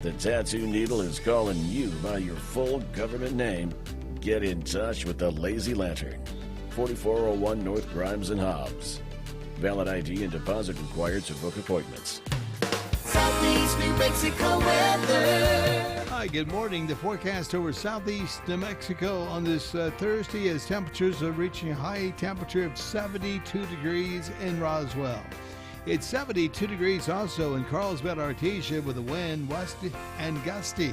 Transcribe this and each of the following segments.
The Tattoo Needle is calling you by your full government name. Get in touch with the Lazy Lantern. 4401 North Grimes and Hobbs. Valid ID and deposit required to book appointments. Southeast New Mexico weather. Hi, good morning. The forecast over southeast New Mexico on this Thursday as temperatures are reaching a high temperature of 72 degrees in Roswell. It's 72 degrees also in Carlsbad, Artesia with a wind west and gusty.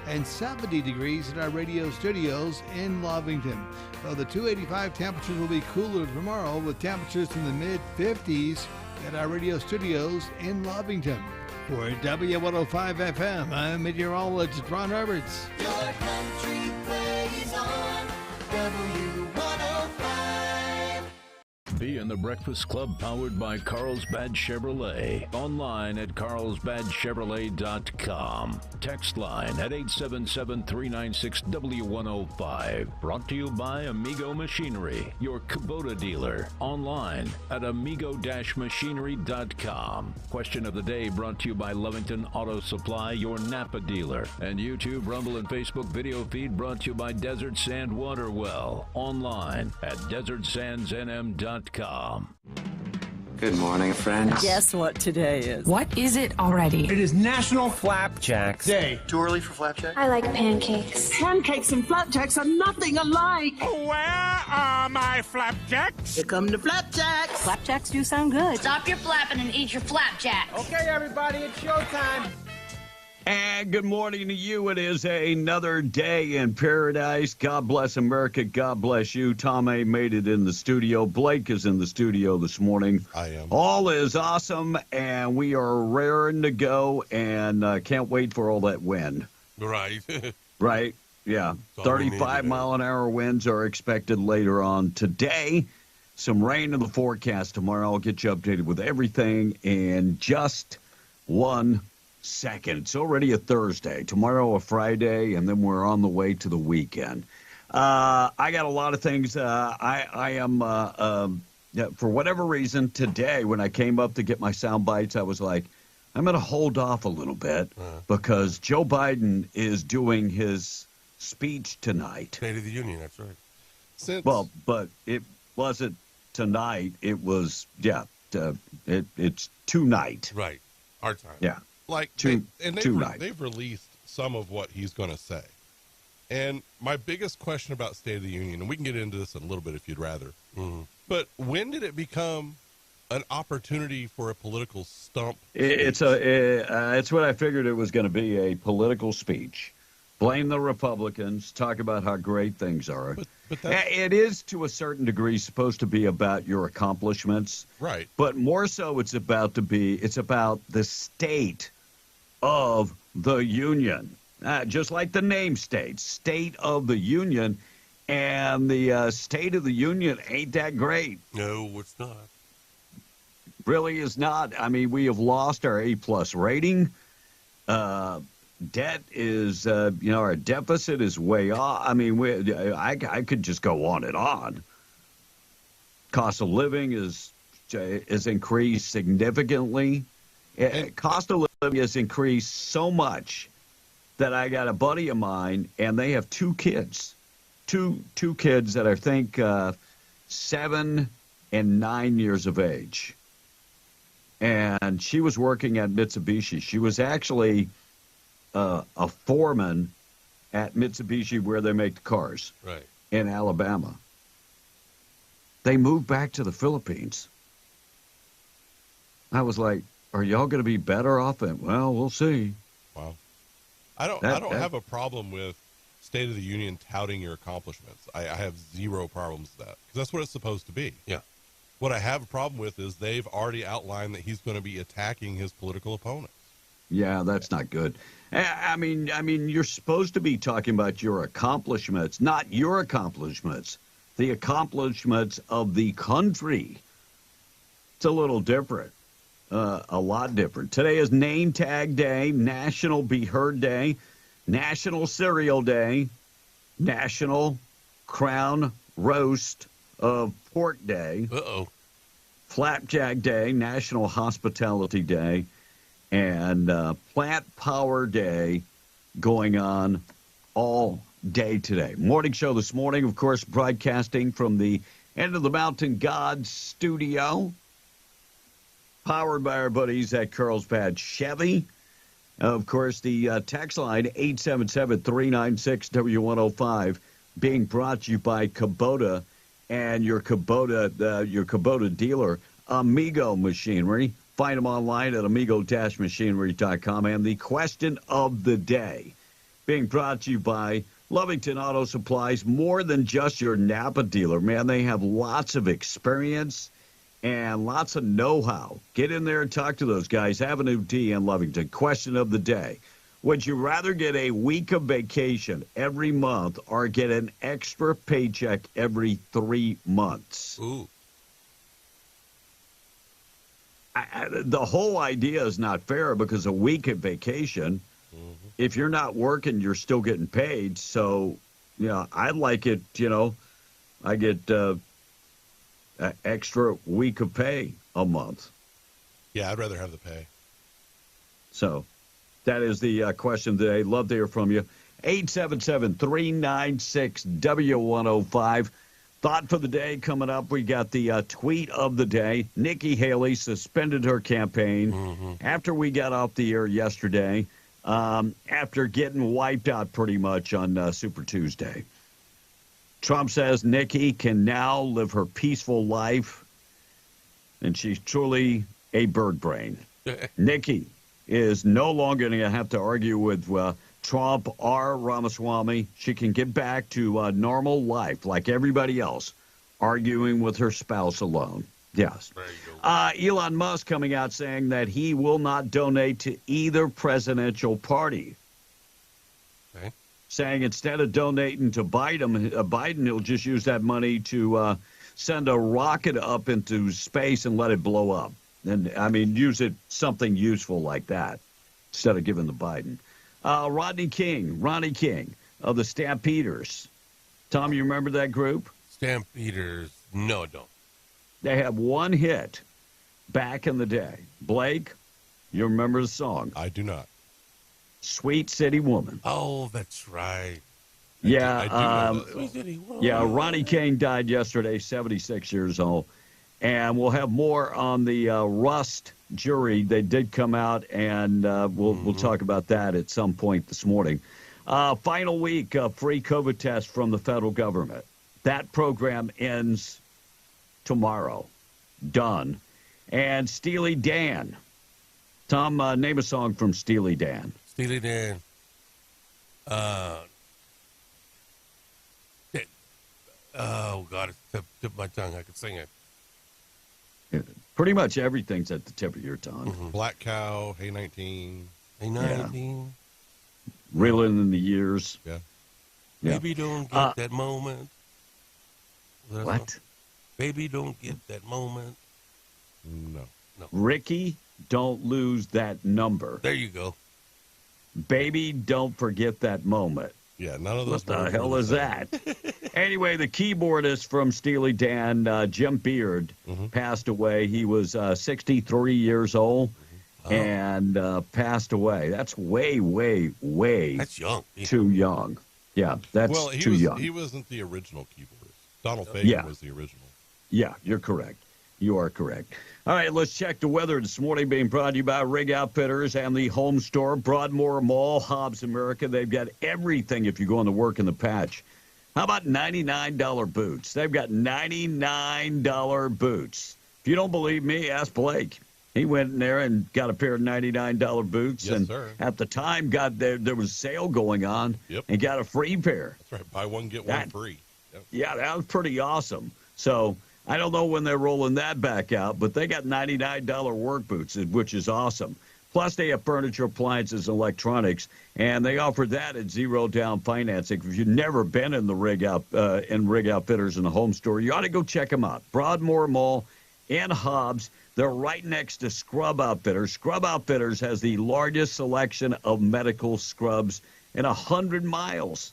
And 70 degrees in our radio studios in Lovington. Well, the 285 temperatures will be cooler tomorrow with temperatures in the mid-50s at our radio studios in Lovington. For W105 FM, I'm meteorologist Ron Roberts. Your country plays on W105. Be in the Breakfast Club powered by Carlsbad Chevrolet. Online at carlsbadchevrolet.com. Text line at 877-396-W105. Brought to you by Amigo Machinery, your Kubota dealer. Online at amigo-machinery.com. Question of the day brought to you by Lovington Auto Supply, your Napa dealer. And YouTube, Rumble, and Facebook video feed brought to you by Desert Sand Water Well. Online at desertsandsnm.com. Good morning, friends. Guess what today is? What is it already? It is National Flapjacks Day. Too early for flapjack? I like pancakes. Pancakes and flapjacks are nothing alike. Where are my flapjacks? Here come the flapjacks. Flapjacks do sound good. Stop your flapping and eat your flapjacks. Okay, everybody, it's showtime. And good morning to you. It is another day in paradise. God bless America. God bless you. Tom A. made it in the studio. Blake is in the studio this morning. I am. All is awesome, and we are raring to go, and can't wait for all that wind. Right. Right? Yeah. 35-mile-an-hour winds are expected later on today. Some rain in the forecast tomorrow. I'll get you updated with everything in just 1 second. It's already a Thursday. Tomorrow a Friday, and then we're on the way to the weekend. I got a lot of things. I am, for whatever reason, today when I came up to get my sound bites, I was like, I'm going to hold off a little bit because Joe Biden is doing his speech tonight. State of the Union, that's right. Well, but it wasn't tonight. It was, it's tonight. Right. Our time. Yeah. Like, they've released some of what he's going to say. And my biggest question about State of the Union, and we can get into this in a little bit if you'd rather, but when did it become an opportunity for a political stump? It's what I figured it was going to be, a political speech. Blame the Republicans, talk about how great things are. But it is, to a certain degree, supposed to be about your accomplishments. Right. But more so it's about the state of the union. Just like the name states, State of the Union. And the State of the Union ain't that great. No, it's not. Really is not. I mean, we have lost our A-plus rating. Debt is, our deficit is way off. I mean, I could just go on and on. Cost of living is increased significantly. Cost of living has increased so much that I got a buddy of mine, and they have two kids. Two kids that I think 7 and 9 years of age. And she was working at Mitsubishi. She was actually a foreman at Mitsubishi where they make the cars. Right. In Alabama. They moved back to the Philippines. I was like, are y'all going to be better off? Well, we'll see. Wow. I don't have a problem with State of the Union touting your accomplishments. I have zero problems with that because that's what it's supposed to be. Yeah. What I have a problem with is they've already outlined that he's going to be attacking his political opponents. Yeah, that's not good. I mean, you're supposed to be talking about your accomplishments, not your accomplishments, the accomplishments of the country. It's a little different, a lot different. Today is Name Tag Day, National Be Heard Day, National Cereal Day, National Crown Roast of Pork Day, Flapjack Day, National Hospitality Day, And Plant Power Day going on all day today. Morning show this morning, of course, broadcasting from the End of the Mountain God studio. Powered by our buddies at Carlsbad Chevy. Of course, the text line, 877-396-W105, being brought to you by Kubota and your Kubota dealer, Amigo Machinery. Find them online at amigo-machinery.com. And the question of the day, being brought to you by Lovington Auto Supplies. More than just your Napa dealer, man. They have lots of experience and lots of know-how. Get in there and talk to those guys. Avenue D in Lovington. Question of the day. Would you rather get a week of vacation every month or get an extra paycheck every 3 months? Ooh. The whole idea is not fair because a week of vacation, if you're not working, you're still getting paid. So, I like it, I get an extra week of pay a month. Yeah, I'd rather have the pay. So that is the question today. Love to hear from you. 877-396-W105. Thought for the day coming up. We got the tweet of the day. Nikki Haley suspended her campaign after we got off the air yesterday, after getting wiped out pretty much on Super Tuesday. Trump says Nikki can now live her peaceful life, and she's truly a bird brain. Nikki is no longer going to have to argue with Trump or Ramaswamy. She can get back to normal life like everybody else, arguing with her spouse alone. Yes. Elon Musk coming out saying that he will not donate to either presidential party. Okay. Saying instead of donating to Biden, he'll just use that money to send a rocket up into space and let it blow up. And, use it something useful like that instead of giving to Biden. Ronnie King of the Stampeders. Tom, you remember that group? Stampeders. No, I don't. They have one hit back in the day. Blake, you remember the song? I do not. Sweet City Woman. Oh, that's right. Yeah, Ronnie King died yesterday, 76 years old. And we'll have more on the Rust jury. They did come out, and we'll talk about that at some point this morning. Final week of free COVID test from the federal government. That program ends tomorrow. Done. And Steely Dan. Tom, name a song from Steely Dan. Steely Dan. Oh, God, it's tip of my tongue. I could sing it. Pretty much everything's at the tip of your tongue. Black Cow, Hey 19. Hey 19. Reeling in the years. Yeah. Baby, don't get that moment. What? Baby, don't get that moment. No. Ricky, don't lose that number. There you go. Baby, don't forget that moment. Yeah, none of those. What the hell is that? Anyway, the keyboardist from Steely Dan, Jim Beard, passed away. He was 63 years old and passed away. That's way that's young. Too young. Yeah, that's too young. He wasn't the original keyboardist. Donald Fagen was the original. Yeah, you're correct. You are correct. All right, let's check the weather this morning, being brought to you by Rig Outfitters and the Home Store, Broadmoor Mall, Hobbs America. They've got everything if you're going to work in the patch. How about $99 boots? They've got $99 boots. If you don't believe me, ask Blake. He went in there and got a pair of $99 boots. Yes, and sir. At the time, there was a sale going on and got a free pair. That's right. Buy one, get one free. Yep. Yeah, that was pretty awesome. So I don't know when they're rolling that back out, but they got $99 work boots, which is awesome. Plus, they have furniture, appliances, electronics, and they offer that at zero down financing. If you've never been in the Rig Outfitters in the Home Store, you ought to go check them out. Broadmoor Mall in Hobbs. They're right next to Scrub Outfitters. Scrub Outfitters has the largest selection of medical scrubs in 100 miles.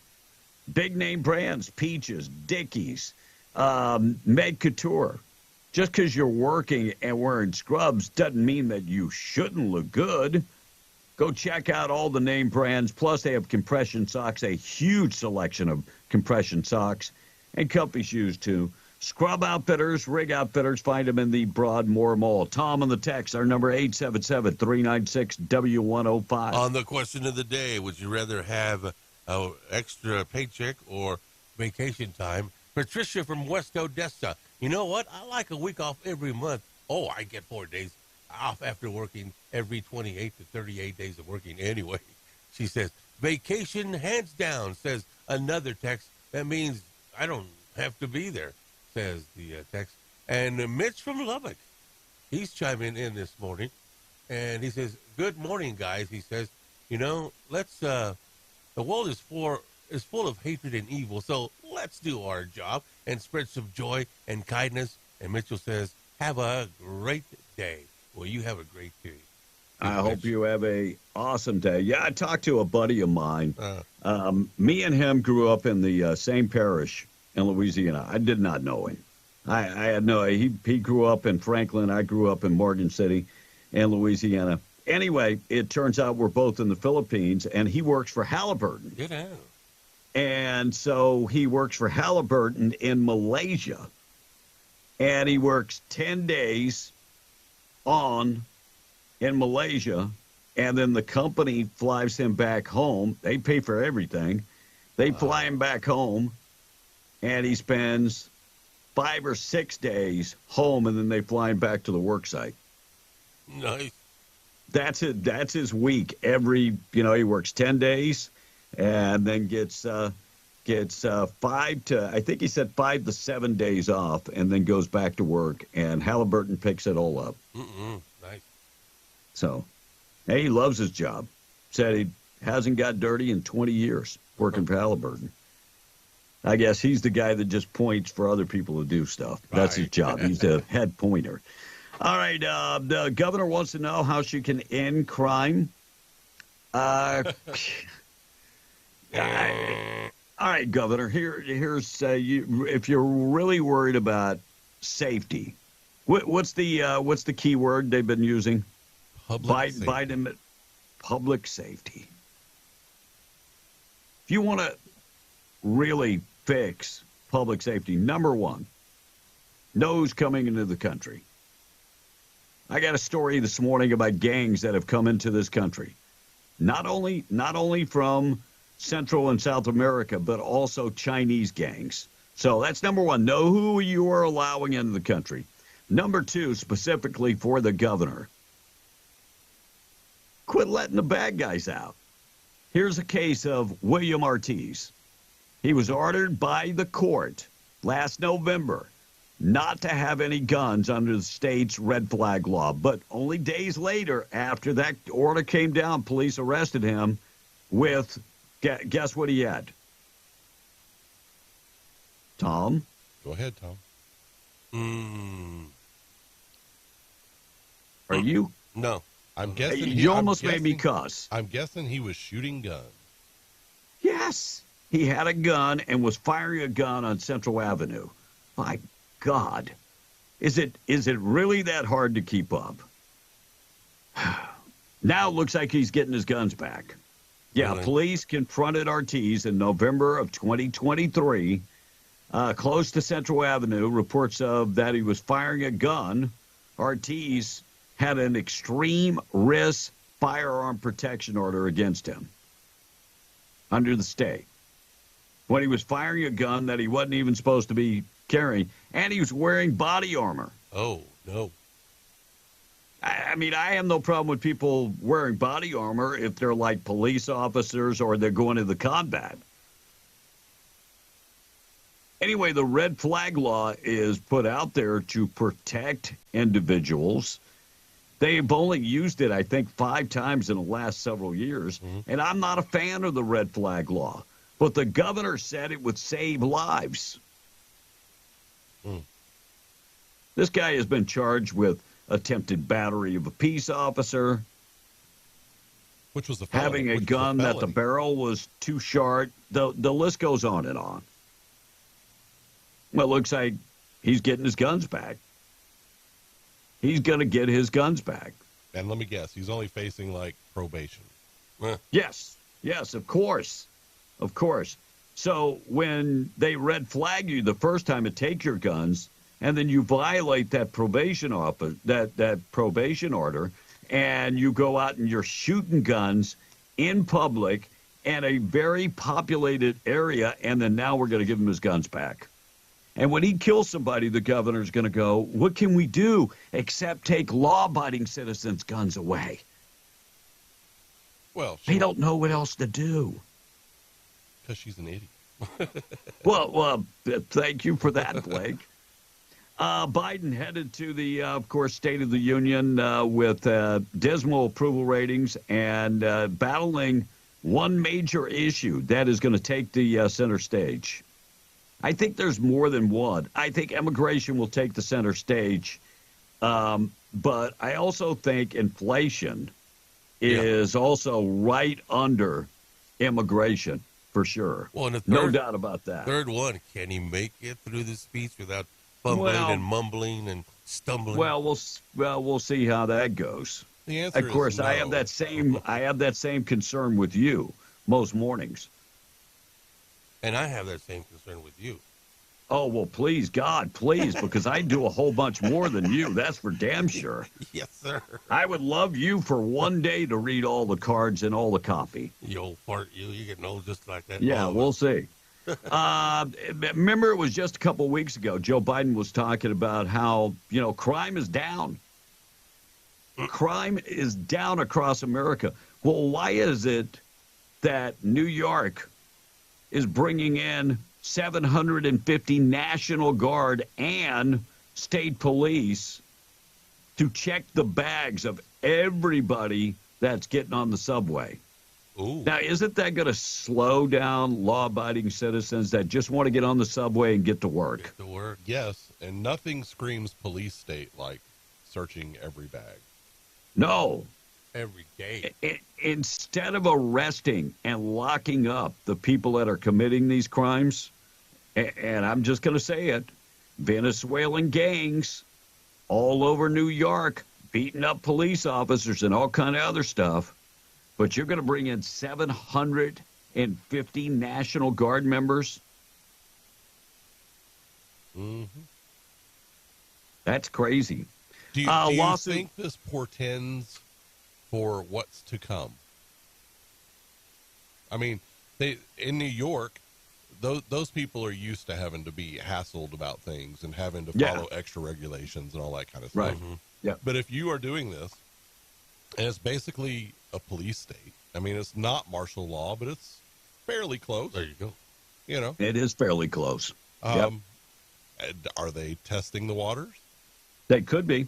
Big name brands: Peaches, Dickies, Med Couture, Just because you're working and wearing scrubs doesn't mean that you shouldn't look good. Go check out all the name brands. Plus, they have compression socks, a huge selection of compression socks, and comfy shoes, too. Scrub Outfitters, Rig Outfitters, find them in the Broadmoor Mall. Tom on the text, our number 877-396-W105. On the question of the day, would you rather have an extra paycheck or vacation time? Patricia from West Odessa. You know what? I like a week off every month. Oh, I get 4 days off after working every 28 to 38 days of working anyway. She says, vacation hands down, says another text. That means I don't have to be there, says the text. And Mitch from Lubbock, he's chiming in this morning. And he says, good morning, guys. He says, you know, the world is full of hatred and evil, so let's do our job and spread some joy and kindness. And Mitchell says, have a great day. Well, you have a great day. I hope you have a awesome day. Yeah, I talked to a buddy of mine. Me and him grew up in the same parish in Louisiana. I did not know him. I had no. He grew up in Franklin. I grew up in Morgan City, in Louisiana. Anyway, it turns out we're both in the Philippines, and he works for Halliburton. Get out. And so he works for Halliburton in Malaysia, and he works 10 days on in Malaysia, and then the company flies him back home. They pay for everything. They fly him back home, and he spends 5 or 6 days home, and then they fly him back to the work site. Nice. That's it. That's his week. He works 10 days. And then gets 5 to, I think he said 5 to 7 days off, and then goes back to work. And Halliburton picks it all up. Nice. So, he loves his job. Said he hasn't got dirty in 20 years working for Halliburton. I guess he's the guy that just points for other people to do stuff. That's his job. He's the head pointer. All right. The governor wants to know how she can end crime. All right, Governor. Here's if you're really worried about safety, what's the key word they've been using? Public safety. Biden, public safety. If you want to really fix public safety, number one, know who's coming into the country. I got a story this morning about gangs that have come into this country, not only from Central and South America, but also Chinese gangs. So that's number one. Know who you are allowing into the country. Number two, specifically for the governor, quit letting the bad guys out. Here's a case of William Ortiz. He was ordered by the court last November not to have any guns under the state's red flag law. But only days later, after that order came down, police arrested him with... Guess what he had? Tom? Go ahead, Tom. Are you? No. I'm guessing. You almost made me cuss. I'm guessing he was shooting guns. Yes. He had a gun and was firing a gun on Central Avenue. My God. Is it really that hard to keep up? Now it looks like he's getting his guns back. Yeah, Really? Police confronted Ortiz in November of 2023, close to Central Avenue. Reports of that he was firing a gun. Ortiz had an extreme risk firearm protection order against him under the state. When he was firing a gun that he wasn't even supposed to be carrying, and he was wearing body armor. Oh, no. I mean, I have no problem with people wearing body armor if they're like police officers or they're going to the combat. Anyway, the red flag law is put out there to protect individuals. They've only used it, I think, 5 times in the last several years. And I'm not a fan of the red flag law. But the governor said it would save lives. This guy has been charged with attempted battery of a peace officer, which was having a gun that the barrel was too short. The list goes on and on. Well, it looks like he's getting his guns back. he's going to get his guns back. And let me guess, he's only facing like probation. Yes, of course. So when they red flag you the first time to take your guns, and then you violate that probation probation order, and you go out and you're shooting guns in public in a very populated area, and then now we're going to give him his guns back. And when he kills somebody, the governor's going to go, what can we do except take law-abiding citizens' guns away? Well, they don't know what else to do. Because she's an idiot. Well, thank you for that, Blake. Biden headed to the, of course, State of the Union with dismal approval ratings and battling one major issue that is going to take the center stage. I think there's more than one. I think immigration will take the center stage, but I also think inflation is also right under immigration, for sure. Well, and no doubt about that. Third one, can he make it through the speech without fumbling and mumbling and stumbling? Well, we'll see how that goes. The answer of course, is no. I have that same concern with you most mornings. And I have that same concern with you. Oh, well, please, God, please, because I do a whole bunch more than you. That's for damn sure. Yes, sir. I would love you for one day to read all the cards and all the copy. You old fart, you getting old just like that. Yeah, we'll see. Remember, it was just a couple of weeks ago, Joe Biden was talking about how, crime is down. Crime is down across America. Well, why is it that New York is bringing in 750 National Guard and state police to check the bags of everybody that's getting on the subway? Ooh. Now, isn't that going to slow down law-abiding citizens that just want to get on the subway and get to work? Get to work. Yes, and nothing screams police state like searching every bag. No. Every day. Instead of arresting and locking up the people that are committing these crimes, and I'm just going to say it, Venezuelan gangs all over New York beating up police officers and all kind of other stuff, but you're going to bring in 750 National Guard members? Mm-hmm. That's crazy. Do you think this portends for what's to come? I mean, in New York, those people are used to having to be hassled about things and having to follow extra regulations and all that kind of stuff. Right. Yeah. But if you are doing this, and it's basically a police state, I mean, it's not martial law, but it's fairly close. There you go. It is fairly close. Are they testing the waters? They could be.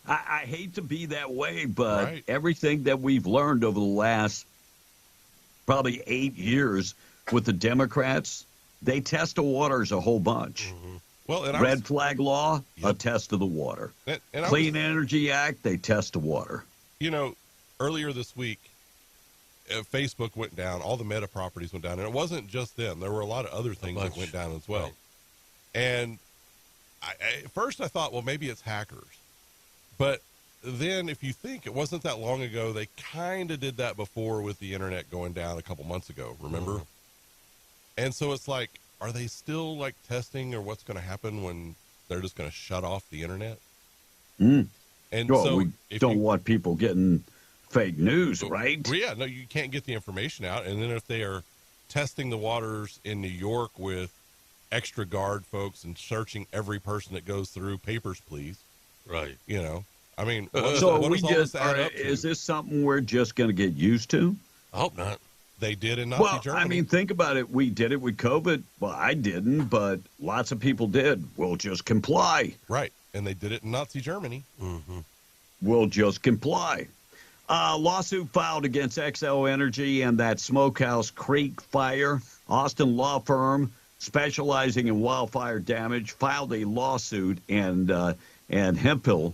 I hate to be that way, but everything that we've learned over the last probably 8 years with the Democrats, they test the waters a whole bunch. Mm-hmm. Well, and Red flag law, a test of the water. And Clean Energy Act, they test the water. Earlier this week, Facebook went down. All the Meta properties went down. And it wasn't just them. There were a lot of other things that went down as well. Right. And at first I thought, well, maybe it's hackers. But then if you think, it wasn't that long ago, they kind of did that before with the internet going down a couple months ago, remember? Mm-hmm. And so it's like, are they still like testing or what's going to happen when they're just going to shut off the internet? Mm. And well, so we don't want people getting fake news, right? Well, yeah, no, you can't get the information out. And then if they are testing the waters in New York with extra guard folks and searching every person that goes through, papers, please. Right. I mean, is this something we're just going to get used to? I hope not. They did in Nazi Germany. I mean, think about it. We did it with COVID. Well, I didn't, but lots of people did. We'll just comply. Right. And they did it in Nazi Germany. Mm-hmm. We'll just comply. Lawsuit filed against XO Energy and that Smokehouse Creek fire. Austin law firm specializing in wildfire damage filed a lawsuit in Hemphill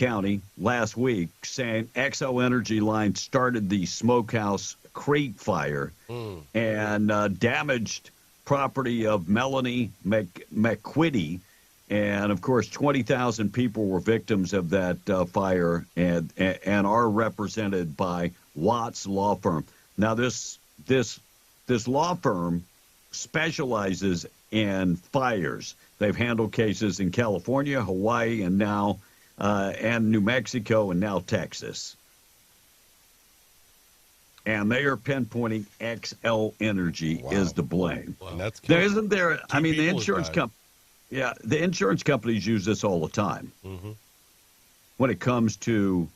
County last week saying XO Energy Line started the Smokehouse Creek fire and damaged property of Melanie McQuitty And, of course, 20,000 people were victims of that fire and are represented by Watts Law Firm. Now, this law firm specializes in fires. They've handled cases in California, Hawaii, and now and New Mexico, and now Texas. And they are pinpointing XL Energy is to blame. Wow. That's there isn't there. I mean, the insurance company. Yeah, the insurance companies use this all the time when it comes to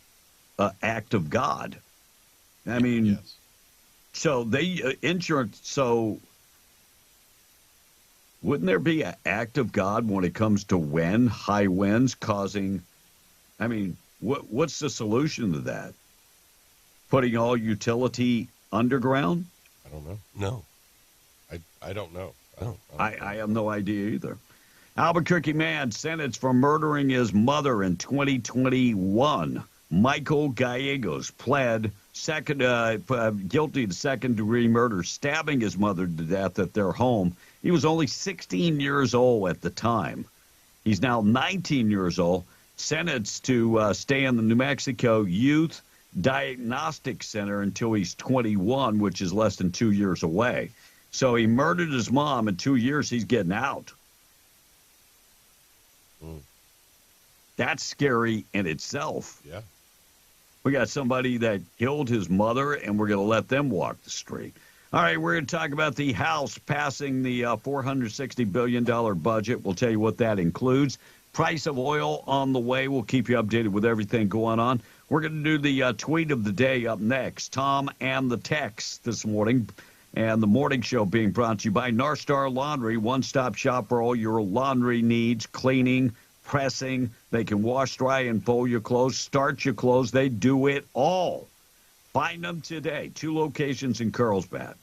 act of God. I mean, yes. So they insurance. So wouldn't there be an act of God when it comes to high winds causing? I mean, what's the solution to that? Putting all utility underground? I don't know. No, I don't know. I have no idea either. Albuquerque man sentenced for murdering his mother in 2021. Michael Gallegos pled guilty to second-degree murder, stabbing his mother to death at their home. He was only 16 years old at the time. He's now 19 years old, sentenced to stay in the New Mexico Youth Diagnostic Center until he's 21, which is less than 2 years away. So he murdered his mom. In 2 years, he's getting out. That's scary in itself. Yeah. We got somebody that killed his mother, and we're going to let them walk the street. All right, we're going to talk about the House passing the $460 billion budget. We'll tell you what that includes. Price of oil on the way. We'll keep you updated with everything going on. We're going to do the tweet of the day up next. Tom and the text this morning. And the morning show being brought to you by Narstar Laundry, one-stop shop for all your laundry needs, cleaning, pressing. They can wash, dry, and fold your clothes, starch your clothes. They do it all. Find them today. 2 locations in Carlsbad,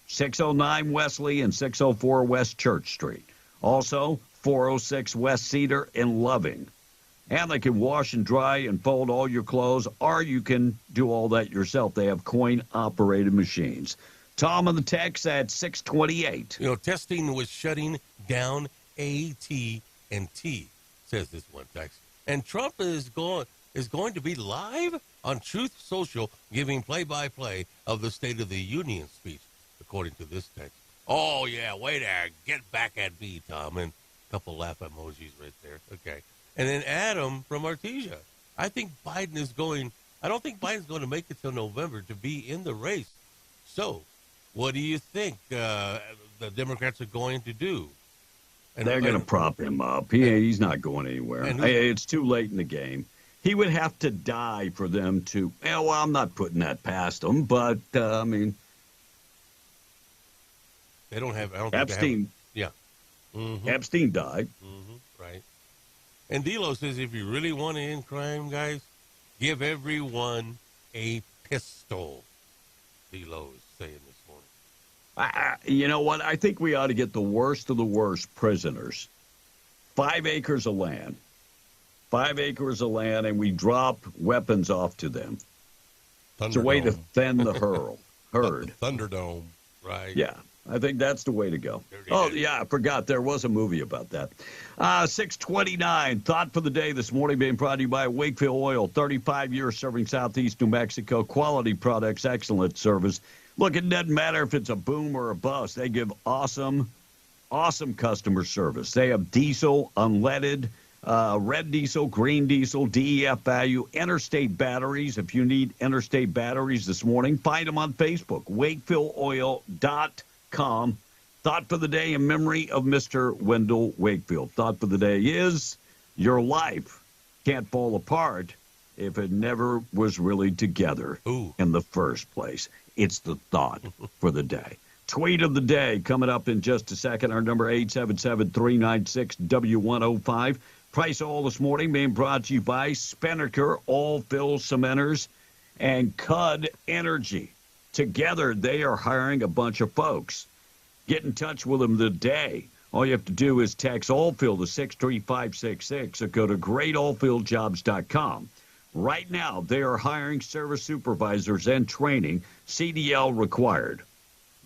609 Wesley and 604 West Church Street. Also, 406 West Cedar in Loving. And they can wash and dry and fold all your clothes, or you can do all that yourself. They have coin-operated machines. Tom on the text at 628. You know, testing was shutting down AT&T, says this one text. And Trump is going to be live on Truth Social giving play-by-play of the State of the Union speech, according to this text. Oh, yeah, way there. Get back at me, Tom. And a couple laugh emojis right there. Okay. And then Adam from Artesia. I don't think Biden's going to make it till November to be in the race. So, what do you think the Democrats are going to do? They're going to prop him up. He's not going anywhere. It's too late in the game. He would have to die for them to. Well, I'm not putting that past them, but I mean, they don't have. I don't Epstein. Think they have, yeah. Epstein died. Right. And Dilo says, if you really want to end crime, guys, give everyone a pistol. Dilo is saying this morning. You know what? I think we ought to get the worst of the worst prisoners. 5 acres of land. 5 acres of land, and we drop weapons off to them. It's a way to thin the herd. Thunderdome. Right. Yeah. I think that's the way to go. Oh, yeah, I forgot. There was a movie about that. 629, thought for the day this morning being brought to you by Wakefield Oil, 35 years serving Southeast New Mexico. Quality products, excellent service. Look, it doesn't matter if it's a boom or a bust. They give awesome customer service. They have diesel, unleaded, red diesel, green diesel, DEF value, interstate batteries. If you need interstate batteries this morning, find them on Facebook, wakefieldoil.com. Thought for the day in memory of Mr. Wendell Wakefield. Thought for the day is your life can't fall apart if it never was really together in the first place. It's the thought for the day. Tweet of the day coming up in just a second. Our number 877-396-W105. Price all this morning being brought to you by Spinnaker, All-Fill Cementers, and Cud Energy. Together, they are hiring a bunch of folks. Get in touch with them today. All you have to do is text All-Fill to 63566 or go to greatallfilljobs.com. Right now, they are hiring service supervisors and training, CDL required.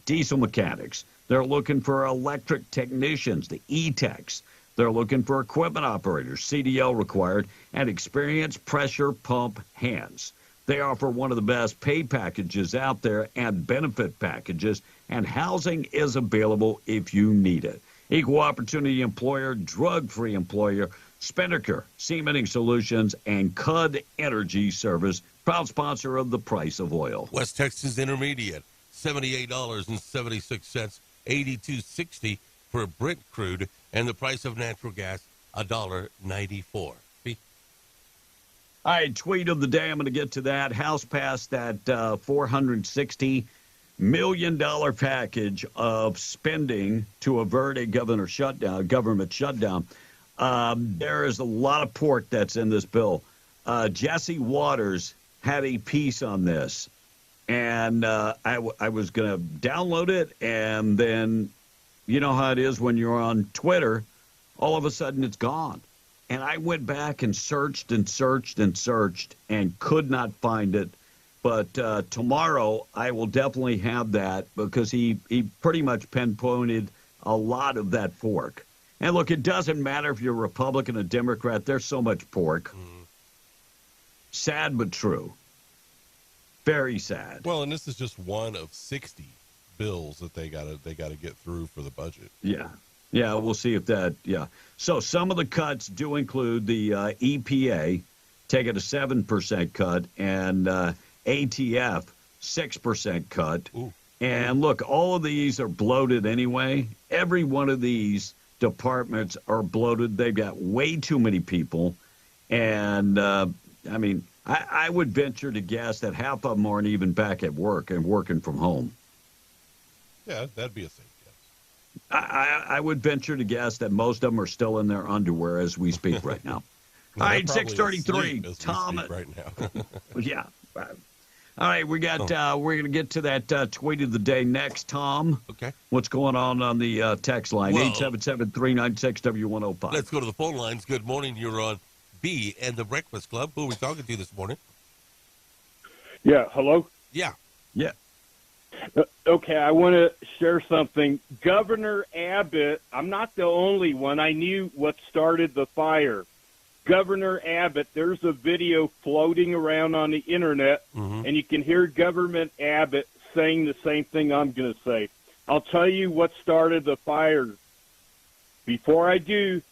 Diesel mechanics. They're looking for electric technicians, the E-techs. They're looking for equipment operators, CDL required, and experienced pressure pump hands. They offer one of the best pay packages out there and benefit packages, and housing is available if you need it. Equal opportunity employer, drug-free employer, Spinnaker Cementing Solutions, and Cud Energy Service, proud sponsor of the Price of Oil. West Texas Intermediate, $78.76, $82.60 for Brent crude, and the price of natural gas, $1.94. All right, tweet of the day. I'm going to get to that. House passed that $460 million package of spending to avert a government shutdown. There is a lot of pork that's in this bill. Jesse Waters had a piece on this, and I was going to download it, and then you know how it is when you're on Twitter, all of a sudden it's gone. And I went back and searched and searched and searched and could not find it. But tomorrow I will definitely have that because he pretty much pinpointed a lot of that pork. And look, it doesn't matter if you're a Republican or Democrat. There's so much pork. Sad but true. Very sad. Well, and this is just one of 60 bills that they gotta get through for the budget. Yeah, we'll see if that. Yeah. So some of the cuts do include the EPA taking a 7% cut and ATF 6% cut. Ooh. And look, all of these are bloated anyway. Every one of these departments are bloated. They've got way too many people, and I would venture to guess that half of them aren't even back at work and working from home. Yeah, that'd be a safe guess. I would venture to guess that most of them are still in their underwear as we speak right now. All right, 6:33. Tom, right now. Yeah. All right, we got. We're going to get to that tweet of the day next. Tom, okay. What's going on the text line? 877-396-W105. Let's go to the phone lines. Good morning. You're on B and the Breakfast Club. Who are we talking to this morning? Yeah. Hello. Yeah. Yeah. Okay, I want to share something. Governor Abbott, I'm not the only one. I knew what started the fire. Governor Abbott, there's a video floating around on the internet, and you can hear Governor Abbott saying the same thing I'm going to say. I'll tell you what started the fire. Before I do,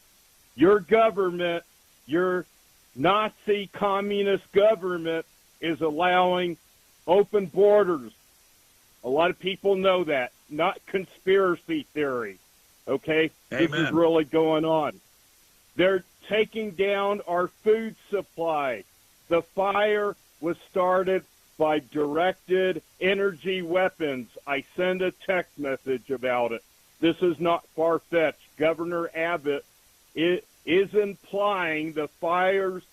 your government, your Nazi communist government, is allowing open borders. A lot of people know that. Not conspiracy theory. Okay? Amen. This is really going on. They're taking down our food supply. The fire was started by directed energy weapons. I send a text message about it. This is not far-fetched. Governor Abbott is implying the fires,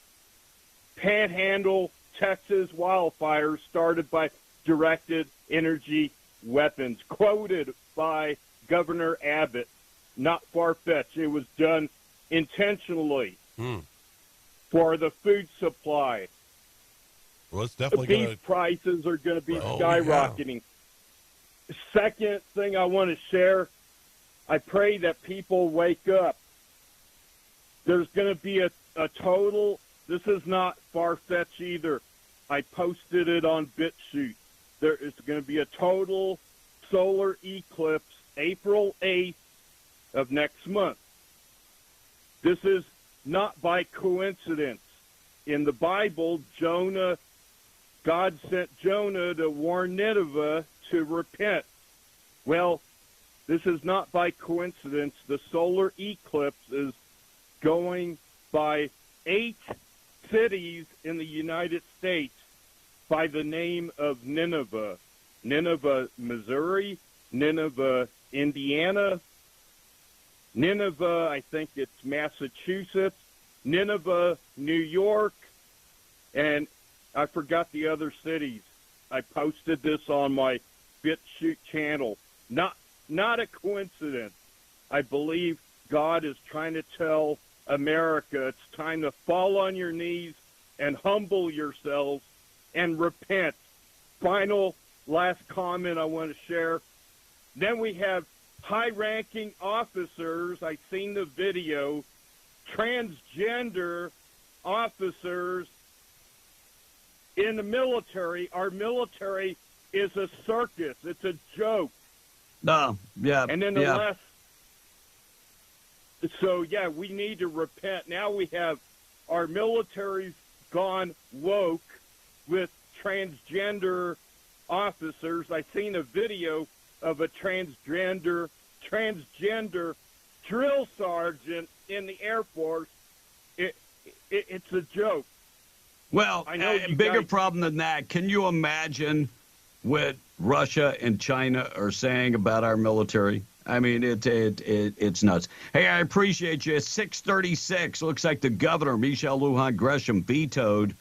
Panhandle, Texas wildfires started by directed energy weapons, quoted by Governor Abbott. Not far-fetched. It was done intentionally for the food supply. Well, it's definitely beef prices are going to be skyrocketing. Yeah. Second thing I want to share, I pray that people wake up. There's going to be a total, this is not far-fetched either. I posted it on BitChute. There is going to be a total solar eclipse April 8th of next month. This is not by coincidence. In the Bible, God sent Jonah to warn Nineveh to repent. Well, this is not by coincidence. The solar eclipse is going by 8 cities in the United States by the name of Nineveh. Nineveh, Missouri, Nineveh, Indiana, Nineveh, I think it's Massachusetts, Nineveh, New York, and I forgot the other cities. I posted this on my BitChute channel. Not a coincidence. I believe God is trying to tell America it's time to fall on your knees and humble yourselves and repent. Final last comment I want to share. Then we have high-ranking officers, I've seen the video, transgender officers in the military. Our military is a circus. It's a joke. No, yeah. And then the last. So, yeah, we need to repent. Now we have our military's gone woke with transgender officers. I seen a video of a transgender drill sergeant in the Air Force. It's a joke. Well, I know a bigger problem than that. Can you imagine what Russia and China are saying about our military? I mean, it's nuts. Hey, I appreciate you. 636. Looks like the governor, Michelle Lujan Gresham, vetoed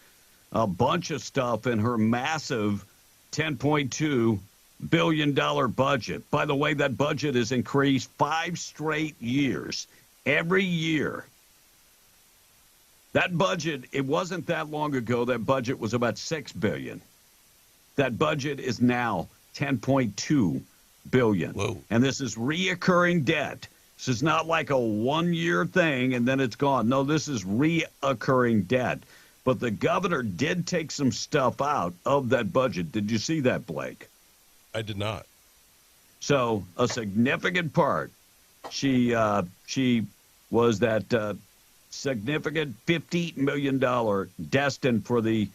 a bunch of stuff in her massive $10.2 billion budget. By the way, that budget has increased 5 straight years. Every year. That budget, it wasn't that long ago, that budget was about $6 billion. That budget is now $10.2 billion. Whoa. And this is reoccurring debt. This is not like a 1-year thing and then it's gone. No, this is reoccurring debt. But the governor did take some stuff out of that budget. Did you see that, Blake? I did not. So a significant part, she was that significant $50 million destined for the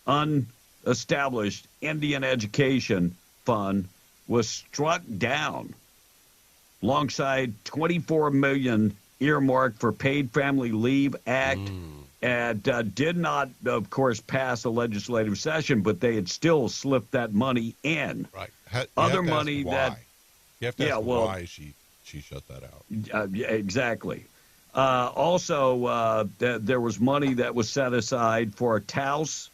unestablished Indian Education Fund was struck down alongside $24 million earmarked for Paid Family Leave Act. And did not, of course, pass a legislative session, but they had still slipped that money in. Right. Other money that you have to ask why she shut that out. Exactly. Also, there was money that was set aside for Taos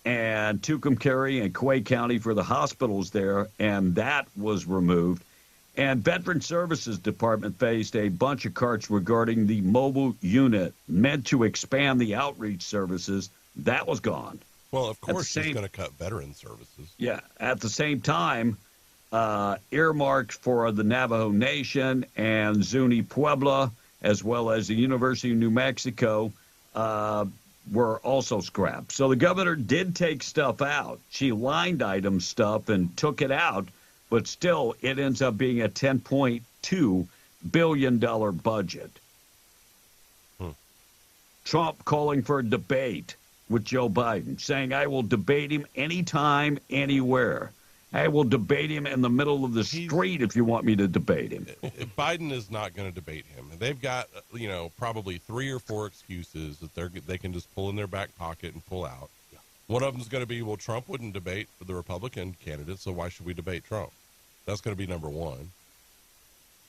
and Tucumcari and Quay County for the hospitals there, and that was removed. And Veteran Services Department faced a bunch of carts regarding the mobile unit meant to expand the outreach services. That was gone. Well, of course she's going to cut veteran services. Yeah. At the same time, earmarked for the Navajo Nation and Zuni Puebla, as well as the University of New Mexico, were also scrapped. So the governor did take stuff out. She lined item stuff and took it out, but still it ends up being a $10.2 billion budget. Trump calling for a debate with Joe Biden, saying, I will debate him anytime, anywhere. I will debate him in the middle of the street if you want me to debate him. Biden is not going to debate him. They've got, probably 3 or 4 excuses that they can just pull in their back pocket and pull out. One of them is going to be, well, Trump wouldn't debate the Republican candidate, so why should we debate Trump? That's going to be number one.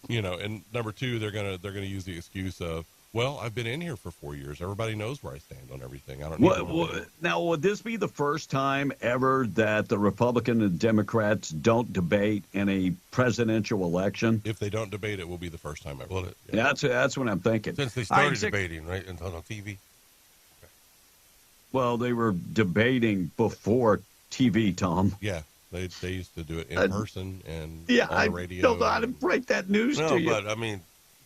And number 2, they're going to use the excuse of, well, I've been in here for 4 years. Everybody knows where I stand on everything. I don't need Now, would this be the first time ever that the Republican and Democrats don't debate in a presidential election? If they don't debate, it will be the first time ever. Well, that's what I'm thinking. Since they started debating, right, on TV? Okay. Well, they were debating before TV, Tom. Yeah, they used to do it in person and on the radio. I don't know how to break that news to you. No, but,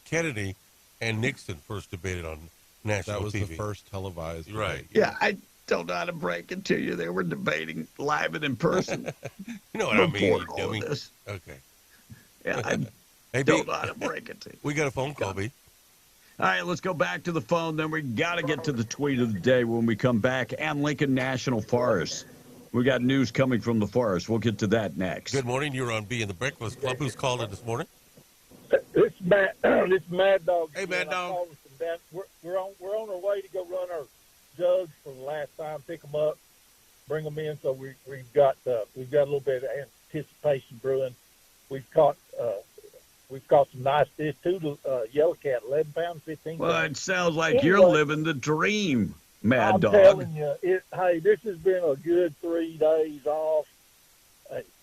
Kennedy and Nixon first debated on national TV. That was the first televised debate. Right. Yeah, I don't know how to break it to you. They were debating live and in person. You know what I mean? All of this. Okay. Yeah, I don't know how to break it to you. We got a phone call, B. All right, let's go back to the phone. Then we got to get to the tweet of the day when we come back. And Lincoln National Forest. We got news coming from the forest. We'll get to that next. Good morning. You're on B in the Breakfast Club. Who's called in this morning? It's Mad Dog. Hey, Mad Dog. We're on our way to go run our jugs for the last time. Pick them up, bring them in. So we've got a little bit of anticipation brewing. We've caught some nice fish too. Yellow cat, 11 pounds, 15 pounds. Well, it sounds like you're living the dream, Mad Dog. I'm telling you, hey, this has been a good 3 days off.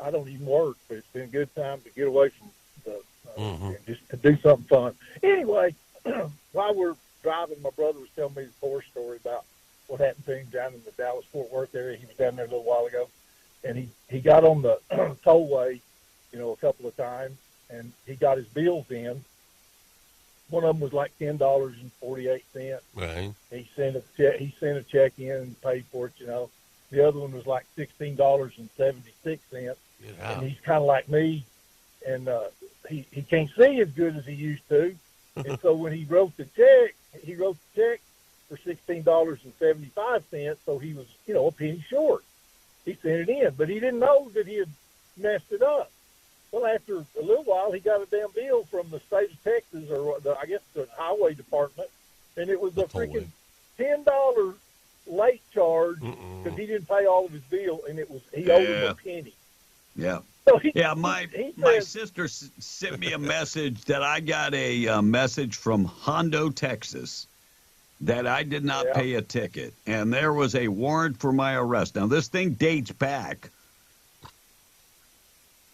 I don't even work, but it's been a good time to get away from just to do something fun. Anyway, while we're driving, my brother was telling me the horror story about what happened to him down in the Dallas-Fort Worth area. He was down there a little while ago, and he got on the tollway, a couple of times, and he got his bills in. One of them was like $10.48. Right. He sent a check. He sent a check in and paid for it. The other one was like $16.76. Yeah. And he's kind of like me, and he can't see as good as he used to. And so when he wrote the check for $16.75. So he was, a penny short. He sent it in, but he didn't know that he had messed it up. Well, after a little while, he got a damn bill from the state of Texas, or I guess the highway department, and it was a freaking $10 late charge because he didn't pay all of his bill, and he owed him a penny. Yeah. So my sister sent me a message that I got a message from Hondo, Texas, that I did not pay a ticket, and there was a warrant for my arrest. Now, this thing dates back.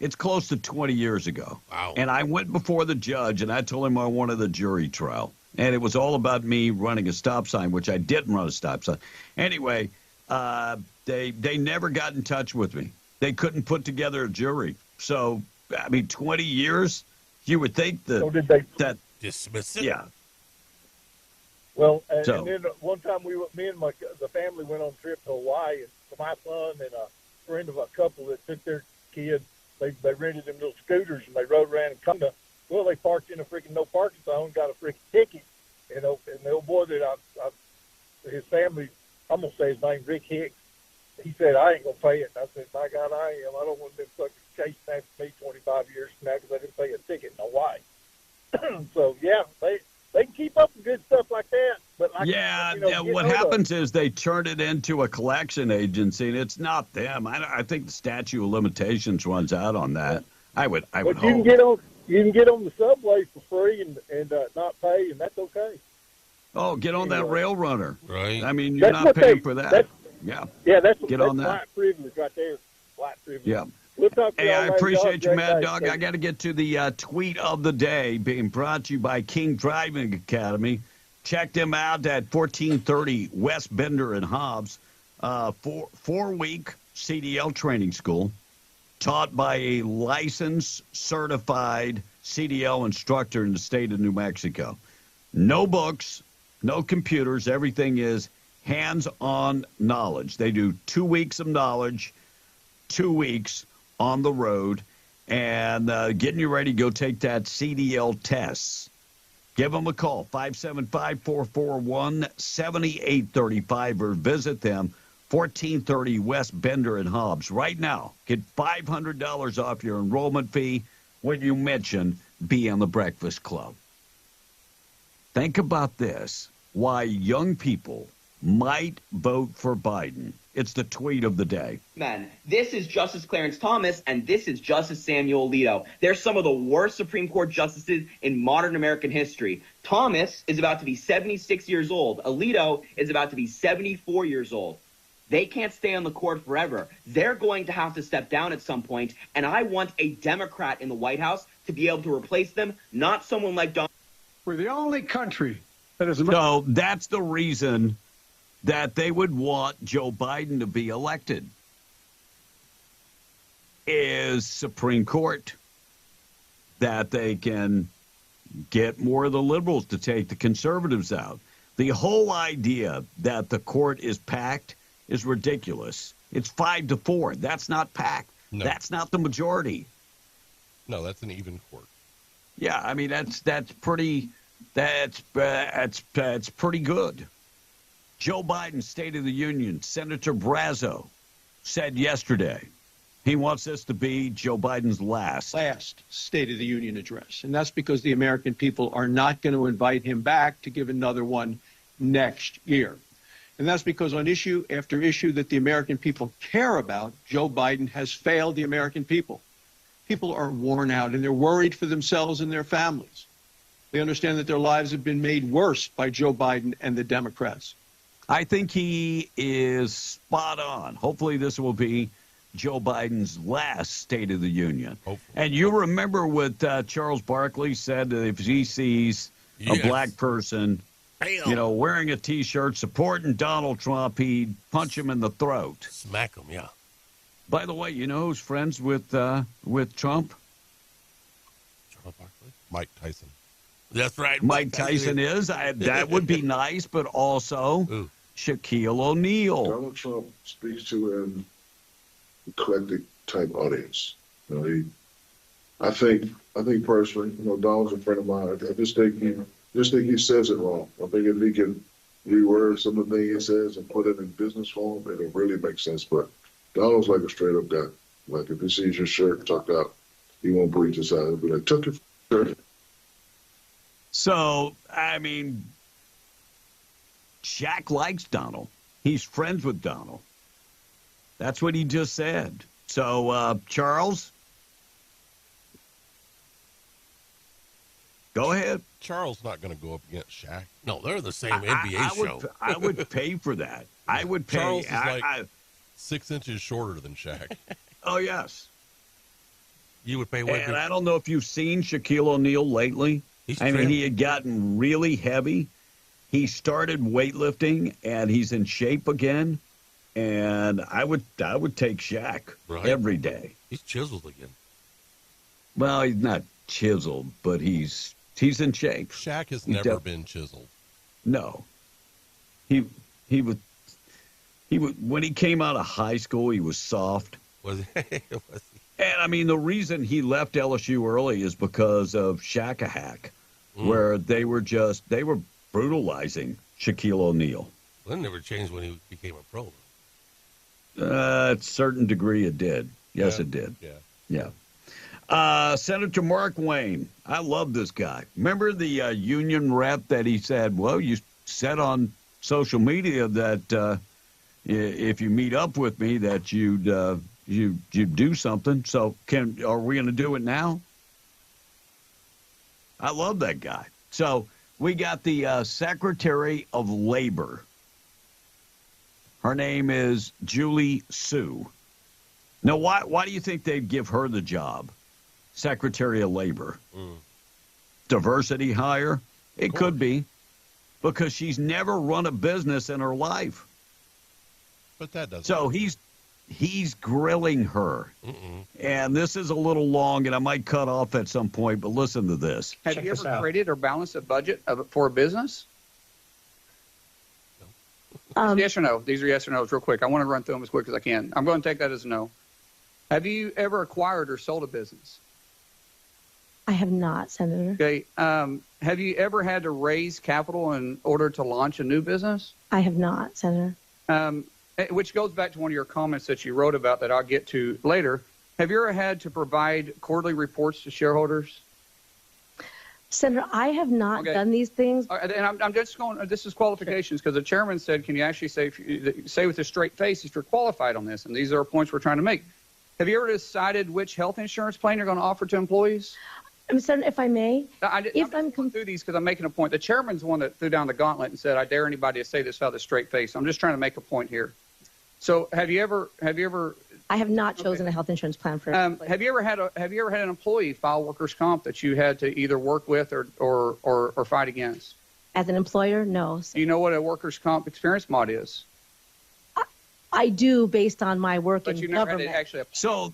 It's close to 20 years ago. Wow. And I went before the judge, and I told him I wanted a jury trial. And it was all about me running a stop sign, which I didn't run a stop sign. Anyway, they never got in touch with me. They couldn't put together a jury. So, 20 years, you would think that... So did they... Dismiss it? Yeah. Well, and then one time me and the family went on a trip to Hawaii, and my son and a friend of a couple that took their kid, they rented them little scooters, and they rode around and come to, well, they parked in a freaking no parking zone, got a freaking ticket, and the old boy that his family, I'm going to say his name, Rick Hicks, he said, I ain't going to pay it. And I said, my God, I am. I don't want them fucking chasing after me 25 years from now because I didn't pay a ticket in Hawaii. So, yeah, they can keep up with good stuff like that. But what happens is they turn it into a collection agency, and it's not them. I think the statute of limitations runs out on that. I would hope. You can get on the subway for free and not pay, and that's okay. Oh, get on that rail runner. Right. You're not paying for that. Yeah, that's on that. White privilege right there. White privilege. Yeah. We'll talk to Hey, I y'all later. appreciate you, Mad Dog. Dog. I got to get to the tweet of the day being brought to you by King Driving Academy. Check them out at 1430 West Bender and Hobbs. 4-week CDL training school taught by a licensed, certified CDL instructor in the state of New Mexico. No books, no computers. Everything is hands-on knowledge. They do 2 weeks of knowledge, 2 weeks on the road, and getting you ready to go take that CDL test. Give them a call, 575-441-7835, or visit them, 1430 West Bender and Hobbs. Right now, get $500 off your enrollment fee when you mention Be on the Breakfast Club. Think about this, why young people might vote for Biden. It's the tweet of the day. Men, this is Justice Clarence Thomas, and this is Justice Samuel Alito. They're some of the worst Supreme Court justices in modern American history. Thomas is about to be 76 years old. Alito is about to be 74 years old. They can't stay on the court forever. They're going to have to step down at some point, and I want a Democrat in the White House to be able to replace them, not someone like Donald. We're the only country that is... So that's the reason that they would want Joe Biden to be elected, is Supreme Court, that they can get more of the liberals to take the conservatives out. The whole idea that the court is packed is ridiculous. It's 5-4. That's not packed. No. That's not the majority. No, that's an even court. Yeah, that's pretty good. Joe Biden, State of the Union, Senator Brazo said yesterday he wants this to be Joe Biden's last State of the Union address. And that's because the American people are not going to invite him back to give another one next year. And that's because on issue after issue that the American people care about, Joe Biden has failed the American people. People are worn out, and they're worried for themselves and their families. They understand that their lives have been made worse by Joe Biden and the Democrats. I think he is spot on. Hopefully this will be Joe Biden's last State of the Union. Hopefully. And you remember what Charles Barkley said, that if he sees a black person, wearing a T-shirt supporting Donald Trump, he'd punch him in the throat. Smack him, yeah. By the way, you know who's friends with Trump? Mike Tyson. That's right. Mike Tyson is. That would be nice, but also Shaquille O'Neal. Donald Trump speaks to an eclectic type audience. I think personally, Donald's a friend of mine. I just think he says it wrong. I think if he can reword some of the things he says and put it in business form, it'll really make sense. But Donald's like a straight up guy. Like if he sees your shirt tucked out, he won't put it aside. He'll be like, "Tuck your shirt." So, I mean, Shaq likes Donald. He's friends with Donald. That's what he just said. So, Charles, go ahead. Charles not going to go up against Shaq. No, they're the same NBA show. I would pay for that. I would pay. Charles is like 6 inches shorter than Shaq. Oh, yes. You would pay what? And I don't know if you've seen Shaquille O'Neal lately. He had gotten really heavy. He started weightlifting, and he's in shape again. And I would take Shaq every day. He's chiseled again. Well, he's not chiseled, but he's in shape. Shaq has never been chiseled. No. He would when he came out of high school, he was soft. Was he? And I mean, the reason he left LSU early is because of Shaq-a-Hack, where they were brutalizing Shaquille O'Neal. Well, that never changed when he became a pro. To a certain degree, it did. Yes, it did. Yeah. Senator Mark Wayne, I love this guy. Remember the union rep that he said, well, you said on social media that if you meet up with me that you'd do something. So are we going to do it now? I love that guy. So we got the Secretary of Labor. Her name is Julie Sue. Now, why do you think they'd give her the job? Secretary of Labor. Diversity hire? It could be. Because she's never run a business in her life. But that doesn't. So he's grilling her. And this is a little long, and I might cut off at some point, but listen to this. Have you ever created or balanced a budget for a business? Yes or no? These are yes or no's real quick. I want to run through them as quick as I can. I'm going to take that as a no. Have you ever acquired or sold a business? I have not, Senator. Okay. Have you ever had to raise capital in order to launch a new business? I have not, Senator. Which goes back to one of your comments that you wrote about that I'll get to later. Have you ever had to provide quarterly reports to shareholders? Senator, I have not done these things. And I'm just going, this is qualifications, because the chairman said, can you actually say with a straight face if you're qualified on this? And these are points we're trying to make. Have you ever decided which health insurance plan you're going to offer to employees? Senator, if I may, I'm going through these because I'm making a point. The chairman's the one that threw down the gauntlet and said, I dare anybody to say this without a straight face. I'm just trying to make a point here. So have you ever? I have not chosen a health insurance plan for. Have you ever had an employee file workers' comp that you had to either work with or fight against? As an employer, no. Do you know what a workers' comp experience mod is? I do, based on my work in you government. never had to actually. So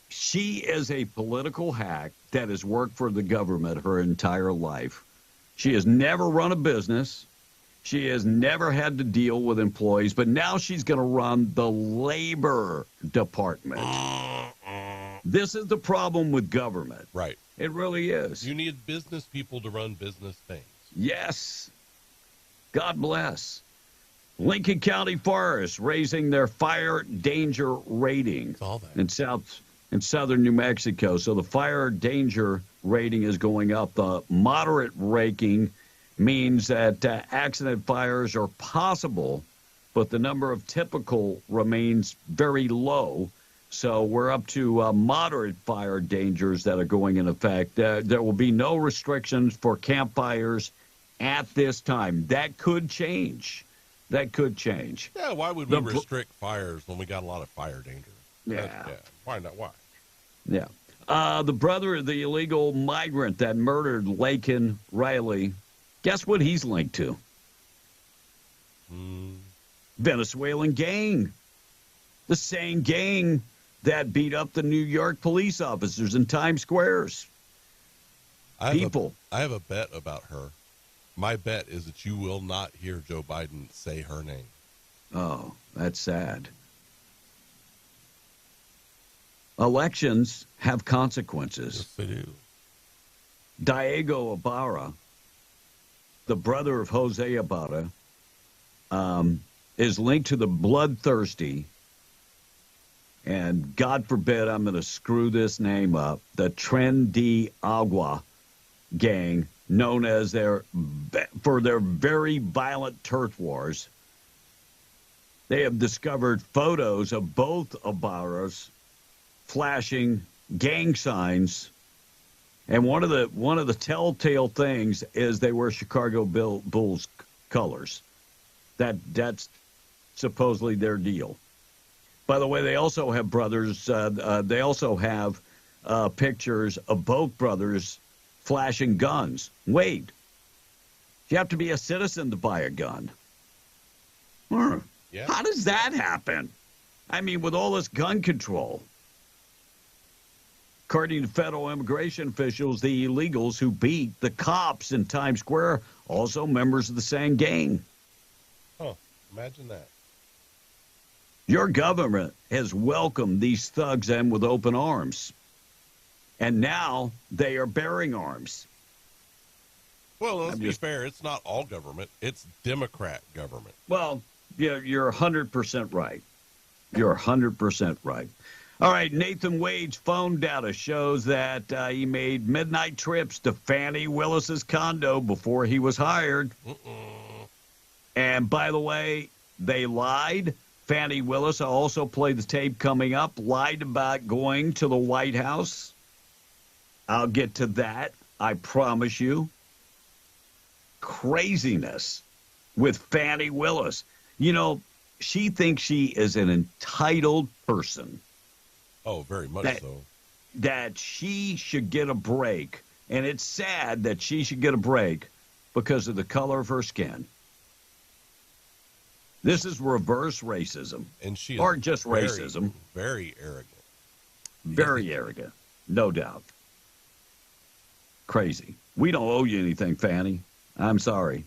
she is a political hack that has worked for the government her entire life. She has never run a business. She has never had to deal with employees, but now she's going to run the Labor Department. This is the problem with government. Right. It really is. You need business people to run business things. Yes. God bless. Lincoln County Forests raising their fire danger rating in southern New Mexico. So the fire danger rating is going up. The moderate rating means that accident fires are possible, but the number of typical remains very low. So we're up to moderate fire dangers that are going in effect. There will be no restrictions for campfires at this time. That could change. Yeah, why would we restrict fires when we got a lot of fire danger? Yeah. Why not? Why? Yeah. The brother of the illegal migrant that murdered Laken Riley, guess what he's linked to? Venezuelan gang. The same gang that beat up the New York police officers in Times Squares. people. I have a bet about her. My bet is that you will not hear Joe Biden say her name. Oh, that's sad. Elections have consequences. Yes, they do. Diego Ibarra, the brother of Jose Ibarra, is linked to the bloodthirsty, and God forbid I'm going to screw this name up, the Tren de Agua gang, known as for their very violent turf wars. They have discovered photos of both Ibarras flashing gang signs, and one of the telltale things is they wear Chicago Bulls colors. That's supposedly their deal. By the way, they also have brothers. They also have pictures of both brothers flashing guns. Wait, you have to be a citizen to buy a gun. Yeah. How does that happen? I mean, with all this gun control. According to federal immigration officials, the illegals who beat the cops in Times Square also members of the same gang. Huh, imagine that. Your government has welcomed these thugs in with open arms. And now they are bearing arms. Well, let's be fair. It's not all government. It's Democrat government. Well, yeah, you're 100% right. You're 100% right. All right, Nathan Wade's phone data shows that he made midnight trips to Fannie Willis's condo before he was hired. And by the way, they lied. Fannie Willis, I'll also play the tape coming up, lied about going to the White House. I'll get to that, I promise you. Craziness with Fannie Willis. You know, she thinks she is an entitled person. Oh, very much so. That she should get a break. And it's sad that she should get a break because of the color of her skin. This is reverse racism. And she is or just racism. Very arrogant. Very arrogant. No doubt. Crazy. We don't owe you anything, Fannie. I'm sorry.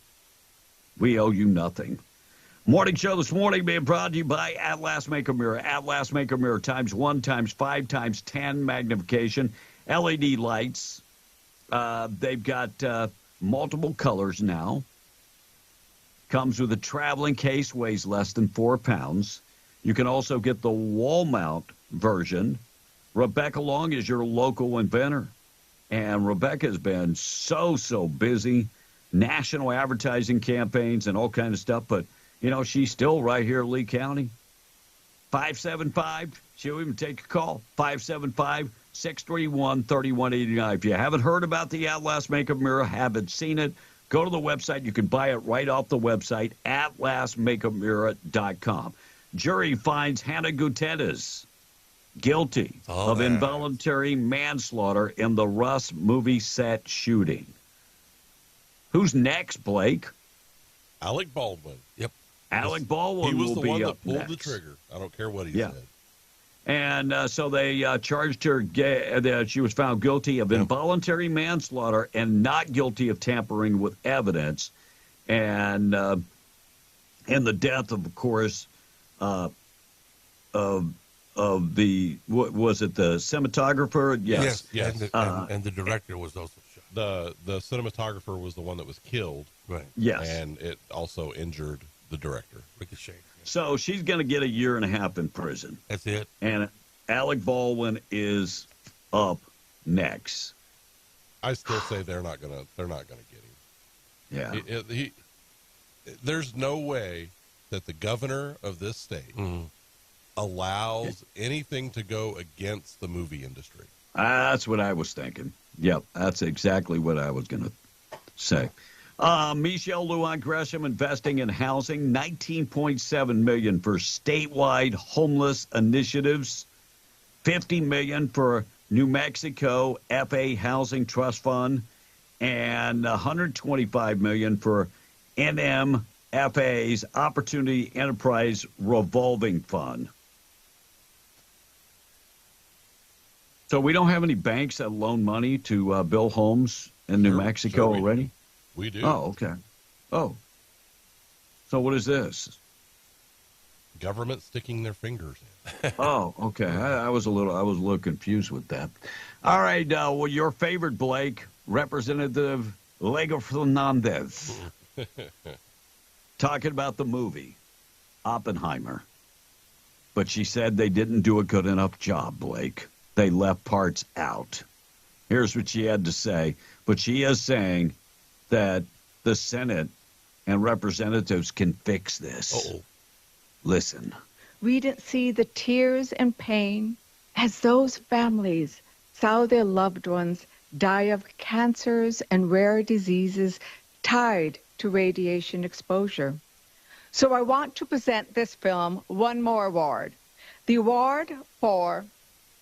We owe you nothing. Morning show this morning being brought to you by Atlas Makeup Mirror. Atlas Makeup Mirror times 1, times 5, times 10 magnification. LED lights. They've got multiple colors now. Comes with a traveling case, weighs less than 4 pounds. You can also get the wall mount version. Rebecca Long is your local inventor. And Rebecca's been so busy. National advertising campaigns and all kinds of stuff. But, you know, she's still right here in Lee County. 575, she'll even take a call. 575-631-3189. If you haven't heard about the Atlas Makeup Mirror, haven't seen it, go to the website. You can buy it right off the website, atlasmakeupmirror.com. Jury finds Hannah Gutierrez guilty of involuntary manslaughter in the Russ movie set shooting. Who's next, Blake? Alec Baldwin. Yep. Alec Baldwin will be up next. He was the one that pulled the trigger. I don't care what he said. And so they charged her that she was found guilty of involuntary manslaughter and not guilty of tampering with evidence. And in the death, of course, of the, what was it, the cinematographer? Yes. And the director was also shot. The cinematographer was the one that was killed. Right. Yes. And it also injured the director. Ricochet. So she's going to get a year and a half in prison. That's it. And Alec Baldwin is up next. I still say they're not gonna get him. Yeah. There's no way that the governor of this state allows anything to go against the movie industry. That's what I was thinking. Yep, that's exactly what I was going to say. Michelle Lujan Gresham investing in housing, $19.7 million for statewide homeless initiatives, $50 million for New Mexico FA Housing Trust Fund, and $125 million for NMFA's Opportunity Enterprise Revolving Fund. So we don't have any banks that loan money to build homes in New Mexico already? We do. Oh, okay. Oh. So what is this? Government sticking their fingers in. Oh, okay. I was a little confused with that. All right. Well, your favorite, Blake, Representative Lego Fernandez, talking about the movie Oppenheimer. But she said they didn't do a good enough job, Blake. They left parts out. Here's what she had to say. But she is saying that the Senate and representatives can fix this. Uh-oh. Listen. We didn't see the tears and pain as those families saw their loved ones die of cancers and rare diseases tied to radiation exposure. So I want to present this film one more award. The award for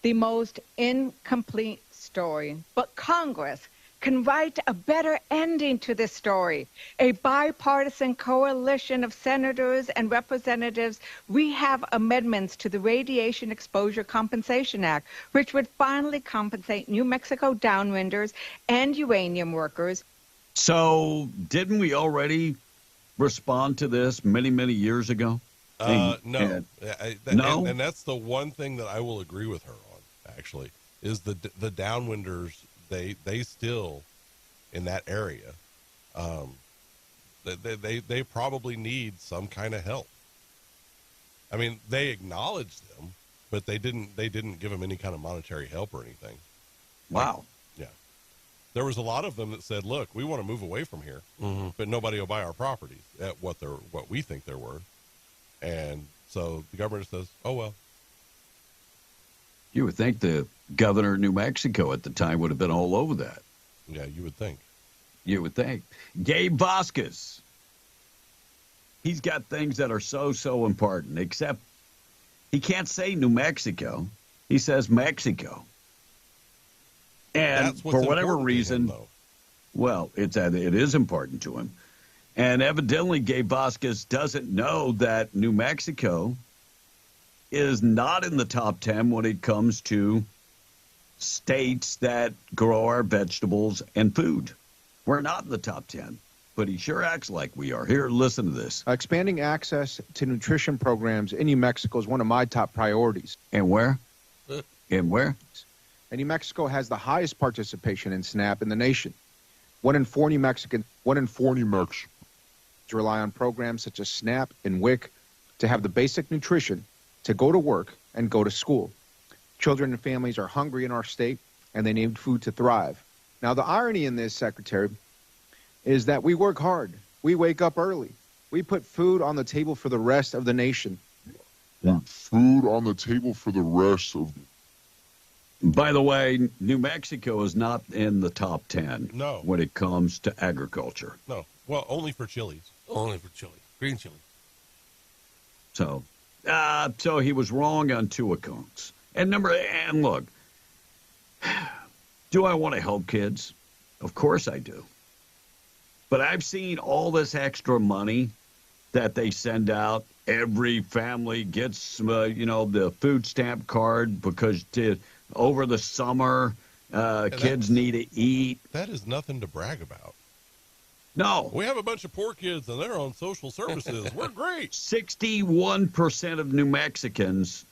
the most incomplete story. But Congress can write a better ending to this story. A bipartisan coalition of senators and representatives, we have amendments to the Radiation Exposure Compensation Act, which would finally compensate New Mexico downwinders and uranium workers. So didn't we already respond to this many, many years ago? No. No? And that's the one thing that I will agree with her on, actually, is the downwinders. They still, in that area, they probably need some kind of help. I mean, they acknowledged them, but they didn't give them any kind of monetary help or anything. Wow. Yeah. There was a lot of them that said, look, we want to move away from here, but nobody will buy our properties at what we think they're worth. And so the government says, oh, well. You would think the governor of New Mexico at the time would have been all over that. Yeah, you would think. You would think. Gabe Vasquez. He's got things that are so important, except he can't say New Mexico. He says Mexico. And for whatever reason, well, it is important to him. And evidently, Gabe Vasquez doesn't know that New Mexico is not in the top 10 when it comes to states that grow our vegetables and food. We're not in the top 10, but he sure acts like we are. Here, listen to this. Expanding access to nutrition programs in New Mexico is one of my top priorities. And where? And where? And New Mexico has the highest participation in SNAP in the nation. 1 in 4 New Mexicans rely on programs such as SNAP and WIC to have the basic nutrition to go to work and go to school. Children and families are hungry in our state, and they need food to thrive. Now, the irony in this, Secretary, is that we work hard. We wake up early. We put food on the table for the rest of the nation. Food on the table for the rest of. By the way, New Mexico is not in the top 10 when it comes to agriculture. No. Well, only for chilies. Only for chili. Green chili. So he was wrong on two accounts. And look, do I want to help kids? Of course I do. But I've seen all this extra money that they send out. Every family gets, the food stamp card because over the summer, kids need to eat. That is nothing to brag about. No. We have a bunch of poor kids, and they're on social services. We're great. 61% of New Mexicans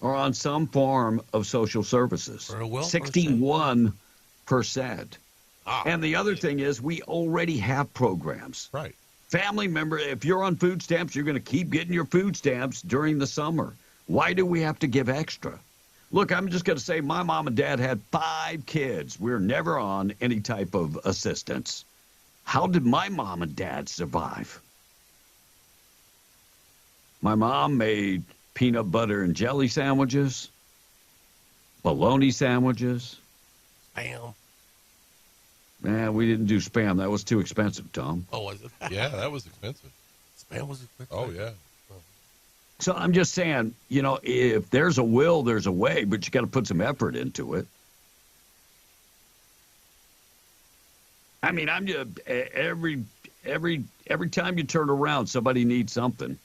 are on some form of social services. 61%. And the other thing is we already have programs. Right. Family member, if you're on food stamps, you're going to keep getting your food stamps during the summer. Why do we have to give extra? Look, I'm just going to say my mom and dad had 5 kids. We were never on any type of assistance. How did my mom and dad survive? My mom made peanut butter and jelly sandwiches, bologna sandwiches. Spam. Man, we didn't do Spam. That was too expensive, Tom. Oh, was it? Yeah, that was expensive. Spam was expensive. Oh, yeah. So I'm just saying, if there's a will, there's a way, but you got to put some effort into it. I mean, I'm just every time you turn around, somebody needs something.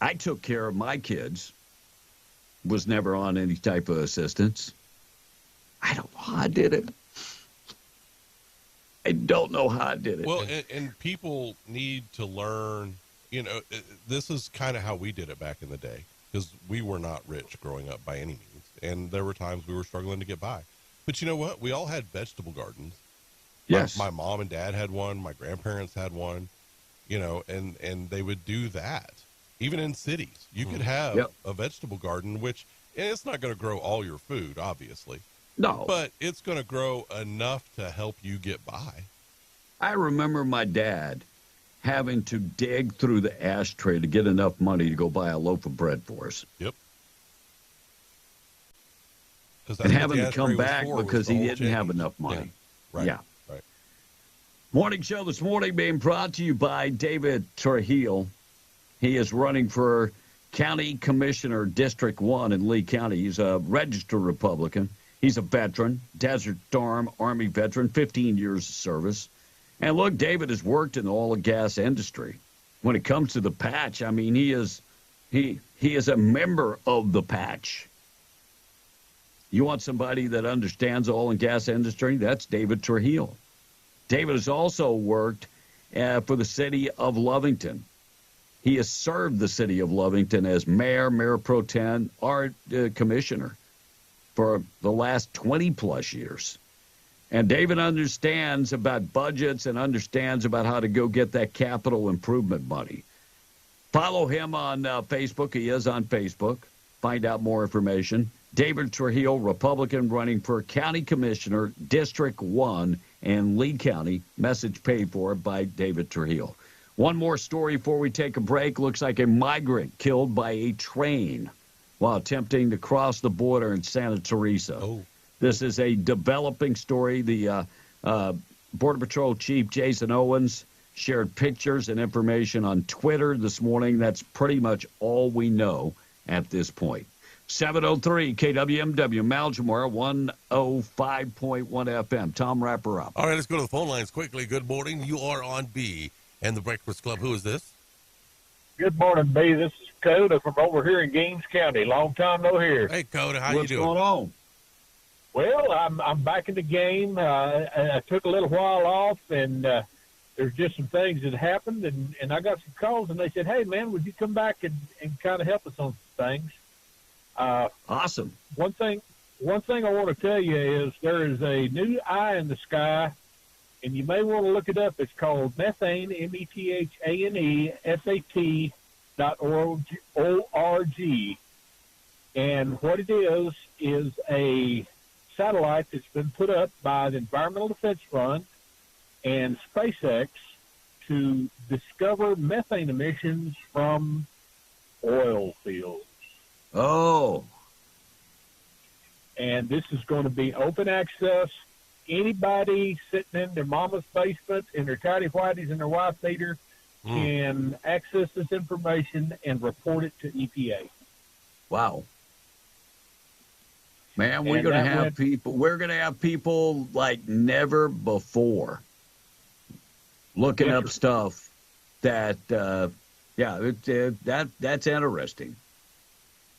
I took care of my kids, was never on any type of assistance. I don't know how I did it. I don't know how I did it. Well, and people need to learn, this is kind of how we did it back in the day, because we were not rich growing up by any means. And there were times we were struggling to get by. But you know what? We all had vegetable gardens. Yes. My mom and dad had one. My grandparents had one, and they would do that. Even in cities, you could have a vegetable garden, and it's not going to grow all your food, obviously. No. But it's going to grow enough to help you get by. I remember my dad having to dig through the ashtray to get enough money to go buy a loaf of bread for us. Yep. And having to come back because he didn't have enough money. Yeah. Right. Yeah. Right. Morning show this morning being brought to you by David Trujillo. He is running for County Commissioner, District 1 in Lee County. He's a registered Republican. He's a veteran, Desert Storm Army veteran, 15 years of service. And look, David has worked in the oil and gas industry. When it comes to the patch, I mean, he is a member of the patch. You want somebody that understands the oil and gas industry? That's David Trujillo. David has also worked for the city of Lovington. He has served the city of Lovington as mayor pro tem, art commissioner for the last 20-plus years. And David understands about budgets and understands about how to go get that capital improvement money. Follow him on Facebook. He is on Facebook. Find out more information. David Trujillo, Republican, running for County Commissioner, District 1 in Lee County. Message paid for by David Trujillo. One more story before we take a break. Looks like a migrant killed by a train while attempting to cross the border in Santa Teresa. Oh. This is a developing story. The Border Patrol Chief Jason Owens shared pictures and information on Twitter this morning. That's pretty much all we know at this point. 703 KWMW, Maljamar, 105.1 FM. Tom, wrap her up. All right, let's go to the phone lines quickly. Good morning. You are on B and the Breakfast Club. Who is this? Good morning, B. This is Coda from over here in Gaines County. Long time no here. Hey, Coda, how What's you doing? going on? Well, I'm back in the game. I took a little while off, and there's just some things that happened, and I got some calls, and they said, hey, man, would you come back and kind of help us on some things? Awesome. One thing I want to tell you is there is a new eye in the sky, and you may want to look it up. It's called methane, METHANE, SAT.org. And what it is a satellite that's been put up by the Environmental Defense Fund and SpaceX to discover methane emissions from oil fields. Oh. And this is going to be open access. Anybody sitting in their mama's basement, in their tidy whities, and their wife beater can access this information and report it to EPA. Wow. Man, we're going to have people. We're going to have people like never before looking up stuff that, that's interesting.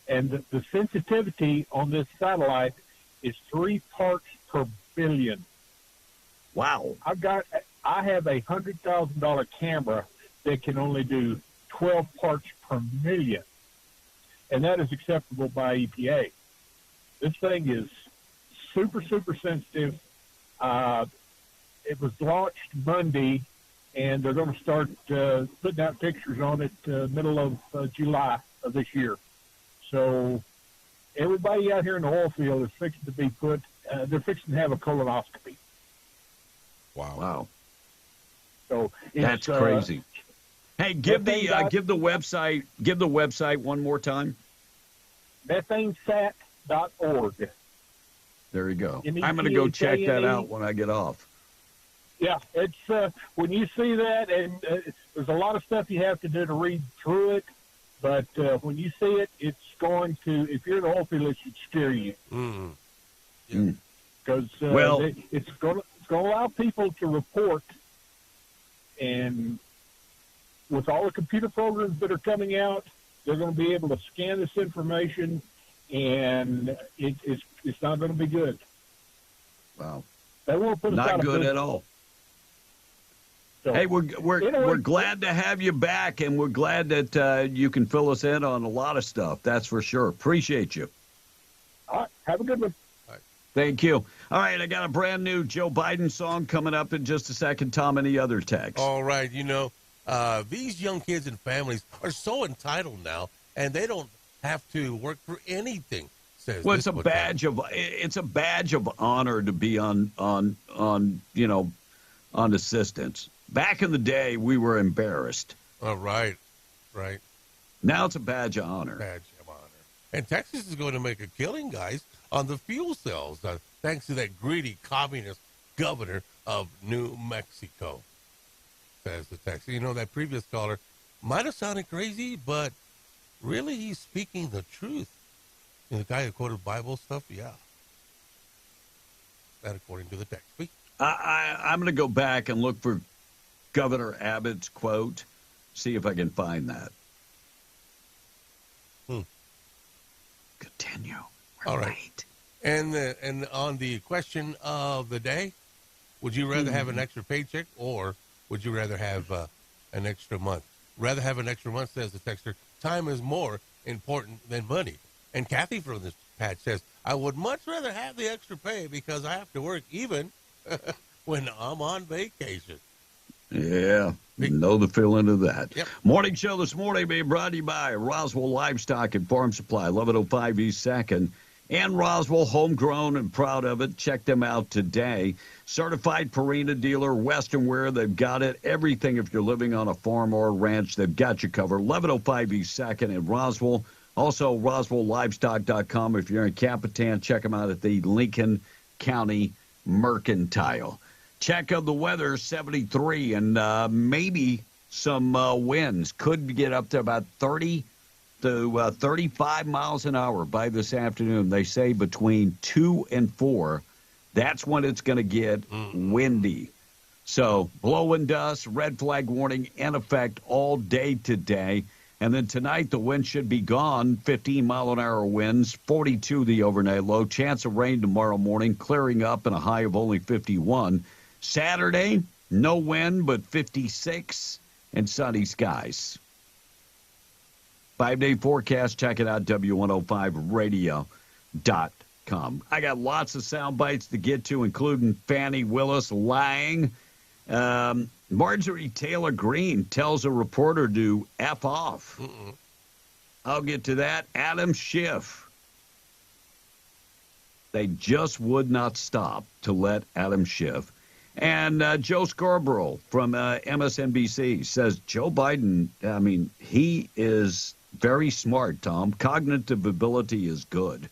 And the sensitivity on this satellite is 3 parts per billion. Wow. I have a $100,000 camera that can only do 12 parts per million, and that is acceptable by EPA. This thing is super, super sensitive. It was launched Monday, and they're going to start putting out pictures on it middle of July of this year. So everybody out here in the oil field is fixing to be they're fixing to have a colonoscopy. Wow. So that's crazy. Hey, give the website one more time. methanesat.org. There you go. I'm going to go check that out when I get off. Yeah, it's when you see that, and there's a lot of stuff you have to do to read through it, but when you see it, it's going to, if you're in the oil field, it should scare you. Because it's going to allow people to report, and with all the computer programs that are coming out, they're going to be able to scan this information, and it's not going to be good. Wow. They won't put us Not out of good business. at all. So, Hey, we're glad to have you back, and we're glad that you can fill us in on a lot of stuff. That's for sure. Appreciate you. All right, have a good one. Thank you. All right, I got a brand new Joe Biden song coming up in just a second. Tom, any other texts? All right, these young kids and families are so entitled now, and they don't have to work for anything. Well, it's a badge of honor to be on assistance. Back in the day, we were embarrassed. Oh, right. Now it's a badge of honor. Badge of honor. And Texas is going to make a killing, guys, on the fuel cells, thanks to that greedy communist governor of New Mexico, says the text. That previous caller might have sounded crazy, but really he's speaking the truth. The guy who quoted Bible stuff, yeah. That according to the text. I'm going to go back and look for Governor Abbott's quote, see if I can find that. Continue. We're All right. late. And on the question of the day, would you rather have an extra paycheck or would you rather have an extra month? Rather have an extra month, says the texter. Time is more important than money. And Kathy from this patch says, I would much rather have the extra pay because I have to work even when I'm on vacation. Yeah, know the feeling of that. Yep. Morning show this morning being brought to you by Roswell Livestock and Farm Supply, 1105 East 2nd. And Roswell, homegrown and proud of it. Check them out today. Certified Purina dealer, Western Wear. They've got it. Everything if you're living on a farm or a ranch, they've got you covered. 1105 East 2nd in Roswell. Also, RoswellLivestock.com. If you're in Capitan, check them out at the Lincoln County Mercantile. Check out the weather, 73, and maybe some winds. Could get up to about 30 to 35 miles an hour by this afternoon. They say between 2 and 4. That's when it's going to get windy. So blowing dust, red flag warning in effect all day today. And then tonight, the wind should be gone. 15-mile-an-hour winds, 42 the overnight low. Chance of rain tomorrow morning, clearing up and a high of only 51. Saturday, no wind, but 56 and sunny skies. 5-day forecast. Check it out, W105radio.com. I got lots of sound bites to get to, including Fannie Willis lying. Marjorie Taylor Greene tells a reporter to F off. I'll get to that. Adam Schiff. They just would not stop to let Adam Schiff. And Joe Scarborough from MSNBC says Joe Biden, he is very smart, Tom. Cognitive ability is good.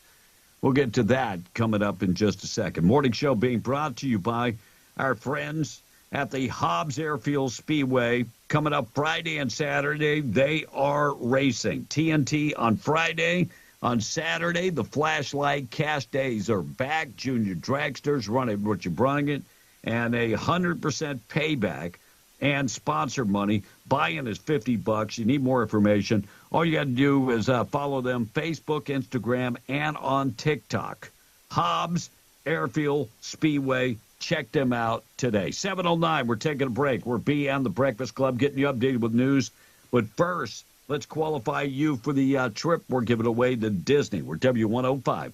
We'll get to that coming up in just a second. Morning show being brought to you by our friends at the Hobbs Airfield Speedway. Coming up Friday and Saturday, they are racing. TNT on Friday. On Saturday, the Flashlight Cash Days are back. Junior Dragsters running what you bring it. And 100% payback and sponsor money. Buy-in is $50. You need more information. All you got to do is follow them Facebook, Instagram, and on TikTok. Hobbs Airfield Speedway. Check them out today. 7:09, we're taking a break. We're BN, the Breakfast Club, getting you updated with news. But first, let's qualify you for the trip we're giving away to Disney. We're W105.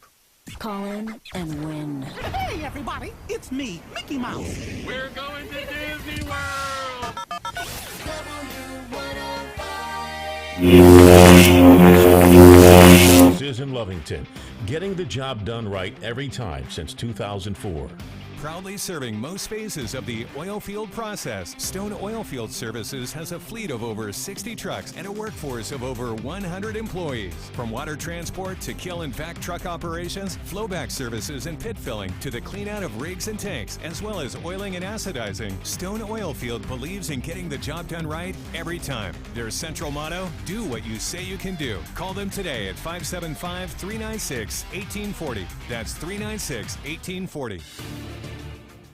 Call in and win. Hey, everybody, it's me, Mickey Mouse. We're going to Disney World. This is in Lovington, getting the job done right every time since 2004. Proudly serving most phases of the oil field process, Stone Oilfield Services has a fleet of over 60 trucks and a workforce of over 100 employees. From water transport to kill and vac truck operations, flowback services and pit filling to the clean out of rigs and tanks, as well as oiling and acidizing, Stone Oilfield believes in getting the job done right every time. Their central motto, do what you say you can do. Call them today at 575-396-1840. That's 396-1840.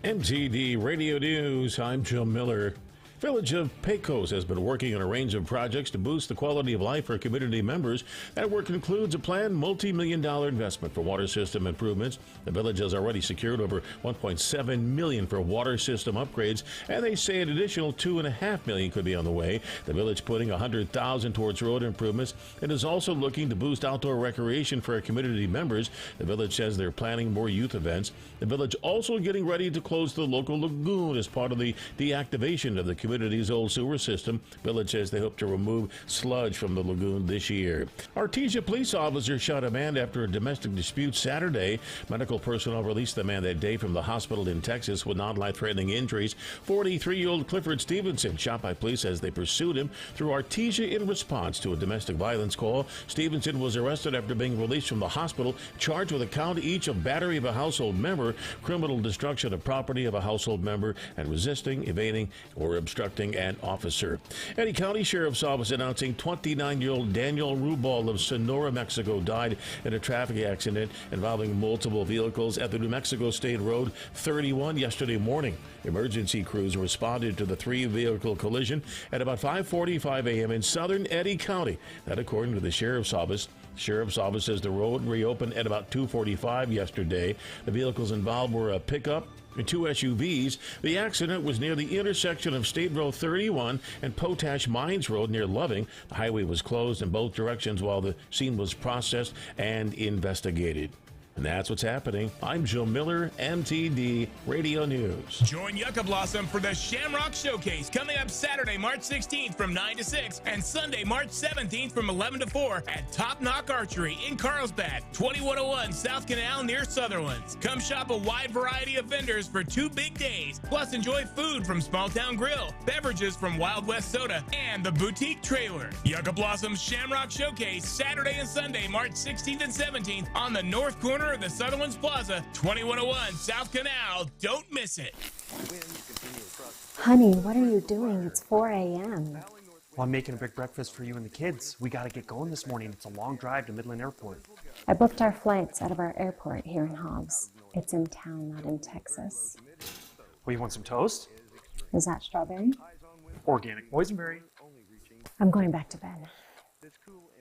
MTD Radio News, I'm Joe Miller. Village of Pecos has been working on a range of projects to boost the quality of life for community members. That work includes a planned multi-million-dollar investment for water system improvements. The village has already secured over $1.7 million for water system upgrades, and they say an additional $2.5 million could be on the way. The village putting $100,000 towards road improvements and is also looking to boost outdoor recreation for our community members. The village says they're planning more youth events. The village also getting ready to close the local lagoon as part of the deactivation of the community's old sewer system. Village says they hope to remove sludge from the lagoon this year. Artesia police officers shot a man after a domestic dispute Saturday. Medical personnel released the man that day from the hospital in Texas with non-life-threatening injuries. 43-year-old Clifford Stevenson shot by police as they pursued him through Artesia in response to a domestic violence call. Stevenson was arrested after being released from the hospital, charged with a count each of battery of a household member, criminal destruction of property of a household member, and resisting, evading, or obstructing an officer. Eddy County Sheriff's Office announcing 29-year-old Daniel Rubal of Sonora, Mexico, died in a traffic accident involving multiple vehicles at the New Mexico State Road 31 yesterday morning. Emergency crews responded to the three-vehicle collision at about 5:45 a.m. in southern Eddy County. That according to the Sheriff's Office. Sheriff's Office says the road reopened at about 2:45 yesterday. The vehicles involved were a pickup and two SUVs. The accident was near the intersection of State Road 31 and Potash Mines Road near Loving. The highway was closed in both directions while the scene was processed and investigated. And that's what's happening. I'm Joe Miller, MTD Radio News. Join Yucca Blossom for the Shamrock Showcase coming up Saturday, March 16th from 9 to 6 and Sunday, March 17th from 11 to 4 at Top Knock Archery in Carlsbad, 2101 South Canal near Sutherlands. Come shop a wide variety of vendors for 2 big days, plus enjoy food from Small Town Grill, beverages from Wild West Soda, and the Boutique Trailer. Yucca Blossom's Shamrock Showcase Saturday and Sunday, March 16th and 17th on the north corner of the Sutherlands Plaza, 2101 South Canal. Don't miss it. Honey, what are you doing? It's 4 a.m. Well, I'm making a big breakfast for you and the kids. We got to get going this morning. It's a long drive to Midland Airport. I booked our flights out of our airport here in Hobbs. It's in town, not in Texas. Well, you want some toast? Is that strawberry? Organic boysenberry. I'm going back to bed.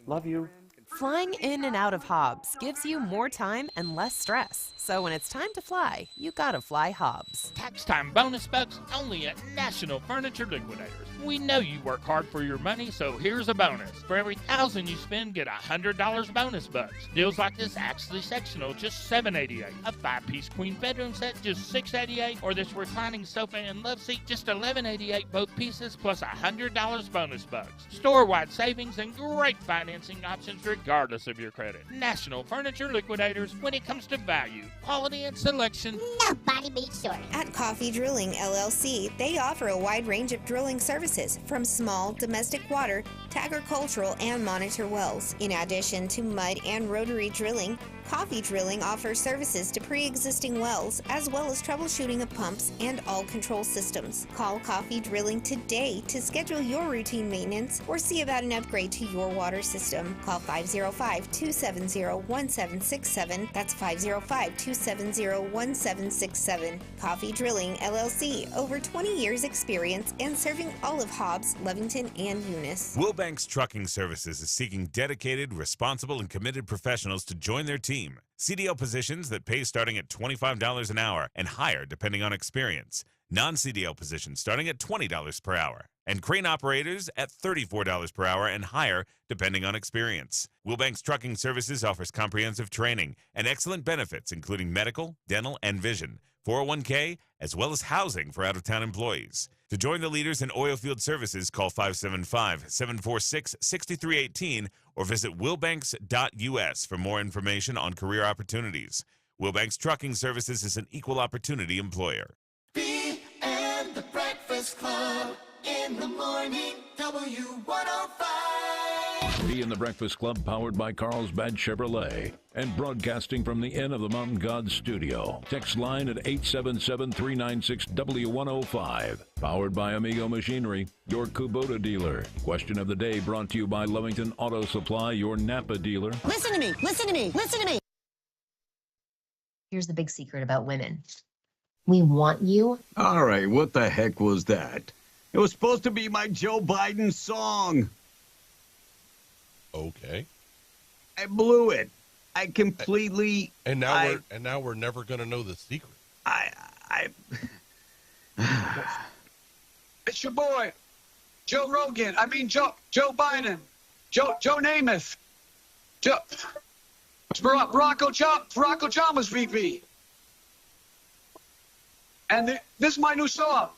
Love you. Flying in and out of Hobbs gives you more time and less stress. So when it's time to fly, you gotta fly Hobbs. Tax time bonus bucks only at National Furniture Liquidators. We know you work hard for your money, so here's a bonus. For every $1,000 you spend, get $100 bonus bucks. Deals like this actually sectional, just $7.88. A 5-piece queen bedroom set, just $6.88. Or this reclining sofa and love seat, just $11.88 both pieces, plus $100 bonus bucks. Store-wide savings and great financing options regardless of your credit. National Furniture Liquidators, when it comes to value, quality, and selection, nobody beats short. At Coffee Drilling LLC, they offer a wide range of drilling services from small domestic water to agricultural and monitor wells. In addition to mud and rotary drilling, Coffee Drilling offers services to pre-existing wells as well as troubleshooting of pumps and all control systems. Call Coffee Drilling today to schedule your routine maintenance or see about an upgrade to your water system. Call 505-270-1767. That's 505-270-1767. Coffee Drilling LLC, over 20 years experience and serving all of Hobbs, Lovington, and Eunice. Wilbanks Trucking Services is seeking dedicated, responsible, and committed professionals to join their team. CDL positions that pay starting at $25 an hour and higher depending on experience. Non-CDL positions starting at $20 per hour. And crane operators at $34 per hour and higher depending on experience. Wilbanks Trucking Services offers comprehensive training and excellent benefits including medical, dental, and vision, 401k, as well as housing for out-of-town employees. To join the leaders in oilfield services, call 575-746-6318 or visit wilbanks.us for more information on career opportunities. Wilbanks Trucking Services is an equal opportunity employer. B and the Breakfast Club in the morning, W105. Be in the Breakfast Club, powered by Carlsbad Chevrolet and broadcasting from the Inn of the Mountain God studio. Text line at 877-396-W105. Powered by Amigo Machinery, your Kubota dealer. Question of the day brought to you by Lovington Auto Supply, your Napa dealer. Listen to me, listen to me, listen to me. Here's the big secret about women. We want you. All right, what the heck was that? It was supposed to be my Joe Biden song. Okay. I blew it. I completely. And now we're never going to know the secret. It's your boy, Joe Rogan. I mean, Joe Biden. Joe Namath. Barack Obama's VP. And this is my new song.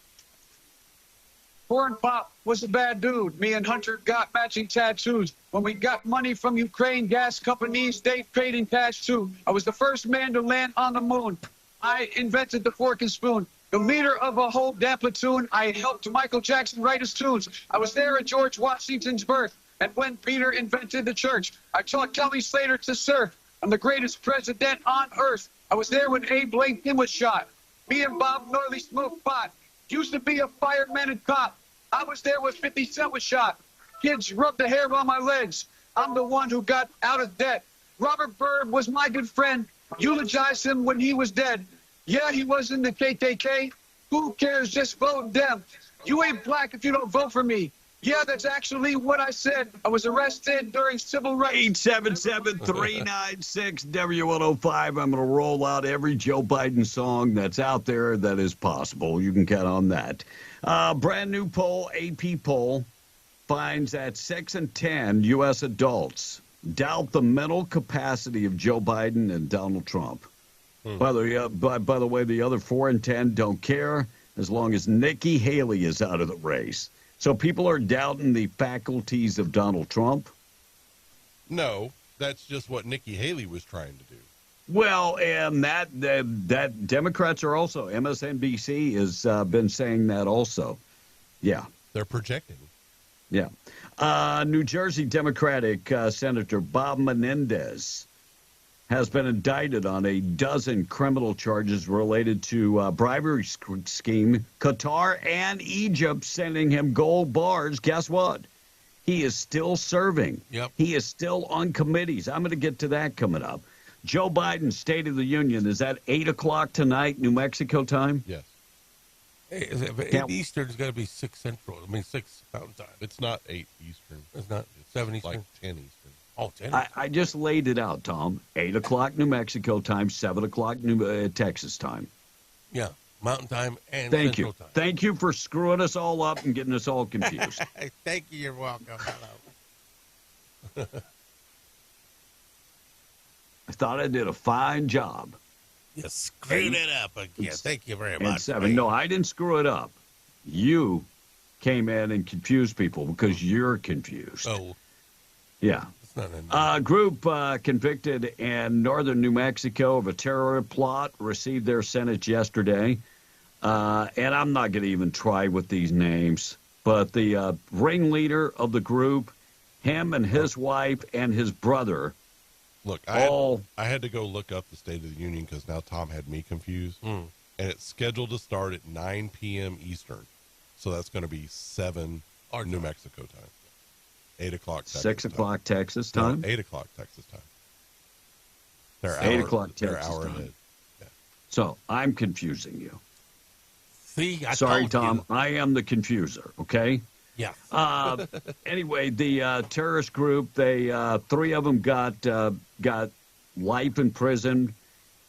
Corn Pop was a bad dude. Me and Hunter got matching tattoos. When we got money from Ukraine gas companies, they paid in cash too. I was the first man to land on the moon. I invented the fork and spoon. The leader of a whole damn platoon. I helped Michael Jackson write his tunes. I was there at George Washington's birth. And when Peter invented the church, I taught Kelly Slater to surf. I'm the greatest president on earth. I was there when Abe Lincoln was shot. Me and Bob Norley smoked pot. Used to be a fireman and cop. I was there when 50 Cent was shot. Kids rubbed the hair on my legs. I'm the one who got out of debt. Robert Byrd was my good friend. Eulogized him when he was dead. Yeah, he was in the KKK. Who cares? Just vote them. You ain't black if you don't vote for me. Yeah, that's actually what I said. I was arrested during civil rights. 877-396-W105. I'm going to roll out every Joe Biden song that's out there that is possible. You can count on that. Brand new poll, AP poll, finds that 6 in 10 U.S. adults doubt the mental capacity of Joe Biden and Donald Trump. By the way, the other 4 in 10 don't care as long as Nikki Haley is out of the race. So people are doubting the faculties of Donald Trump? No, that's just what Nikki Haley was trying to do. Well, and that Democrats are also, MSNBC has been saying that also. Yeah. They're projecting. Yeah. New Jersey Democratic Senator Bob Menendez has been indicted on a dozen criminal charges related to bribery scheme. Qatar and Egypt sending him gold bars. Guess what? He is still serving. Yep. He is still on committees. I'm going to get to that coming up. Joe Biden's State of the Union is at 8 o'clock tonight, New Mexico time? Yes. Hey, Eastern's got to be 6 Central. 6 Mountain Time. It's not 8 Eastern. It's not 7 Eastern. Like 10 Eastern. Oh, 10. I just laid it out, Tom. 8 o'clock New Mexico time, 7 o'clock Texas time. Yeah, Mountain Time and Thank Central you. Time. Thank you for screwing us all up and getting us all confused. Thank you. You're welcome. Hello. I thought I did a fine job. You screwed it up again. Thank you very much. 7. No, I didn't screw it up. You came in and confused people because you're confused. Oh. Yeah. Group convicted in northern New Mexico of a terror plot received their sentence yesterday. And I'm not going to even try with these names. But the ringleader of the group, him and his wife and his brother. Look, I had to go look up the State of the Union because now Tom had me confused. And it's scheduled to start at 9 p.m. Eastern. So that's going to be 7 New Mexico time. 8 o'clock Texas 6 o'clock Texas time? No, 8 o'clock Texas time. They're 8 o'clock Texas hour time. ahead. Yeah. So I'm confusing you. See, Sorry, Tom. I am the confuser, okay? Yeah. Anyway, the terrorist group, they 3 of them got life in prison,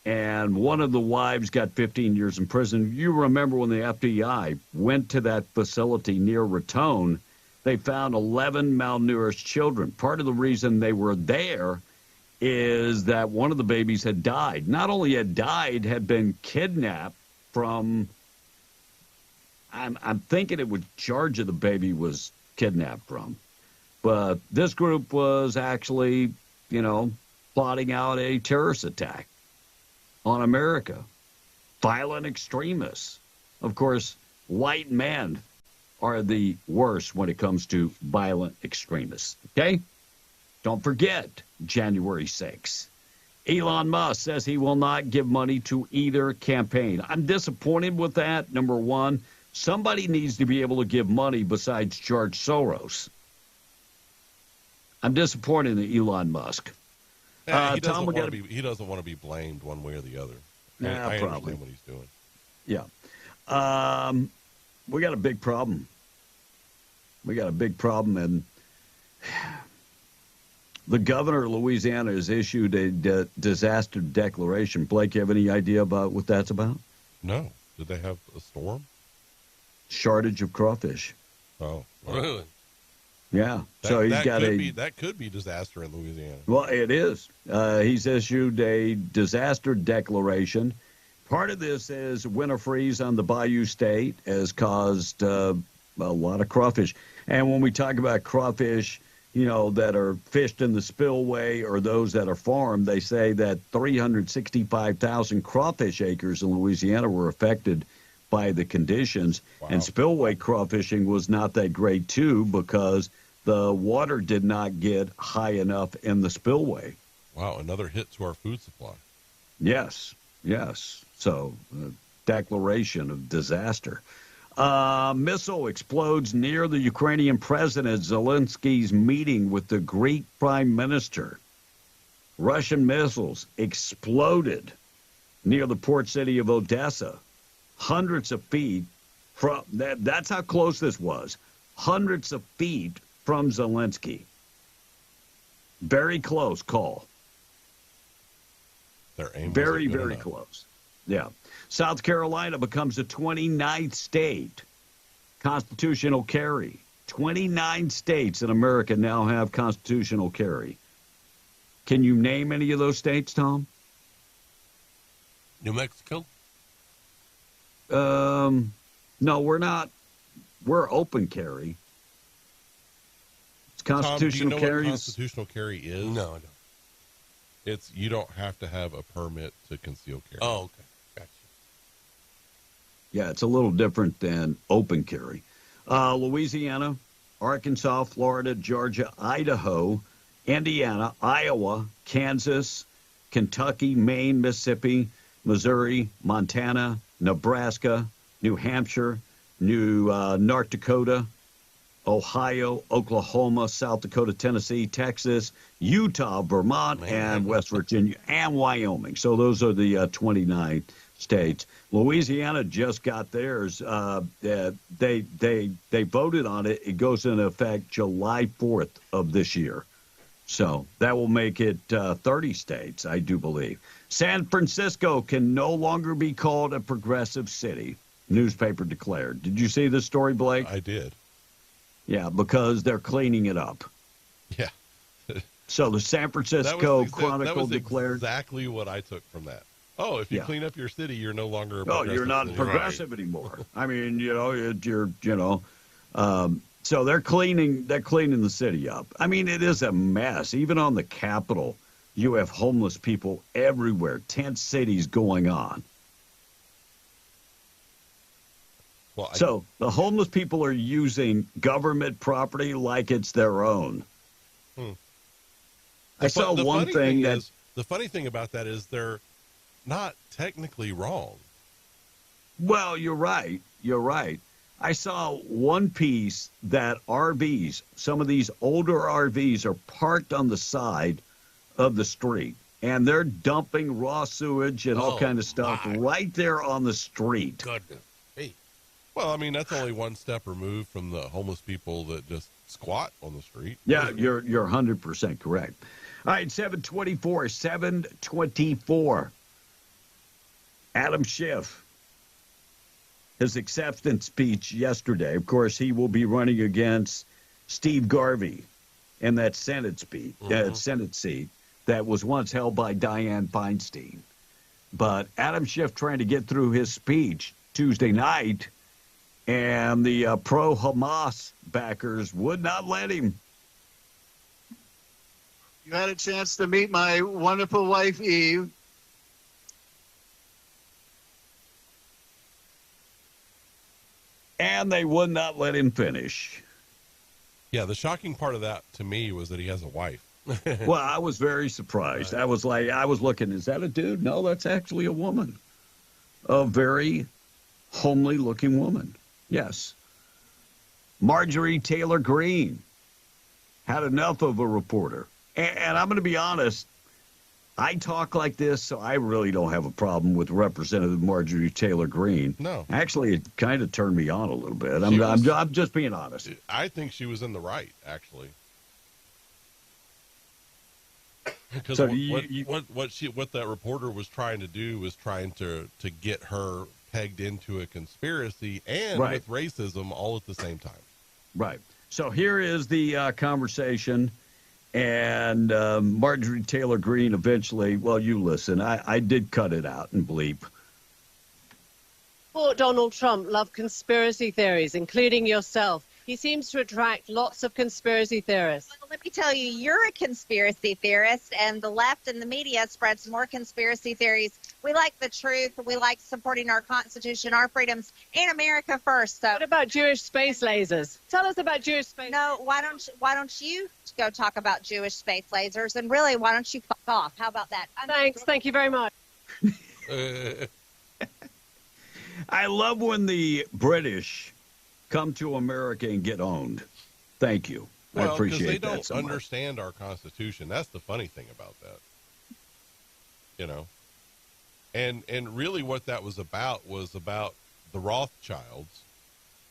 and one of the wives got 15 years in prison. You remember when the FBI went to that facility near Raton, they found 11 malnourished children. Part of the reason they were there is that one of the babies had died. Not only had died, had been kidnapped from, I'm thinking it was Georgia the baby was kidnapped from. But this group was actually, plotting out a terrorist attack on America. Violent extremists. Of course, white men are the worst when it comes to violent extremists. Okay? Don't forget January 6th. Elon Musk says he will not give money to either campaign. I'm disappointed with that. Number one, somebody needs to be able to give money besides George Soros. I'm disappointed in Elon Musk. He doesn't want to be blamed one way or the other. I probably understand what he's doing. Yeah. We got a big problem. We got a big problem, and the governor of Louisiana has issued a disaster declaration. Blake, you have any idea about what that's about? No. Did they have a storm? Shortage of crawfish. Oh, really? Yeah. So he's got that could be disaster in Louisiana. Well, it is. He's issued a disaster declaration. Part of this is winter freeze on the Bayou State has caused a lot of crawfish. And when we talk about crawfish, that are fished in the spillway or those that are farmed, they say that 365,000 crawfish acres in Louisiana were affected by the conditions. Wow. And spillway crawfishing was not that great, too, because the water did not get high enough in the spillway. Wow, another hit to our food supply. Yes. So, declaration of disaster. Missile explodes near the Ukrainian president Zelensky's meeting with the Greek prime minister. Russian missiles exploded near the port city of Odessa, hundreds of feet from that's how close this was, hundreds of feet from Zelensky. Very close call. Their aim very, very close. Yeah. South Carolina becomes the 29th state. Constitutional carry. 29 states in America now have constitutional carry. Can you name any of those states, Tom? New Mexico? No, we're not. We're open carry. It's constitutional Tom, do you know carry. what constitutional carry is? No, I don't. It's you don't have to have a permit to conceal carry. Oh, okay. Gotcha. Yeah, it's a little different than open carry. Louisiana, Arkansas, Florida, Georgia, Idaho, Indiana, Iowa, Kansas, Kentucky, Maine, Mississippi, Missouri, Montana, Nebraska, New Hampshire, North Dakota, Ohio, Oklahoma, South Dakota, Tennessee, Texas, Utah, Vermont, and West Virginia, and Wyoming. So those are the 29 states. Louisiana just got theirs. They voted on it. It goes into effect July 4th of this year. So that will make it 30 states, I do believe. San Francisco can no longer be called a progressive city, newspaper declared. Did you see this story, Blake? I did. Yeah, because they're cleaning it up. Yeah. So the San Francisco Chronicle declared. Exactly what I took from that. Oh, if you clean up your city, you're no longer a progressive. Oh, you're not progressive anymore. I mean, so they're cleaning the city up. I mean, it is a mess. Even on the Capitol, you have homeless people everywhere, tent cities going on. Well, so the homeless people are using government property like it's their own. I saw one thing that... The funny thing about that is they're not technically wrong. Well, you're right. I saw one piece that RVs, some of these older RVs are parked on the side of the street, and they're dumping raw sewage and all kind of stuff right there on the street. Goodness. Hey. Well, I mean, that's only one step removed from the homeless people that just squat on the street. Yeah, you're 100% correct. All right, 724. Adam Schiff, his acceptance speech yesterday. Of course, he will be running against Steve Garvey in that Senate seat that was once held by Dianne Feinstein. But Adam Schiff trying to get through his speech Tuesday night, and the pro-Hamas backers would not let him. You had a chance to meet my wonderful wife, Eve. And they would not let him finish. Yeah, the shocking part of that to me was that he has a wife. Well, I was very surprised. I was looking, is that a dude? No, that's actually a woman. A very homely looking woman. Yes. Marjorie Taylor Greene had enough of a reporter. And I'm going to be honest, I talk like this, so I really don't have a problem with Representative Marjorie Taylor Greene. No. Actually, it kind of turned me on a little bit. I'm just being honest. I think she was in the right, actually. Because So what that reporter was trying to do was trying to get her pegged into a conspiracy and Right. with racism all at the same time. Right. So here is the conversation, and Marjorie Taylor Greene eventually, well, you listen. I did cut it out and bleep. Support Donald Trump love conspiracy theories, including yourself. He seems to attract lots of conspiracy theorists. Well, let me tell you, you're a conspiracy theorist, and the left and the media spreads more conspiracy theories. We like the truth. We like supporting our Constitution, our freedoms, and America first. So, what about Jewish space lasers? Tell us about Jewish space. No, why don't you go talk about Jewish space lasers? And really, why don't you fuck off? How about that? Thanks. Thank you very much. I love when the British come to America and get owned. Thank you. I appreciate they that don't so much. understand our Constitution. That's the funny thing about that. You know? And really what that was about the Rothschilds,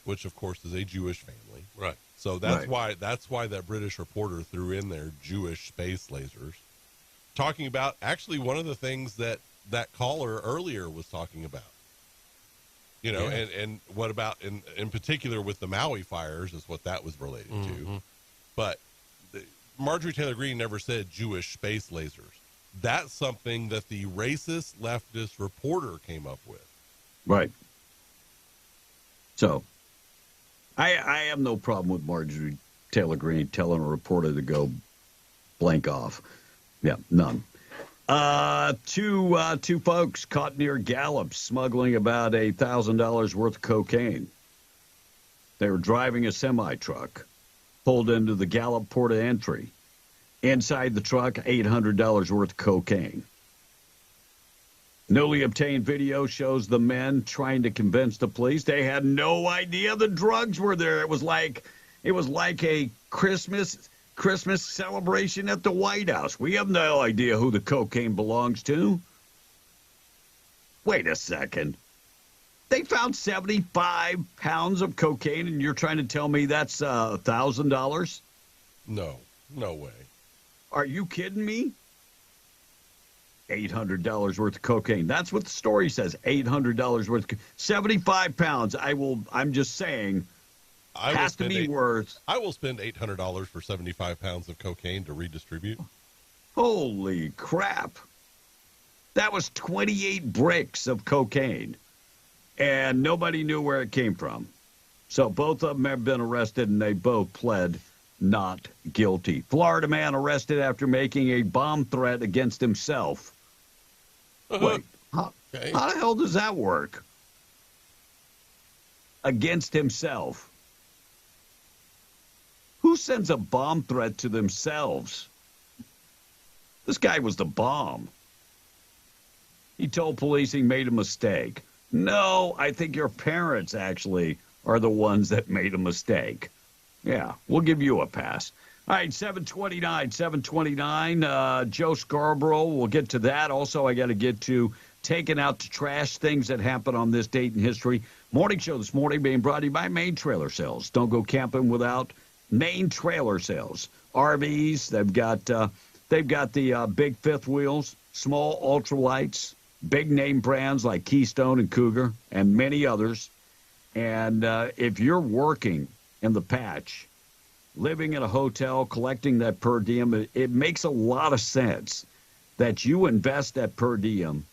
which of course is a Jewish family. Right. So that's why that British reporter threw in there Jewish space lasers, talking about actually one of the things that caller earlier was talking about. You know, and what about in particular with the Maui fires is what that was related to. But Marjorie Taylor Greene never said Jewish space lasers. That's something that the racist leftist reporter came up with. Right. So, I have no problem with Marjorie Taylor Greene telling a reporter to go blank off. Yeah, none. Two folks caught near Gallup smuggling about $1,000 worth of cocaine. They were driving a semi-truck, pulled into the Gallup port of entry. Inside the truck, $800 worth of cocaine. Newly obtained video shows the men trying to convince the police they had no idea the drugs were there. It was like a Christmas celebration at the White House. We have no idea who the cocaine belongs to. Wait a second. They found 75 pounds of cocaine, and you're trying to tell me that's $1,000? No way. Are you kidding me? $800 worth of cocaine. That's what the story says. $800 worth of 75 pounds. I'm just saying. Has to be worth. I will spend $800 for 75 pounds of cocaine to redistribute. Holy crap. That was 28 bricks of cocaine. And nobody knew where it came from. So both of them have been arrested, and they both pled not guilty. Florida man arrested after making a bomb threat against himself. Wait, how the hell does that work? Against himself. Who sends a bomb threat to themselves? This guy was the bomb. He told police he made a mistake. No, I think your parents actually are the ones that made a mistake. Yeah, we'll give you a pass. All right, 729. Joe Scarborough, we'll get to that. Also, I got to get to taking out the trash, things that happen on this date in history. Morning show this morning being brought to you by Main Trailer Sales. Don't go camping without Main Trailer Sales. RVs, they've got the big fifth wheels, small ultralights, big name brands like Keystone and Cougar, and many others. And if you're working in the patch, living in a hotel, collecting that per diem, it makes a lot of sense that you invest that per diem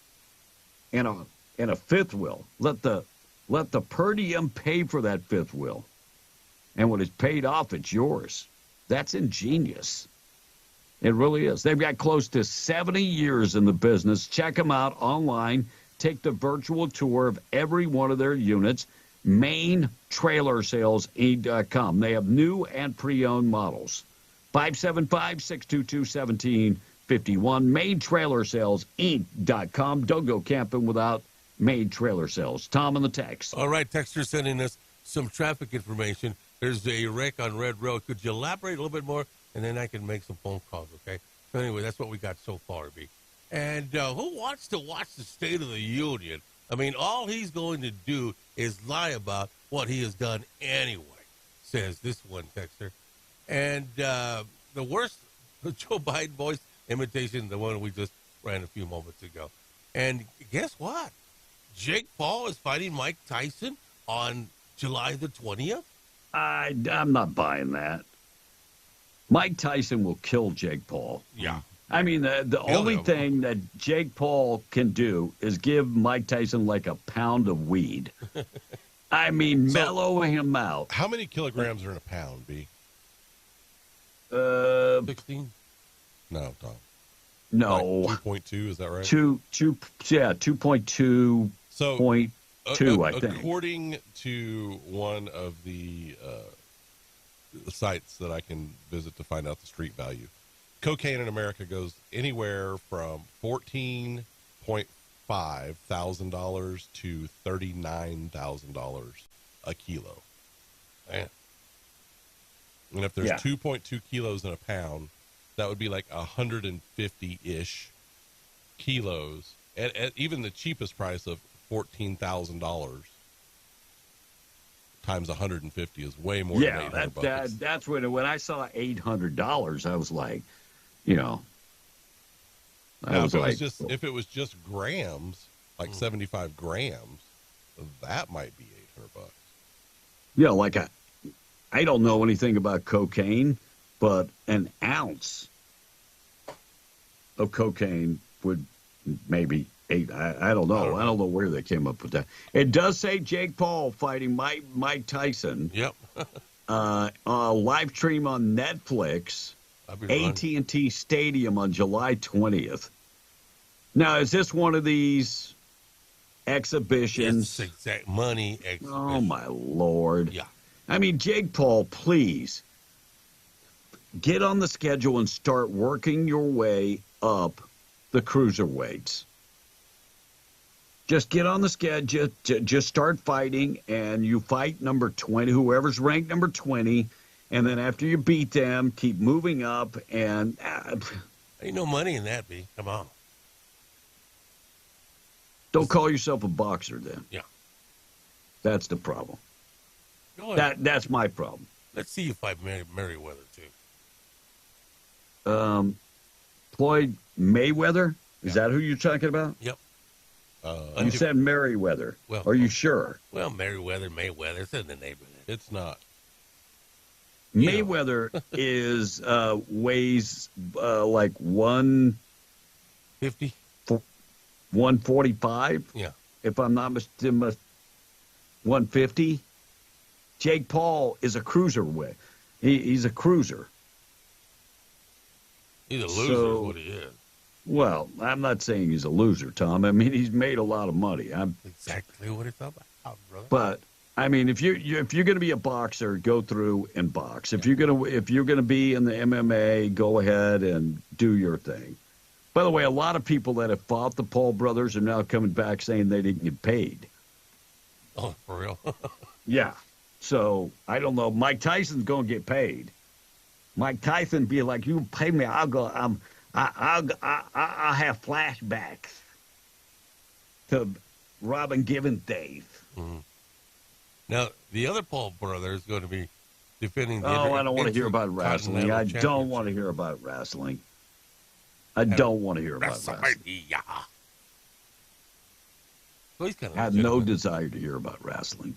in a fifth wheel. Let the per diem pay for that fifth wheel. And when it's paid off, it's yours. That's ingenious. It really is. They've got close to 70 years in the business. Check them out online. Take the virtual tour of every one of their units. MainTrailerSales.com. They have new and pre-owned models. 575-622-1751. MainTrailerSales.com. Don't go camping without Main Trailer Sales. Tom on the text. All right, texter sending us some traffic information. There's a wreck on Red Road. Could you elaborate a little bit more? And then I can make some phone calls, okay? So anyway, that's what we got so far, B. And who wants to watch the State of the Union? I mean, all he's going to do is lie about what he has done anyway, says this one texter. And the worst Joe Biden voice imitation, the one we just ran a few moments ago. And guess what? Jake Paul is fighting Mike Tyson on July the 20th? I'm not buying that. Mike Tyson will kill Jake Paul. Yeah. I mean, the only thing that Jake Paul can do is give Mike Tyson like a pound of weed. I mean, mellow him out. How many kilograms are in a pound, B? 16? No, Tom. No. Like 2.2, is that right? 2.2. So, I think. According to one of the sites that I can visit to find out the street value, cocaine in America goes anywhere from $14.5 thousand to $39,000 a kilo. Man. And if there's 2.2 kilos in a pound, that would be like 150-ish kilos at even the cheapest price of $14,000 times 150 is way more than $800. That's when I saw $800, I was like, you know. If it was just grams, like 75 grams, that might be $800. Yeah, like I don't know anything about cocaine, but an ounce of cocaine would maybe $8. I don't know. I don't know where they came up with that. It does say Jake Paul fighting Mike Tyson. Yep. Live stream on Netflix, AT&T Stadium on July 20th. Now, is this one of these exhibitions? It's exact money exhibition. Oh, my Lord. Yeah. I mean, Jake Paul, please get on the schedule and start working your way up the cruiserweights. Just get on the schedule, just start fighting, and you fight number 20, whoever's ranked number 20, and then after you beat them, keep moving up, and... ain't no money in that, B. Come on. Don't call yourself a boxer, then. Yeah. That's the problem. Go ahead. That's my problem. Let's see you fight Merriweather, too. Floyd Mayweather? Is that who you're talking about? Yep. You said Merriweather. Well, are you sure? Well, Mayweather, it's in the neighborhood. It's not. Mayweather is weighs like 150, 145. Yeah. If I'm not mistaken, 150. Jake Paul is a cruiserweight. He's a cruiser. He's a loser, is what he is. Well, I'm not saying he's a loser, Tom. I mean, he's made a lot of money. Exactly what it's about, brother. But I mean, if you're going to be a boxer, go through and box. If you're going to be in the MMA, go ahead and do your thing. By the way, a lot of people that have fought the Paul brothers are now coming back saying they didn't get paid. Oh, for real? Yeah. So I don't know. Mike Tyson's going to get paid. Mike Tyson be like, "You pay me, I'll go. I'll have flashbacks to Robin Givens days." Mm-hmm. Now, the other Paul brother is going to be defending the I don't want to hear about wrestling. I don't want to hear about wrestling. I don't want to hear about wrestling. Well, he's kind of I have no desire to hear about wrestling.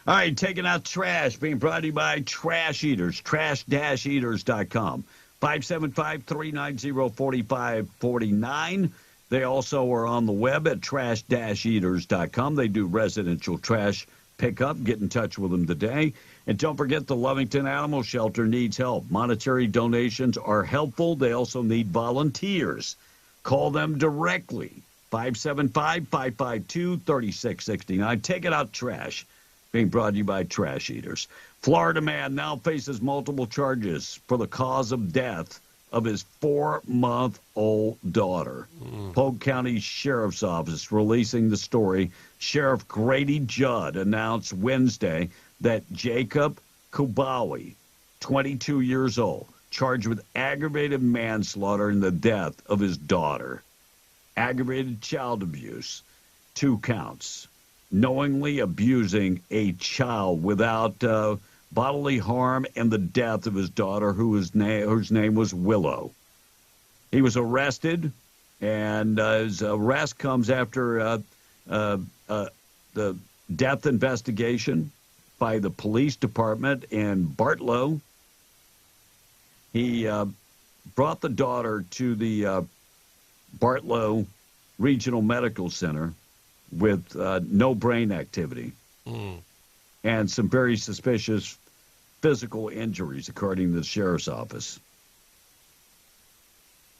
All right, taking out trash, being brought to you by Trash Eaters, trash-eaters.com. 575-390-4549. They also are on the web at trash-eaters.com. They do residential trash pickup. Get in touch with them today. And don't forget, the Lovington Animal Shelter needs help. Monetary donations are helpful. They also need volunteers. Call them directly, 575-552-3669. Take it out trash. Being brought to you by Trash Eaters. Florida man now faces multiple charges for the cause of death of his 4-month-old daughter. Polk County Sheriff's Office releasing the story. Sheriff Grady Judd announced Wednesday that Jacob Kubawi, 22 years old, charged with aggravated manslaughter in the death of his daughter. aggravated child abuse, 2 counts. Knowingly abusing a child without bodily harm and the death of his daughter, whose name was Willow. He was arrested, and his arrest comes after the death investigation by the police department in Bartlow. He brought the daughter to the Bartlow Regional Medical Center with no brain activity and some very suspicious physical injuries, according to the sheriff's office.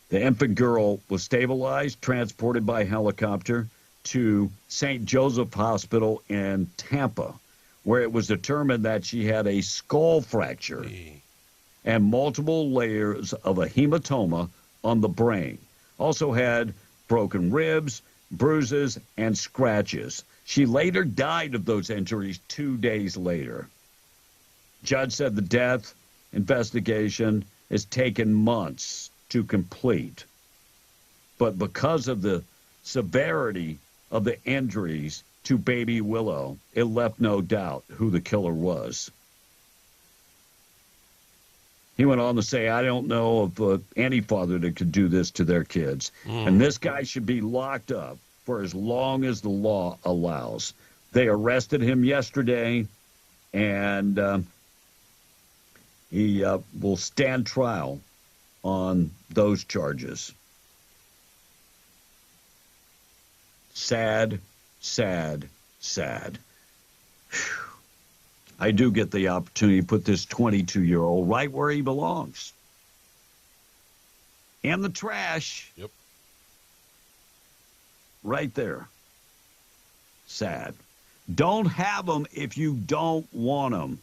The infant girl was stabilized, transported by helicopter to St. Joseph Hospital in Tampa, where it was determined that she had a skull fracture and multiple layers of a hematoma on the brain. Also had broken ribs, bruises, and scratches. She later died of those injuries 2 days later. Judge said the death investigation has taken months to complete. But because of the severity of the injuries to baby Willow, it left no doubt who the killer was. He went on to say, I don't know of any father that could do this to their kids. And this guy should be locked up for as long as the law allows. They arrested him yesterday, and he will stand trial on those charges. Sad, sad, sad. Whew. I do get the opportunity to put this 22-year-old right where he belongs. In the trash. Yep. Right there. Sad. Don't have them if you don't want them.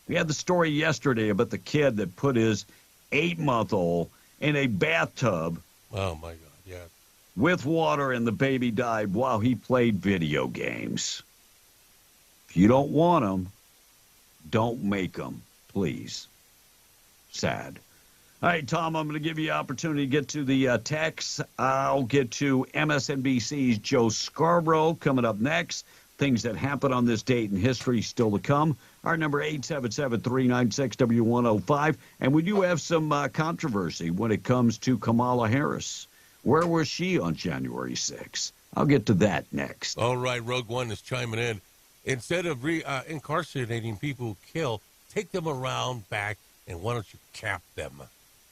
We had the story yesterday about the kid that put his 8-month-old in a bathtub. Oh, my God, yeah. With water, and the baby died while he played video games. If you don't want them, don't make them, please. Sad. All right, Tom, I'm going to give you an opportunity to get to the text. I'll get to MSNBC's Joe Scarborough coming up next. Things that happened on this date in history still to come. Our number 877-396-W105. And we do have some controversy when it comes to Kamala Harris. Where was she on January 6th? I'll get to that next. All right, Rogue One is chiming in. Instead of incarcerating people who kill, take them around back, and why don't you cap them,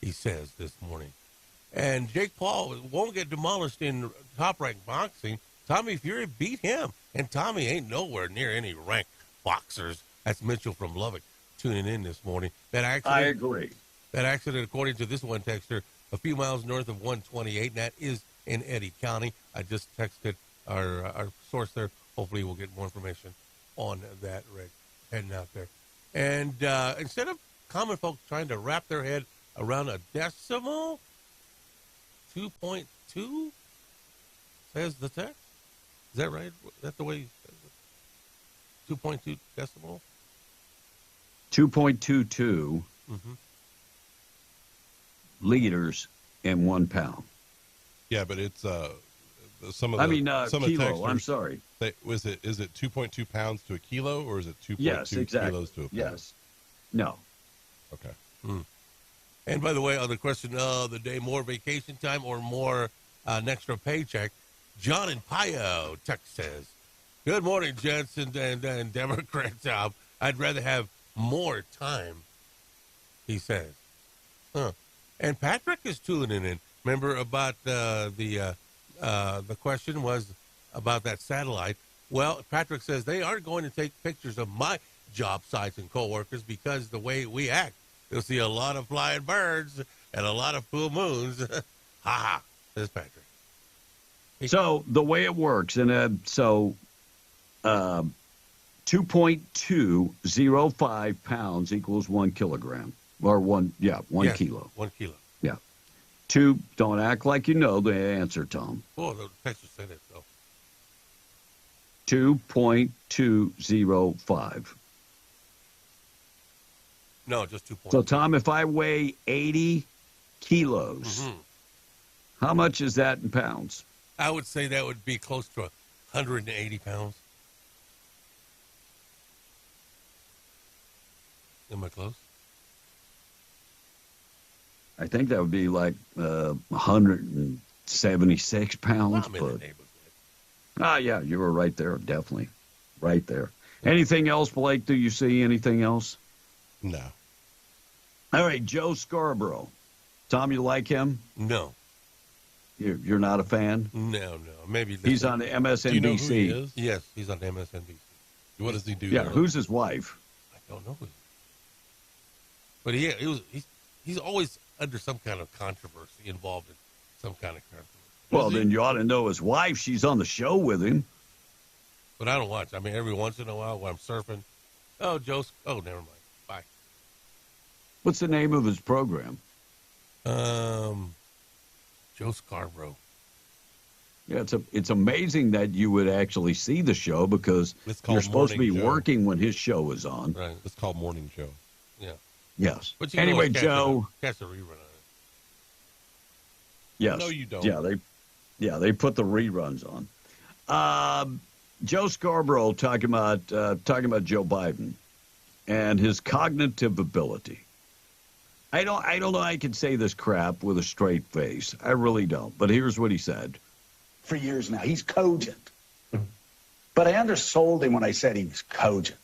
he says this morning. And Jake Paul won't get demolished in top-ranked boxing. Tommy Fury beat him, and Tommy ain't nowhere near any ranked boxers. That's Mitchell from Lubbock tuning in this morning. I agree. That accident, according to this one texter, a few miles north of 128, and that is in Eddy County. I just texted our source there. Hopefully we'll get more information on that, Rick, heading out there. And instead of common folks trying to wrap their head around a decimal, 2.2, says the text. Is that right? Is that the way he says it? 2.2 decimal? 2.22 liters in 1 pound. Yeah, but it's some of the kilo. I'm sorry. Is it 2.2 pounds to a kilo, or is it 2.2 exactly. kilos to a pound? Yes. No. Okay. And by the way, on the question of the day, more vacation time or more an extra paycheck, John in Pio text says, "Good morning, gents and Democrats. I'd rather have more time," he says. And Patrick is tuning in. Remember about the question was about that satellite. Well, Patrick says they aren't going to take pictures of my job sites and coworkers because the way we act, you'll see a lot of flying birds and a lot of full moons. Ha ha, says Patrick. So the way it works, and 2.205 pounds equals 1 kilogram, or 1 kilo. 1 kilo. Yeah. Don't act like you know the answer, Tom. Oh, the texture said it, though. 2.205. No, just 2. So, Tom, if I weigh 80 kilos, How much is that in pounds? I would say that would be close to 180 pounds. Am I close? I think that would be like 176 pounds. I'm in the neighborhood. Yeah, you were right there, definitely. Right there. Anything else, Blake? Do you see anything else? No. All right, Joe Scarborough. Tom, you like him? No. You're not a fan? No. Maybe he's on the MSNBC. Do you know who he is? Yes, he's on MSNBC. What does he do? Yeah, there? who's his wife? I don't know. But he's always under some kind of controversy, involved in some kind of controversy. Well, then you ought to know his wife. She's on the show with him. But I don't watch. I mean, every once in a while when I'm surfing, never mind. Bye. What's the name of his program? Joe Scarborough. Yeah, it's amazing that you would actually see the show because you're supposed to be working when his show is on. Right. It's called Morning Joe. Yeah. Yes. But you anyway, Joe. Catch a rerun on it. Yes. No, you don't. They put the reruns on. Joe Scarborough talking about Joe Biden and his cognitive ability. I don't know I can say this crap with a straight face. I really don't. But here's what he said. For years now, he's cogent. But I undersold him when I said he was cogent.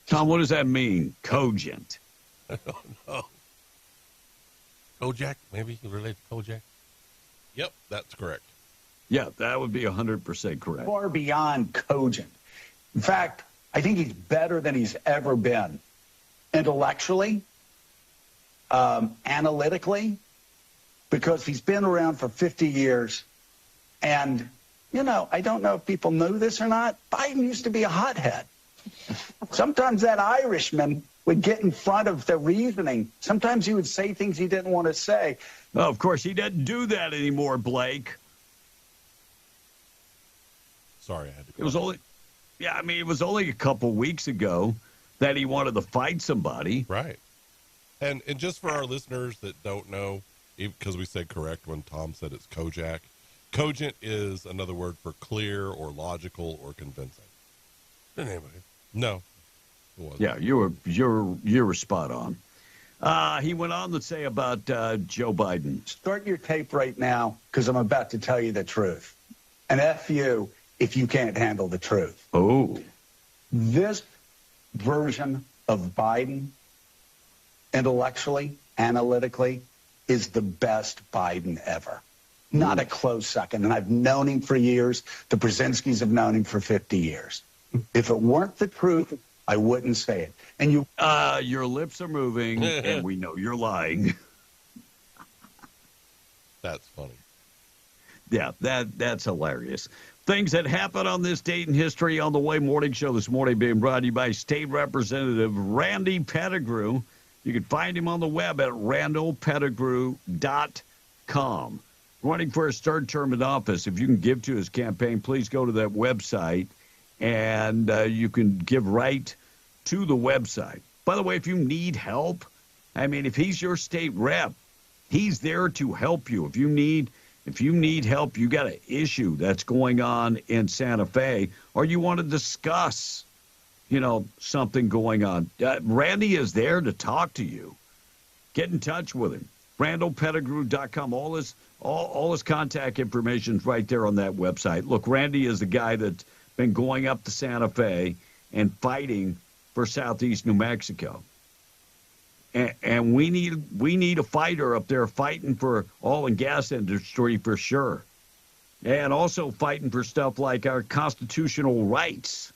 Tom, what does that mean? Cogent. I don't know. Kojak? Maybe you relate to Kojak? Yep, that's correct. Yeah, that would be 100% correct. Far beyond cogent. In fact, I think he's better than he's ever been. Intellectually, analytically, because he's been around for 50 years. And, I don't know if people knew this or not. Biden used to be a hothead. Sometimes that Irishman would get in front of the reasoning. Sometimes he would say things he didn't want to say. Well, of course, he doesn't do that anymore, Blake. Sorry, I had to. It was only a couple weeks ago that he wanted to fight somebody. Right. And just for our listeners that don't know, because we said correct when Tom said it's Kojak, cogent is another word for clear or logical or convincing. The name of it. No. It wasn't. Yeah, you were spot on. He went on to say about Joe Biden. Start your tape right now, because I'm about to tell you the truth. And F you if you can't handle the truth. Oh. This version of Biden, intellectually, analytically, is the best Biden ever. Not a close second. And I've known him for years. The Brzezinskis have known him for 50 years. If it weren't the truth, I wouldn't say it. And you... your lips are moving, and we know you're lying. That's funny. Yeah, that's hilarious. Things that happen on this date in history on the Way Morning Show this morning being brought to you by State Representative Randy Pettigrew. You can find him on the web at randallpettigrew.com. Running for his third term in office. If you can give to his campaign, please go to that website, and you can give right to the website. By the way, if you need help, if he's your state rep, he's there to help you. If you need help, you got an issue that's going on in Santa Fe, or you want to discuss, something going on, Randy is there to talk to you. Get in touch with him. randallpettigrew.com. All his contact information is right there on that website. Look, Randy is the guy that's been going up to Santa Fe and fighting for Southeast New Mexico. And we need a fighter up there fighting for oil and gas industry for sure. And also fighting for stuff like our constitutional rights.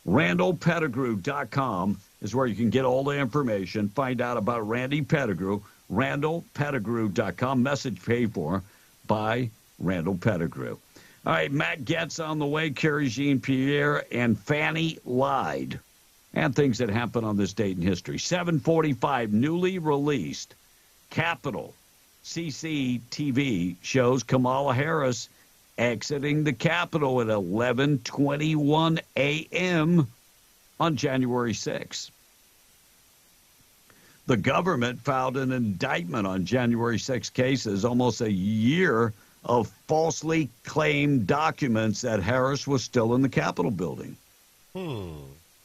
randallpettigrew.com is where you can get all the information. Find out about Randy Pettigrew. randallpettigrew.com. Message paid for by Randall Pettigrew. All right, Matt Getz on the way. Carrie Jean-Pierre and Fanny lied. And things that happened on this date in history. 7:45, newly released Capitol CCTV shows Kamala Harris exiting the Capitol at 11:21 a.m. on January 6th. The government filed an indictment on January 6 cases, almost a year of falsely claimed documents that Harris was still in the Capitol building.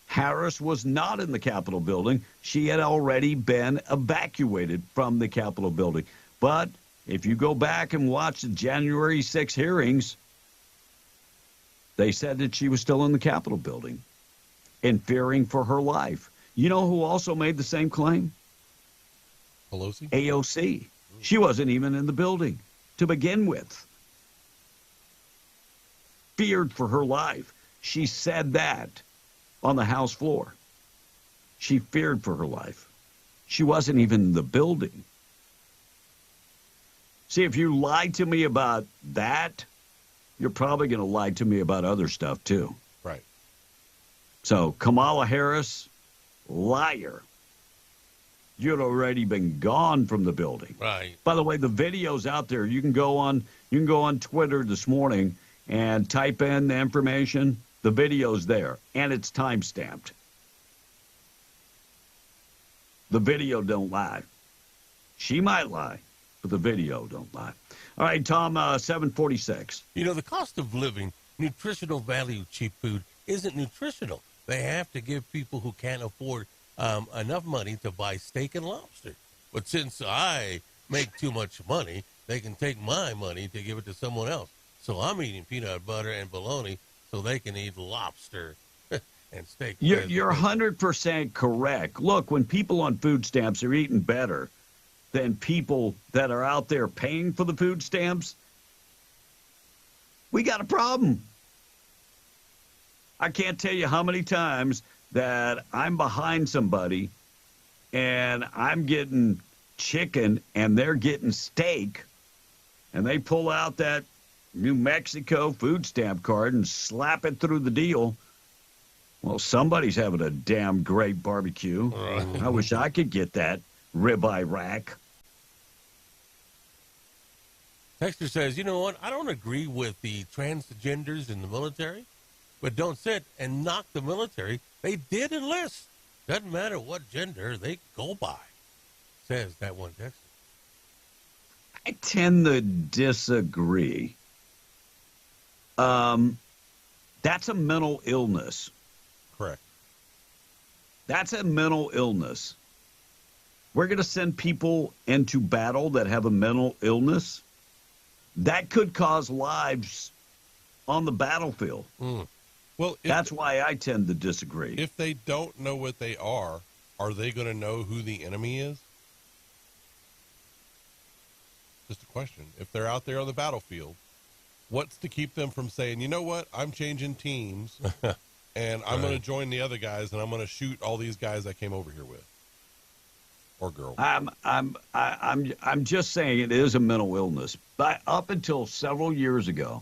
Harris was not in the Capitol building. She had already been evacuated from the Capitol building. But if you go back and watch the January 6 hearings, they said that she was still in the Capitol building and fearing for her life. You know who also made the same claim? Pelosi? AOC. She wasn't even in the building to begin with. Feared for her life. She said that on the House floor. She feared for her life. She wasn't even in the building. See, if you lied to me about that, you're probably going to lie to me about other stuff, too. Right. So, Kamala Harris, liar. You'd already been gone from the building. Right. By the way, the video's out there. You can go on Twitter this morning and type in the information. The video's there, and it's time-stamped. The video don't lie. She might lie, but the video don't lie. All right, Tom, 746. You know, the cost of living, nutritional value, cheap food isn't nutritional. They have to give people who can't afford enough money to buy steak and lobster. But since I make too much money, they can take my money to give it to someone else. So I'm eating peanut butter and bologna so they can eat lobster and steak. You're 100% correct. Look, when people on food stamps are eating better than people that are out there paying for the food stamps, we got a problem. I can't tell you how many times that I'm behind somebody and I'm getting chicken and they're getting steak, and they pull out that New Mexico food stamp card and slap it through the deal. Well, somebody's having a damn great barbecue. I wish I could get that ribeye rack. Texter says, you know what? I don't agree with the transgenders in the military, but don't sit and knock the military. They did enlist. Doesn't matter what gender they go by, says that one texter. I tend to disagree. That's a mental illness. Correct. That's a mental illness. We're going to send people into battle that have a mental illness. That could cause lives on the battlefield. Well, that's why I tend to disagree. If they don't know what they are they going to know who the enemy is? Just a question. If they're out there on the battlefield, what's to keep them from saying, you know what, I'm changing teams and I'm going to join the other guys and I'm going to shoot all these guys I came over here with, or girl? I'm just saying it is a mental illness. But up until several years ago,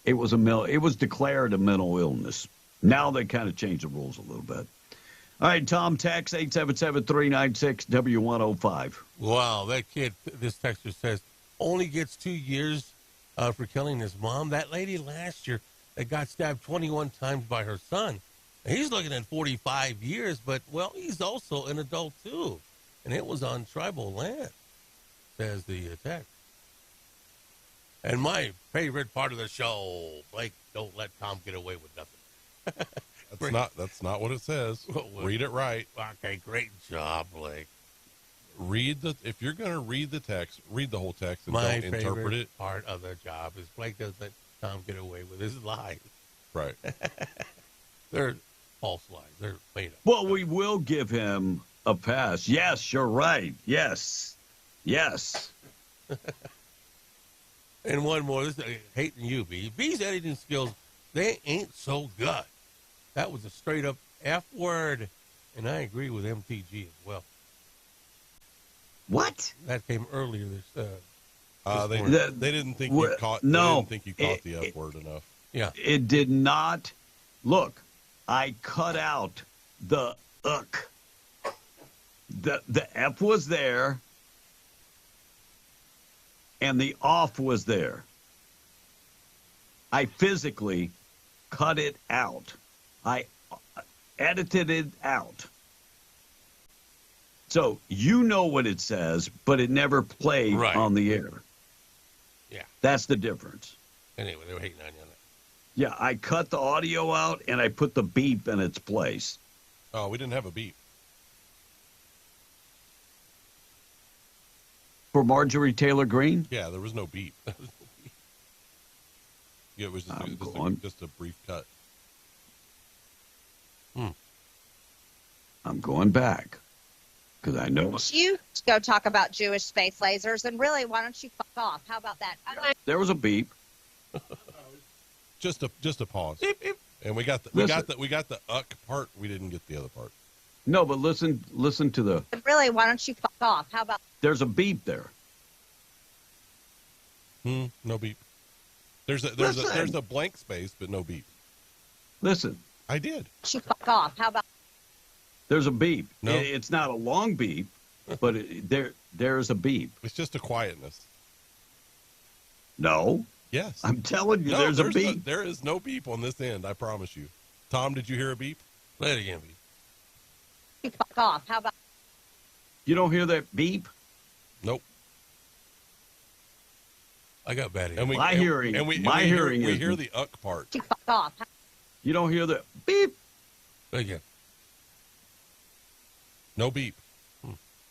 it was declared a mental illness. Now they kind of changed the rules a little bit. All right, Tom, text 877-396-W105. Wow, that kid, this texter says, only gets 2 years for killing his mom. That lady last year that got stabbed 21 times by her son, he's looking at 45 years, but, well, he's also an adult, too. And it was on tribal land, says the text. And my favorite part of the show, Blake, don't let Tom get away with nothing. That's not what it says. Read it right. Okay, great job, Blake. If you're going to read the text, read the whole text and My don't interpret favorite it. part of the job is Blake doesn't let Tom get away with his lies. Right. They're false lies. They're made up. Well, we will give him a pass. Yes, you're right. Yes. And one more. This is hating you, B. B's editing skills, they ain't so good. That was a straight up F word. And I agree with MTG as well. What? That came earlier this they didn't think you caught the F word enough. Yeah. It did not. Look, I cut out the uk. The F was there and the off was there. I physically cut it out. I edited it out. So you know what it says, but it never played on the air. Yeah. That's the difference. Anyway, they were hating on you on that. Yeah, I cut the audio out and I put the beep in its place. Oh, we didn't have a beep. For Marjorie Taylor Greene? Yeah, there was no beep. Yeah, it was just a brief cut. I'm going back because I know. You go talk about Jewish space lasers, and really, why don't you fuck off? How about that? There was a beep. Just a pause. Beep, beep. And we got the uck part. We didn't get the other part. No, but listen to the. And really, why don't you fuck off? How about? There's a beep there. No beep. There's a blank space, but no beep. Listen. I did. You fuck off. How about? There's a beep. No. It's not a long beep, but there's a beep. It's just a quietness. No. Yes. I'm telling you, there's a beep. There is no beep on this end, I promise you. Tom, did you hear a beep? Play it again, beep. You fuck off. How about? You don't hear that beep? Nope. I got bad and we, my and, hearing. And we, my and we hearing hear, is. We hear the uck part. You fuck off. You don't hear the beep. Again. No beep.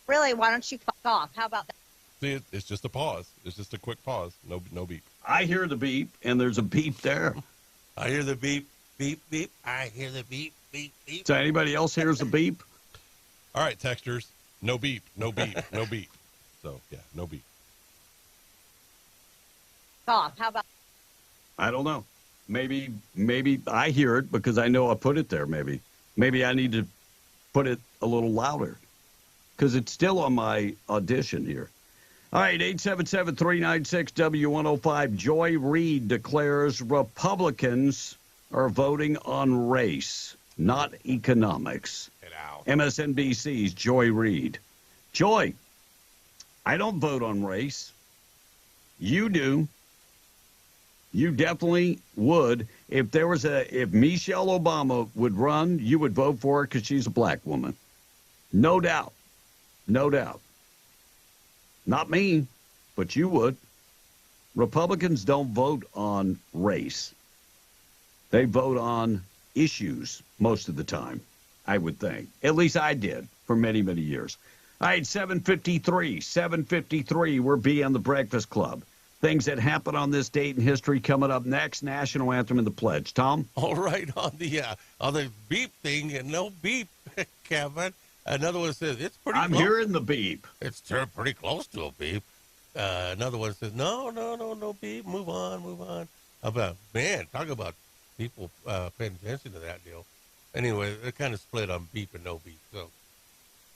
Really, why don't you fuck off? How about that? See, it's just a pause. It's just a quick pause. No beep. I hear the beep, and there's a beep there. I hear the beep, beep, beep. I hear the beep, beep, beep. So anybody else hears the beep? All right, texters. No beep, no beep, no beep. So, yeah, no beep. Off. How about? I don't know. Maybe I hear it because I know I put it there. Maybe I need to put it a little louder because it's still on my audition here. All right, 877-396-W105. Joy Reid declares Republicans are voting on race, not economics. MSNBC's Joy Reid. Joy, I don't vote on race. You do. You definitely would. If Michelle Obama would run, you would vote for her because she's a black woman. No doubt. No doubt. Not me, but you would. Republicans don't vote on race. They vote on issues most of the time, I would think. At least I did for many, many years. All right, 7:53. We're B on the Breakfast Club. Things that happen on this date in history coming up next. National Anthem and the Pledge. Tom? All right, on the beep thing, and no beep, Kevin. Another one says it's pretty I'm close. hearing the beep. It's pretty close to a beep. Another one says, no beep. Move on. Talk about people paying attention to that deal. Anyway, they're kind of split on beep and no beep. So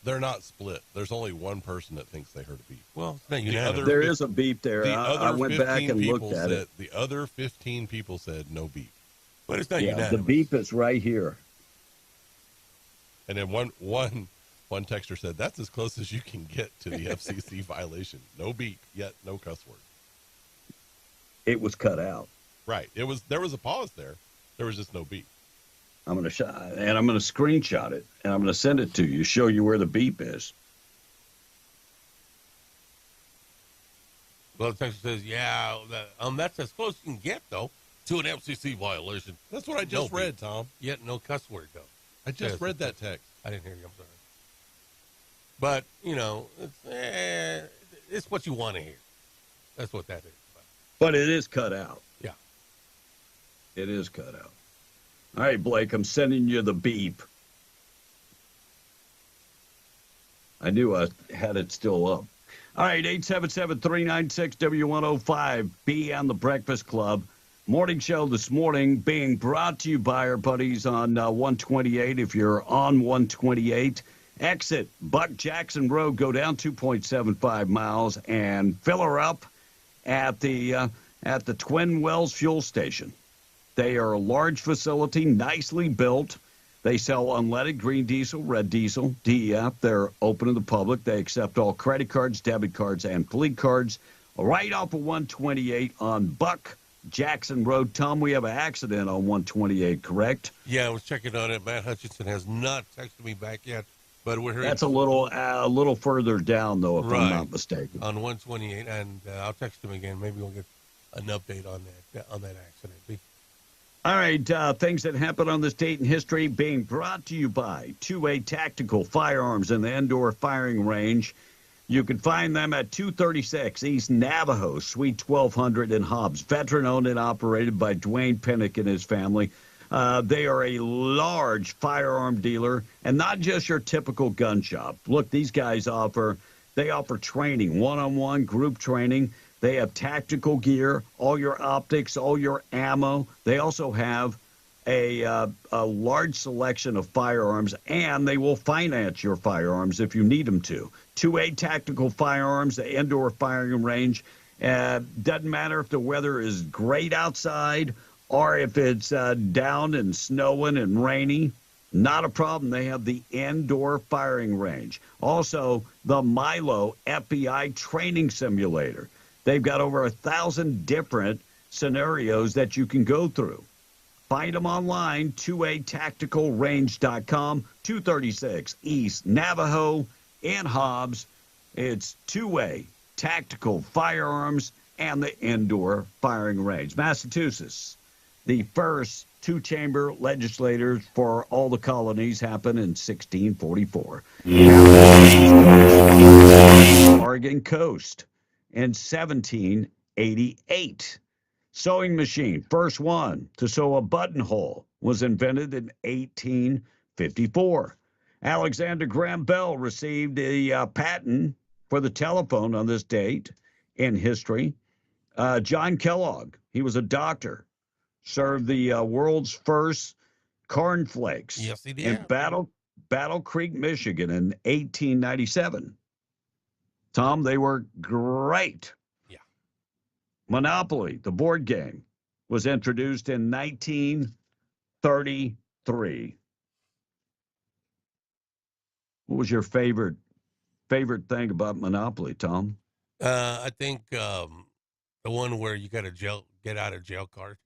they're not split. There's only one person that thinks they heard a beep. Well, it's not unanimous. There is a beep there. I went back and looked at it. The other 15 people said no beep. But it's not unanimous. The beep is right here. And then one texter said, that's as close as you can get to the FCC violation. No beep, yet no cuss word. It was cut out. Right. There was a pause there. There was just no beep. I'm going to screenshot it, and I'm going to send it to you, show you where the beep is. Well, the texter says, that's as close as you can get, though, to an FCC violation. That's what I just read, Tom. Yet no cuss word, though. I just read that text. I didn't hear you. I'm sorry. But, it's what you want to hear. That's what that is. But it is cut out. Yeah. It is cut out. All right, Blake, I'm sending you the beep. I knew I had it still up. All right, 877-396-W105, B on the Breakfast Club. Morning show this morning being brought to you by our buddies on 128. If you're on 128, exit Buck Jackson Road, go down 2.75 miles, and fill her up at the Twin Wells fuel station. They are a large facility, nicely built. They sell unleaded green diesel, red diesel, DEF. They're open to the public. They accept all credit cards, debit cards, and fleet cards. Right off of 128 on Buck Jackson Road. Tom, we have an accident on 128, correct? Yeah, I was checking on it. Matt Hutchinson has not texted me back yet, But we're here. That's a little further down, though, if I'm not mistaken. On 128, and I'll text him again. Maybe we'll get an update on that accident. All right, things that happened on this date in history being brought to you by 2A Tactical Firearms in the indoor firing range. You can find them at 236 East Navajo, Suite 1200 in Hobbs. Veteran-owned and operated by Dwayne Pinnock and his family. They are a large firearm dealer and not just your typical gun shop. Look, these guys offer training, one-on-one group training. They have tactical gear, all your optics, all your ammo. They also have a large selection of firearms, and they will finance your firearms if you need them to. 2A Tactical Firearms, the indoor firing range. Doesn't matter if the weather is great outside or if it's down and snowing and rainy. Not a problem. They have the indoor firing range. Also, the Milo FBI training simulator. They've got over 1,000 different scenarios that you can go through. Find them online, 2atacticalrange.com, 236 East Navajo in Hobbs. It's 2A Tactical Firearms and the indoor firing range. Massachusetts, the first two-chamber legislators for all the colonies happened in 1644. Oregon coast in 1788. Sewing machine, first one to sew a buttonhole, was invented in 1854. Alexander Graham Bell received a patent for the telephone on this date in history. John Kellogg, he was a doctor, served the world's first cornflakes in Battle Creek, Michigan in 1897. Tom, they were great. Yeah. Monopoly, the board game, was introduced in 1933. What was your favorite thing about Monopoly, Tom? I think the one where you got a get out of jail card.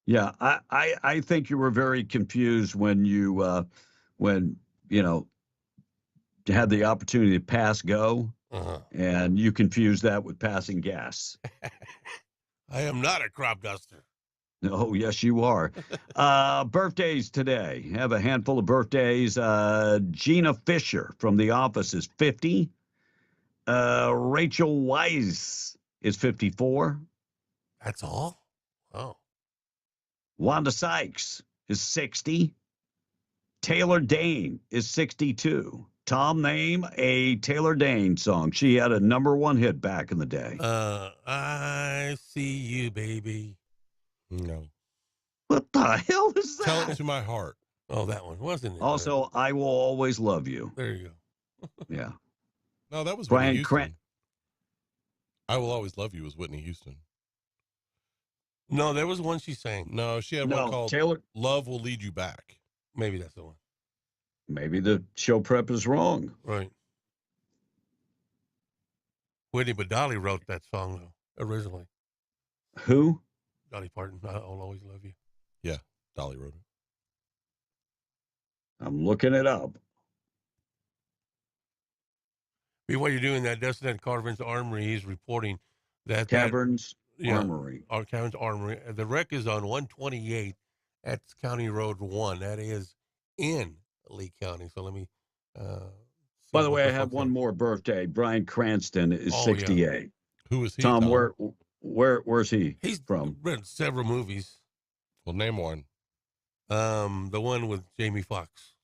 Yeah, I think you were very confused when you had the opportunity to pass go. And you confuse that with passing gas. I am not a crop duster. Oh, yes, you are. Birthdays today. Have a handful of birthdays. Gina Fisher from The Office is 50. Rachel Weisz is 54. That's all? Oh. Wanda Sykes is 60. Taylor Dane is 62. Tom, name a Taylor Dane song. She had a #1 hit back in the day. I see you, baby. No. What the hell is that? Tell It to My Heart. Oh, that one, wasn't it? Also, I Will Always Love You. There you go. Yeah. No, that was Brian Whitney Houston. Cran- I Will Always Love You was Whitney Houston. No, there was one she sang. No, she had one called Taylor. Love Will Lead You Back. Maybe that's the one. Maybe the show prep is wrong. Right. Whitney, but Dolly wrote that song, though, originally. Who? Dolly Parton, I'll Always Love You. Yeah, Dolly wrote it. I'm looking it up. While you're doing that, Dustin Carvin's Armory, he's reporting that Caverns Armory. Our Caverns Armory. The wreck is on 128 at County Road 1. That is in Lee County. So let me. By the way, I have one more birthday. Brian Cranston is 68. Yeah. Who is he? Tom, where's he? He's from? Read several movies. Well, name one. The one with Jamie Foxx.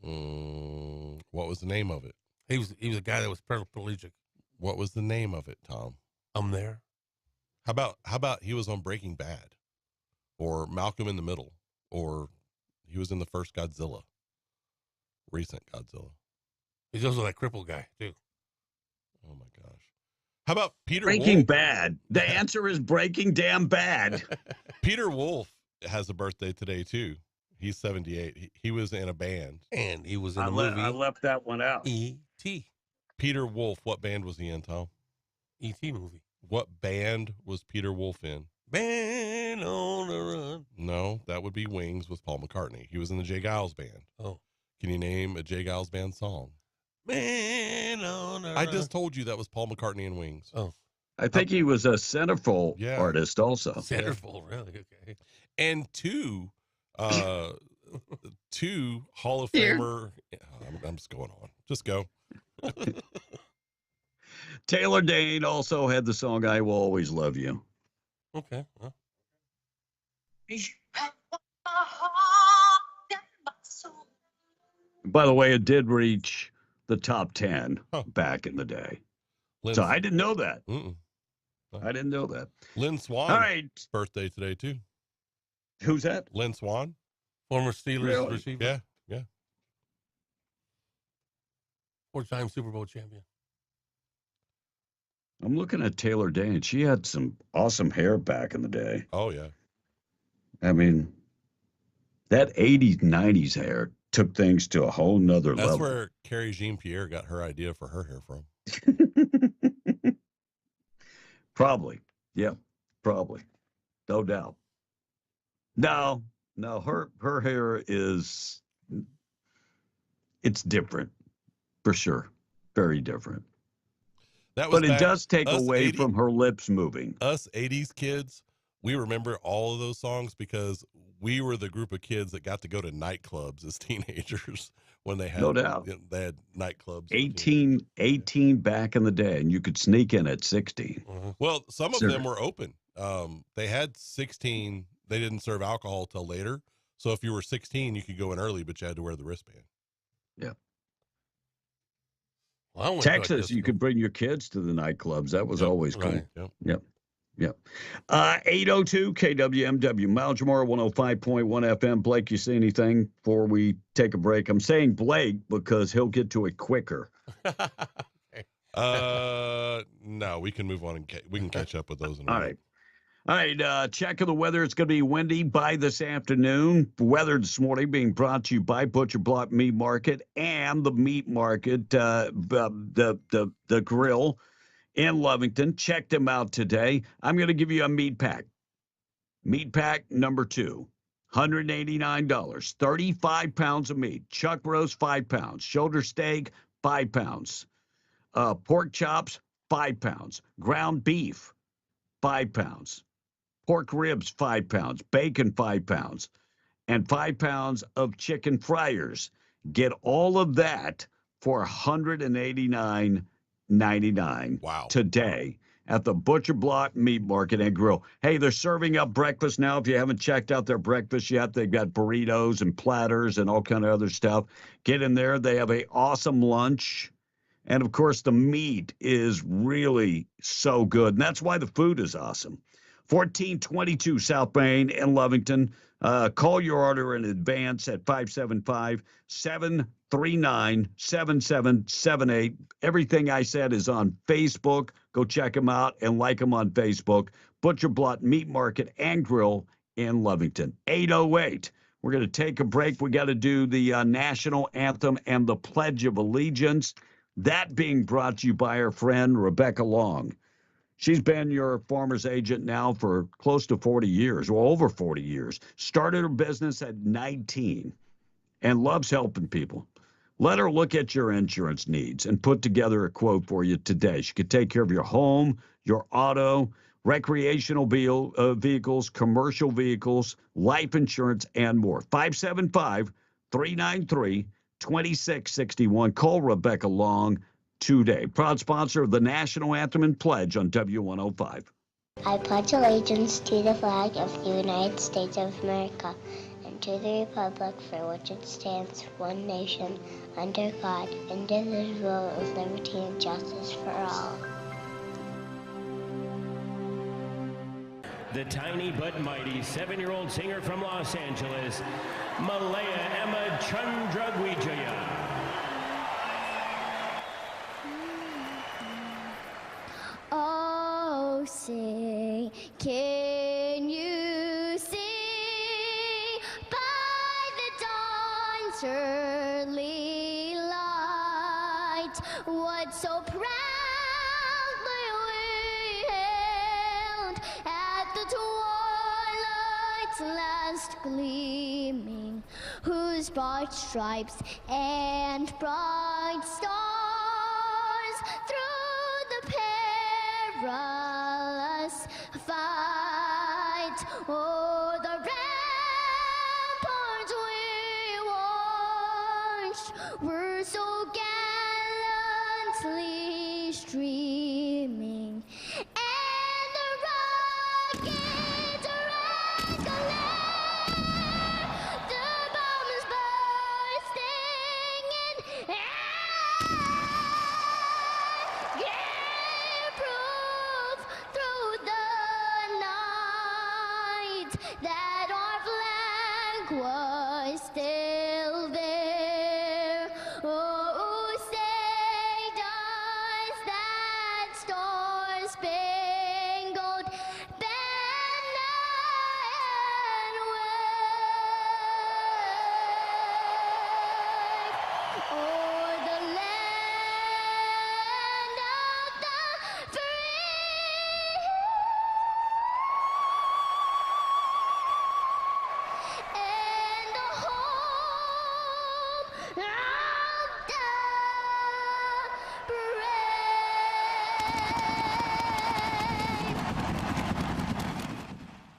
What was the name of it? He was a guy that was paraplegic. What was the name of it, Tom? I'm There. How about he was on Breaking Bad, or Malcolm in the Middle, or he was in the first Godzilla, recent Godzilla. He's also that crippled guy too. Oh my gosh! How about Peter? Breaking Wolf? Bad. The answer is Breaking Damn Bad. Peter Wolf has a birthday today too. He's 78. He was in a band, and he was in a movie. I left that one out. E.T. Peter Wolf. What band was he in, Tom? E.T. movie. What band was Peter Wolf in? Band on the Run. No, that would be Wings with Paul McCartney. He was in the Jay Giles band. Oh. Can you name a J. Giles Band song? Man on a I just told you that was Paul McCartney and Wings. Oh. I think he was a centerfold artist also. Centerfold, really? Okay. And two Hall of Famer. I'm just going on. Just go. Taylor Dane also had the song "I Will Always Love You." Okay. Well. By the way, it did reach the top 10 back in the day. So I didn't know that. I didn't know that. Lynn Swan. All right. Birthday today, too. Who's that? Lynn Swan. Former Steelers receiver. Yeah, yeah. 4-time Super Bowl champion. I'm looking at Taylor Dane. She had some awesome hair back in the day. Oh, yeah. I mean, that 80s, 90s hair took things to a whole nother level. That's where Carrie Jean-Pierre got her idea for her hair from. Probably. Yeah, probably. No doubt. No, her hair is, it's different. For sure. Very different. But it does take away from her lips moving. Us 80s kids, we remember all of those songs because we were the group of kids that got to go to nightclubs as teenagers when they had, no doubt. They had nightclubs. 18 back in the day, and you could sneak in at 16. Well, some of them were open. They had 16. They didn't serve alcohol till later. So if you were 16, you could go in early, but you had to wear the wristband. Yeah. Well, Texas, you could bring your kids to the nightclubs. That was always cool. Right. Yep. 802 KWMW, Mount Jamora 105.1 FM. Blake, you see anything before we take a break? I'm saying Blake because he'll get to it quicker. No, we can move on and we can catch up with those in a All minute. right. Check of the weather. It's going to be windy by this afternoon. Weather this morning being brought to you by Butcher Block Meat Market and the Meat Market, the grill in Lovington. Check them out today. I'm going to give you a meat pack. Meat pack number 2, $189. 35 pounds of meat. Chuck roast, 5 pounds. Shoulder steak, 5 pounds. Pork chops, 5 pounds. Ground beef, 5 pounds. Pork ribs, 5 pounds. Bacon, 5 pounds. And 5 pounds of chicken fryers. Get all of that for $189.99 today at the Butcher Block Meat Market and Grill. Hey, they're serving up breakfast now. If you haven't checked out their breakfast yet, they've got burritos and platters and all kind of other stuff. Get in there. They have an awesome lunch. And, of course, the meat is really so good. And that's why the food is awesome. 1422 South Main in Lovington. Call your order in advance at 575-739-7778. Everything I said is on Facebook. Go check them out and like them on Facebook. Butcher Block Meat Market and Grill in Lovington. 808. We're going to take a break. We got to do the national anthem and the Pledge of Allegiance. That being brought to you by our friend Rebecca Long. She's been your farmer's agent now for close to 40 years, or over 40 years. Started her business at 19 and loves helping people. Let her look at your insurance needs and put together a quote for you today. She could take care of your home, your auto, recreational vehicles, commercial vehicles, life insurance, and more. 575-393-2661. Call Rebecca Long today. Proud sponsor of the National Anthem and Pledge on W105. I pledge allegiance to the flag of the United States of America and to the republic for which it stands, one nation, under God, indivisible, with liberty and justice for all. The tiny but mighty 7-year-old singer from Los Angeles, Malaya Emma Chandragwijaya. Oh, sing, can you see by the dawn's early light what so proudly we hailed at the twilight's last gleaming, whose bright stripes and bright stars through the perilous fight o'er the ramparts we watched were so gallantly streaming, and the rockets red glare, the bombs bursting in air, gave proof through the night that our flag was still there. Oh, say does that star-spangled banner wave o'er the land of the free and the home of the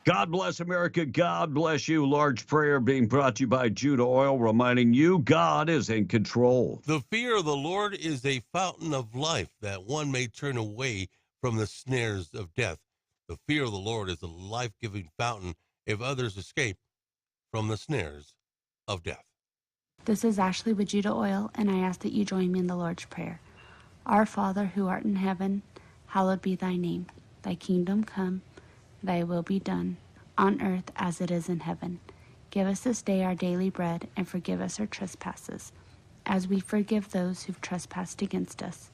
God bless America. God bless you. Large prayer being brought to you by Judah Oil, reminding you God is in control. The fear of the Lord is a fountain of life, that one may turn away from the snares of death. The fear of the Lord is a life-giving fountain if others escape from the snares of death. This is Ashley with Judah Oil, and I ask that you join me in the Lord's Prayer. Our Father, who art in heaven, hallowed be thy name. Thy kingdom come, thy will be done, on earth as it is in heaven. Give us this day our daily bread, and forgive us our trespasses, as we forgive those who've trespassed against us.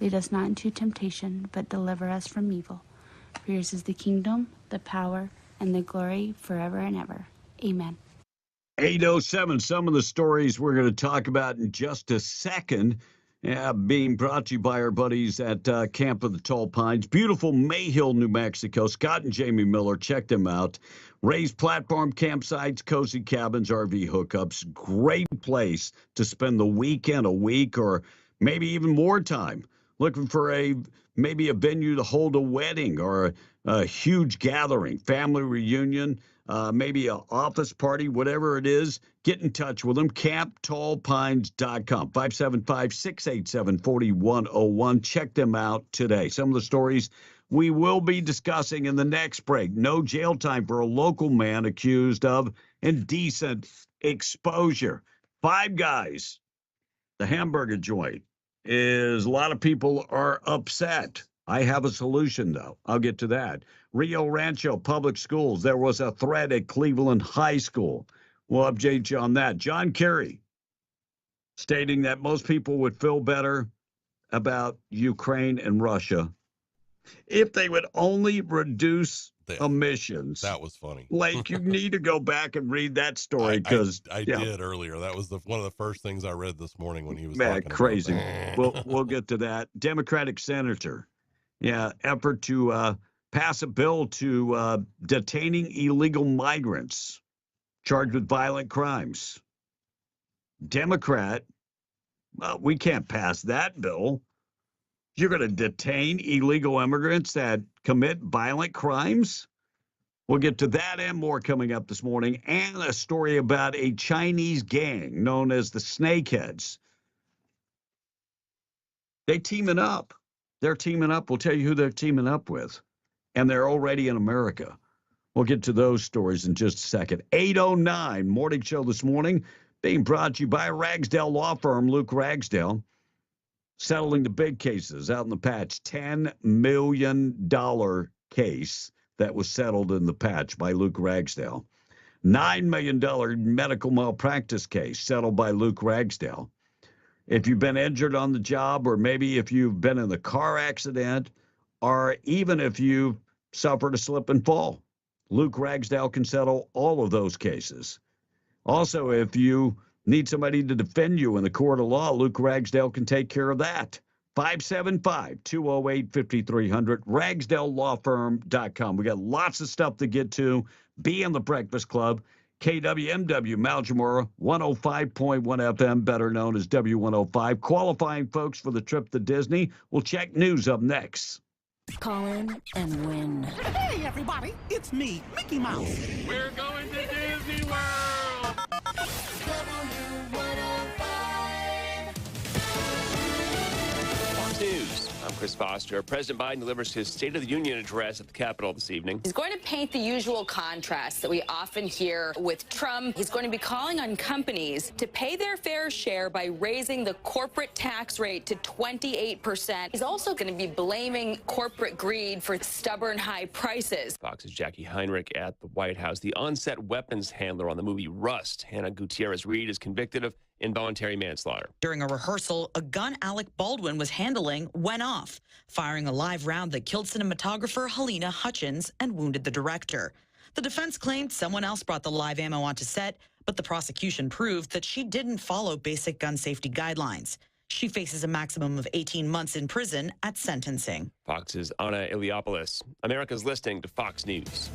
Lead us not into temptation, but deliver us from evil. For yours is the kingdom, the power, and the glory forever and ever. Amen. 807, some of the stories we're going to talk about in just a second, being brought to you by our buddies at Camp of the Tall Pines. Beautiful Mayhill, New Mexico. Scott and Jamie Miller, check them out. Raised platform campsites, cozy cabins, RV hookups. Great place to spend the weekend, a week, or maybe even more time. Looking for maybe a venue to hold a wedding or a huge gathering, family reunion, maybe an office party, whatever it is, get in touch with them. CampTallPines.com, 575-687-4101. Check them out today. Some of the stories we will be discussing in the next break. No jail time for a local man accused of indecent exposure. Five Guys, the hamburger joint, is a lot of people are upset. I have a solution, though. I'll get to that. Rio Rancho Public Schools, there was a threat at Cleveland High School. We'll update you on that. John Kerry stating that most people would feel better about Ukraine and Russia if they would only reduce emissions. That was funny. Like, you need to go back and read that story because I did earlier. That was one of the first things I read this morning when he was talking crazy. About that. We'll get to that. Democratic senator, effort to pass a bill to detaining illegal migrants charged with violent crimes. Democrat, we can't pass that bill. You're going to detain illegal immigrants that commit violent crimes? We'll get to that and more coming up this morning, and a story about a Chinese gang known as the Snakeheads. They're teaming up. We'll tell you who they're teaming up with. And they're already in America. We'll get to those stories in just a second. 8:09 morning show this morning being brought to you by Ragsdale Law Firm, Luke Ragsdale. Settling the big cases out in the patch. $10 million case that was settled in the patch by Luke Ragsdale. $9 million medical malpractice case settled by Luke Ragsdale. If you've been injured on the job, or maybe if you've been in a car accident, or even if you've suffered a slip and fall, Luke Ragsdale can settle all of those cases. Also, if you need somebody to defend you in the court of law, Luke Ragsdale can take care of that. 575-208-5300, RagsdaleLawFirm.com. We got lots of stuff to get to. Be in the Breakfast Club. KWMW Malmora 105.1 FM, better known as W105. Qualifying folks for the trip to Disney. We'll check news up next. Call in and win. Hey, everybody, it's me, Mickey Mouse. We're going to Disney World. Fox News. I'm Chris Foster. President Biden delivers his State of the Union address at the Capitol this evening. He's going to paint the usual contrast that we often hear with Trump. He's going to be calling on companies to pay their fair share by raising the corporate tax rate to 28%. He's also going to be blaming corporate greed for stubborn high prices. Fox's Jackie Heinrich at the White House. The on-set weapons handler on the movie Rust, Hannah Gutierrez-Reed, is convicted of involuntary manslaughter. During a rehearsal, a gun Alec Baldwin was handling went off, firing a live round that killed cinematographer Helena Hutchins and wounded the director. The defense claimed someone else brought the live ammo onto set, but the prosecution proved that she didn't follow basic gun safety guidelines. She faces a maximum of 18 months in prison at sentencing. Fox's Anna Iliopoulos. America's listening to Fox News.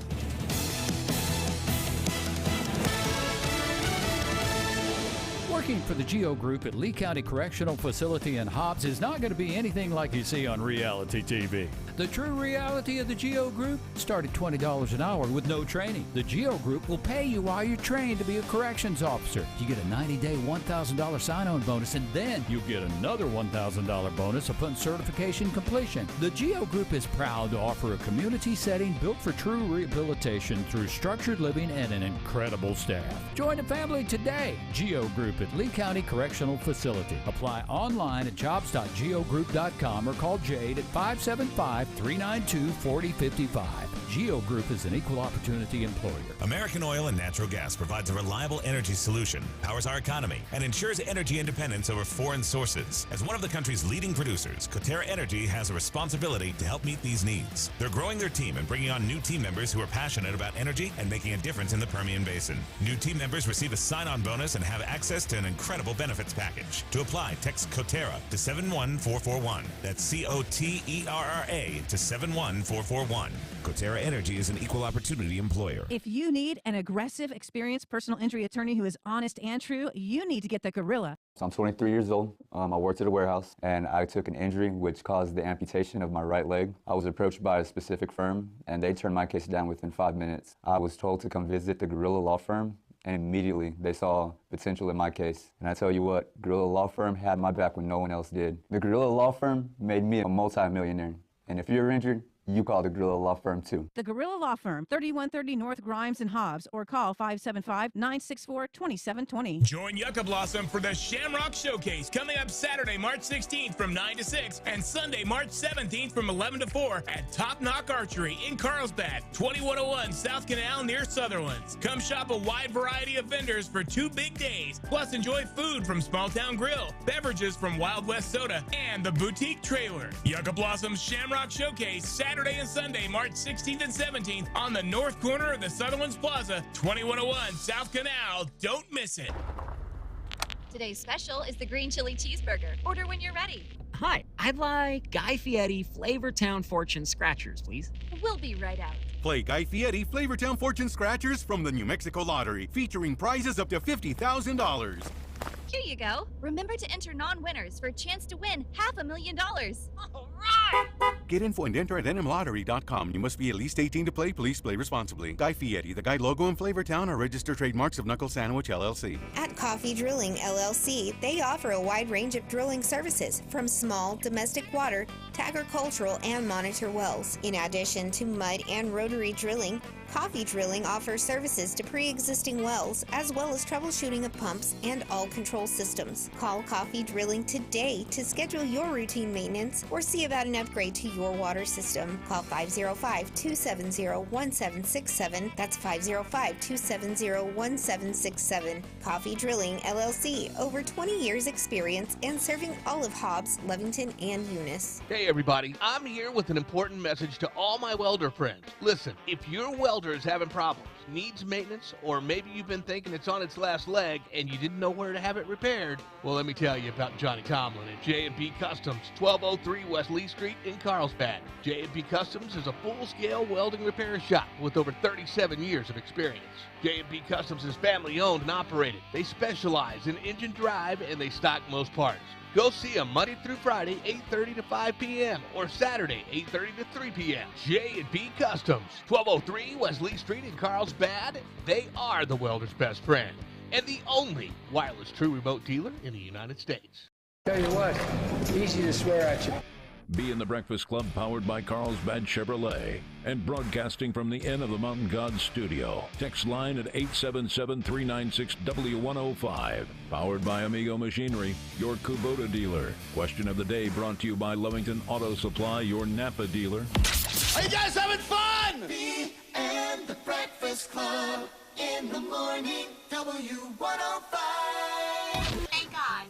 Working for the GEO Group at Lee County Correctional Facility in Hobbs is not going to be anything like you see on reality TV. The true reality of the GEO Group start at $20 an hour with no training. The GEO Group will pay you while you're trained to be a corrections officer. You get a 90-day $1,000 sign-on bonus, and then you'll get another $1,000 bonus upon certification completion. The GEO Group is proud to offer a community setting built for true rehabilitation through structured living and an incredible staff. Join the family today. GEO Group at Lee County Correctional Facility. Apply online at jobs.geogroup.com or call Jade at 575-392-4055. GEO Group is an equal opportunity employer. American Oil and Natural Gas provides a reliable energy solution, powers our economy, and ensures energy independence over foreign sources. As one of the country's leading producers, Coterra Energy has a responsibility to help meet these needs. They're growing their team and bringing on new team members who are passionate about energy and making a difference in the Permian Basin. New team members receive a sign-on bonus and have access to an incredible benefits package. To apply, text Coterra to 71441. That's COTERRA to 71441. Coterra Energy is an equal opportunity employer. If you need an aggressive, experienced personal injury attorney who is honest and true, you need to get the Gorilla. So I'm 23 years old. I worked at a warehouse, and I took an injury which caused the amputation of my right leg. I was approached by a specific firm, and they turned my case down within 5 minutes. I was told to come visit the Gorilla Law Firm, and immediately they saw potential in my case. And I tell you what, Gorilla Law Firm had my back when no one else did. The Gorilla Law Firm made me a multi-millionaire. And if you're injured, you call the Gorilla Law Firm too. The Gorilla Law Firm, 3130 North Grimes and Hobbs, or call 575-964-2720. Join Yucca Blossom for the Shamrock Showcase coming up Saturday, March 16th from 9 to 6 and Sunday, March 17th from 11 to 4 at Top Knock Archery in Carlsbad, 2101 South Canal near Sutherlands. Come shop a wide variety of vendors for 2 big days, plus enjoy food from Small Town Grill, beverages from Wild West Soda, and the Boutique Trailer. Yucca Blossom's Shamrock Showcase Saturday and Sunday, March 16th and 17th on the north corner of the Sutherlands Plaza, 2101 South Canal. Don't miss it. Today's special is the green chili cheeseburger. Order when you're ready. Hi, I'd like Guy Fieri Flavortown Fortune Scratchers, please. We'll be right out. Play Guy Fieri Flavortown Fortune Scratchers from the New Mexico Lottery, featuring prizes up to $50,000. Here you go. Remember to enter non-winners for a chance to win $500,000. All right! Get info and enter at nmlottery.com. You must be at least 18 to play. Please play responsibly. Guy Fieri, the Guy logo, and Flavortown are registered trademarks of Knuckle Sandwich, LLC. At Coffee Drilling, LLC, they offer a wide range of drilling services, from small domestic water to agricultural and monitor wells. In addition to mud and rotary drilling, Coffee Drilling offers services to pre-existing wells, as well as troubleshooting of pumps and all control systems. Call Coffee Drilling today to schedule your routine maintenance or see about an upgrade to your water system. Call 505-270-1767. That's 505-270-1767. Coffee Drilling, LLC. Over 20 years experience and serving all of Hobbs, Lovington, and Eunice. Hey everybody, I'm here with an important message to all my welder friends. Listen, if your welder is having problems, needs maintenance, or maybe you've been thinking it's on its last leg and you didn't know where to have it repaired, well, let me tell you about Johnny Tomlin at J&P Customs, 1203 West Lee Street in Carlsbad. J&P Customs is a full-scale welding repair shop with over 37 years of experience. J&P Customs is family-owned and operated. They specialize in engine drive and they stock most parts. Go see them Monday through Friday, 8:30 to 5 p.m. or Saturday, 8:30 to 3 p.m. J&P Customs, 1203 West Lee Street in Carlsbad. They are the welder's best friend and the only wireless true remote dealer in the United States. Tell you what, easy to swear at you. Be in the Breakfast Club, powered by Carlsbad Chevrolet, and broadcasting from the Inn of the Mountain Gods studio. Text line at 877-396-W105. Powered by Amigo Machinery, your Kubota dealer. Question of the day brought to you by Lovington Auto Supply, your Napa dealer. Are you guys having fun? Me and the Breakfast Club in the morning, W105. Thank God.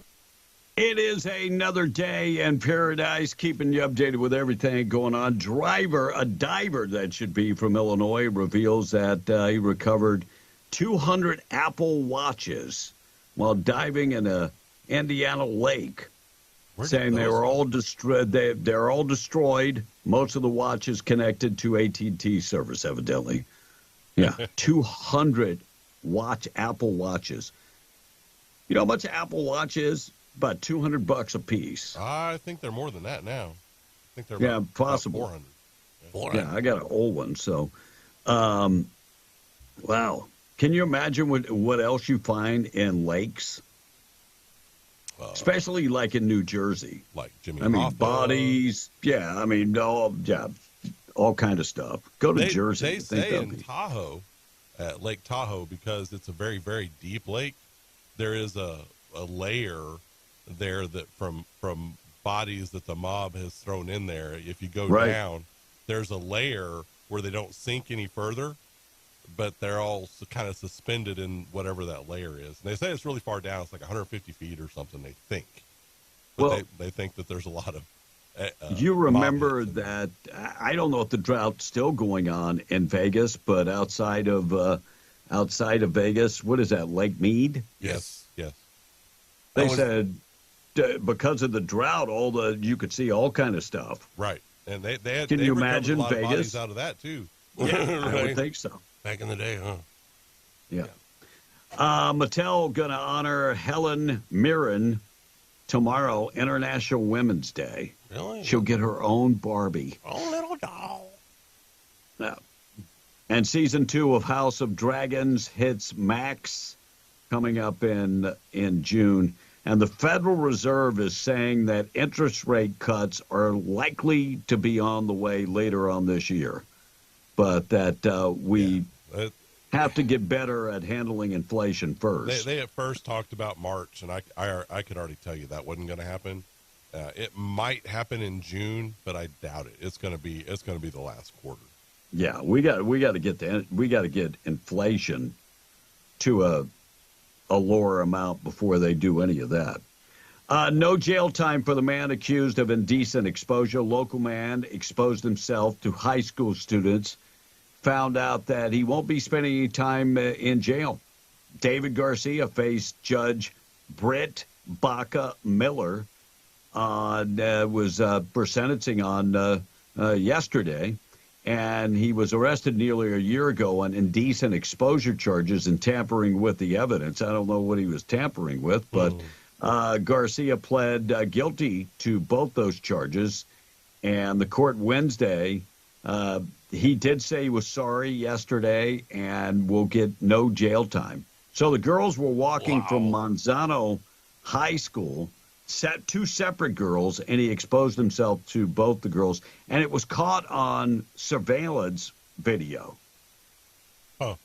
It is another day in paradise, keeping you updated with everything going on. A diver that should be from Illinois, reveals that he recovered 200 Apple Watches while diving in a Indiana lake, saying they were all destroyed. They're all destroyed. Most of the watches connected to AT&T service, evidently. Yeah, 200 Apple Watches. You know how much Apple Watch is? About $200 a piece. I think they're more than that now. I think they're possible. About 400. Yeah, I got an old one. So, wow. Can you imagine what else you find in lakes? Especially like in New Jersey. Like Jimmy Hoffa. Bodies. Yeah, all kind of stuff. Go to Jersey. They say in Tahoe, at Lake Tahoe, because it's a very, very deep lake, there is a layer there that from bodies that the mob has thrown in there. If you go down, there's a layer where they don't sink any further, but they're all kind of suspended in whatever that layer is. And they say it's really far down. It's like 150 feet or something, they think. But they think that there's a lot of you remember that, I don't know if the drought's still going on in Vegas, but outside of Vegas, what is that, Lake Mead? Yes. They said because of the drought, you could see all kind of stuff. Right, and they had. Can you imagine a lot Vegas of bodies out of that too? Yeah, I would think so. Back in the day, huh? Yeah. Mattel gonna honor Helen Mirren tomorrow, International Women's Day. Really? She'll get her own Barbie. Oh, little doll. Yeah. And season 2 of House of Dragons hits Max coming up in June. And the Federal Reserve is saying that interest rate cuts are likely to be on the way later on this year, but that we have to get better at handling inflation first. They at first talked about March, and I could already tell you that wasn't going to happen. It might happen in June, but I doubt it. It's going to be the last quarter. Yeah, we got to get inflation to a lower amount before they do any of that. No jail time for the man accused of indecent exposure. Local man exposed himself to high school students, found out that he won't be spending any time in jail. David Garcia faced Judge Britt Baca Miller was for sentencing on yesterday. And he was arrested nearly a year ago on indecent exposure charges and tampering with the evidence. I don't know what he was tampering with, but Garcia pled guilty to both those charges. And the court Wednesday, he did say he was sorry yesterday and will get no jail time. So the girls were walking from Manzano High School, two separate girls, and he exposed himself to both the girls, and it was caught on surveillance video. Oh.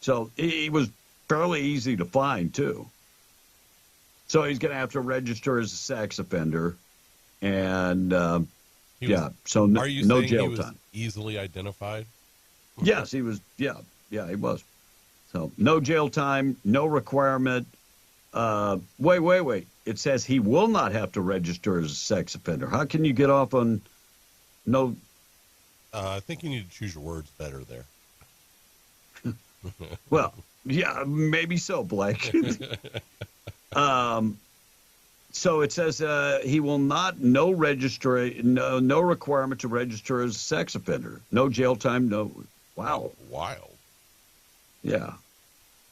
So he was fairly easy to find, too. So he's going to have to register as a sex offender, and, so no jail time. Easily identified? Yes, he was, he was. So no jail time, no requirement. Wait. It says he will not have to register as a sex offender. How can you get off on no I think you need to choose your words better there. Well, yeah, maybe so, Blake. So it says he will not, no requirement to register as a sex offender. No jail time, no. Wow. Wild. Yeah.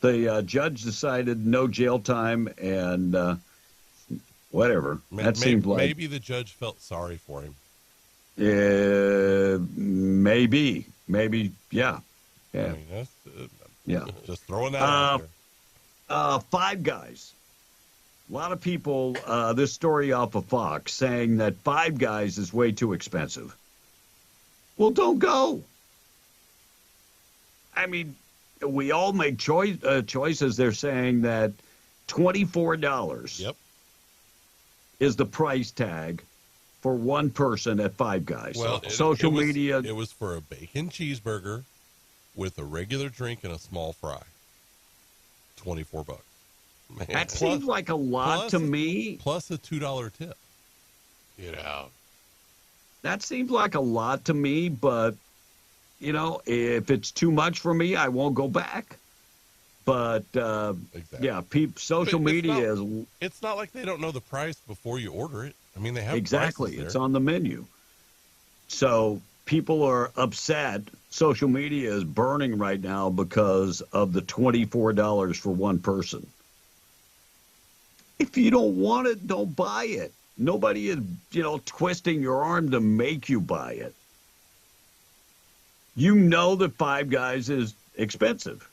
The judge decided no jail time and whatever. That seemed like. Maybe the judge felt sorry for him. Maybe. Yeah. Yeah. I mean, yeah. Just throwing that out there. Five Guys. A lot of people, this story off of Fox, saying that Five Guys is way too expensive. Well, don't go. I mean, we all make choices. They're saying that $24 is the price tag for one person at Five Guys. Well, social media. It was for a bacon cheeseburger with a regular drink and a small fry. $24. Man. That seems like a lot to me. Plus a $2 tip. You know. That seems like a lot to me, but, you know, if it's too much for me, I won't go back. But, yeah, social media is... It's not like they don't know the price before you order it. I mean, they have exactly. prices It's there. on the menu. So people are upset. Social media is burning right now because of the $24 for one person. If you don't want it, don't buy it. Nobody is, twisting your arm to make you buy it. You know that Five Guys is expensive.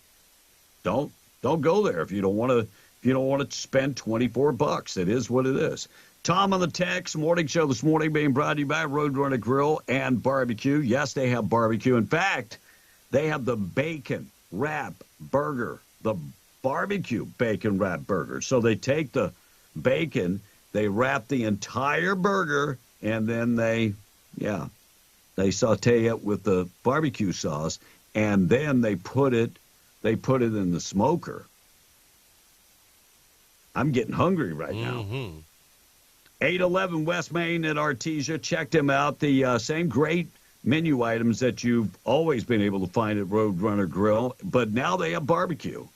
Don't go there if you don't want to. If you don't want to spend $24, it is what it is. Tom on the text morning show this morning being brought to you by Roadrunner Grill and Barbecue. Yes, they have barbecue. In fact, they have the bacon wrap burger, the barbecue bacon wrap burger. So they take the bacon, they wrap the entire burger, and then they saute it with the barbecue sauce, and then they put it in the smoker. I'm getting hungry right now. 811 West Main at Artesia. Check them out. The same great menu items that you've always been able to find at Roadrunner Grill, but now they have barbecue.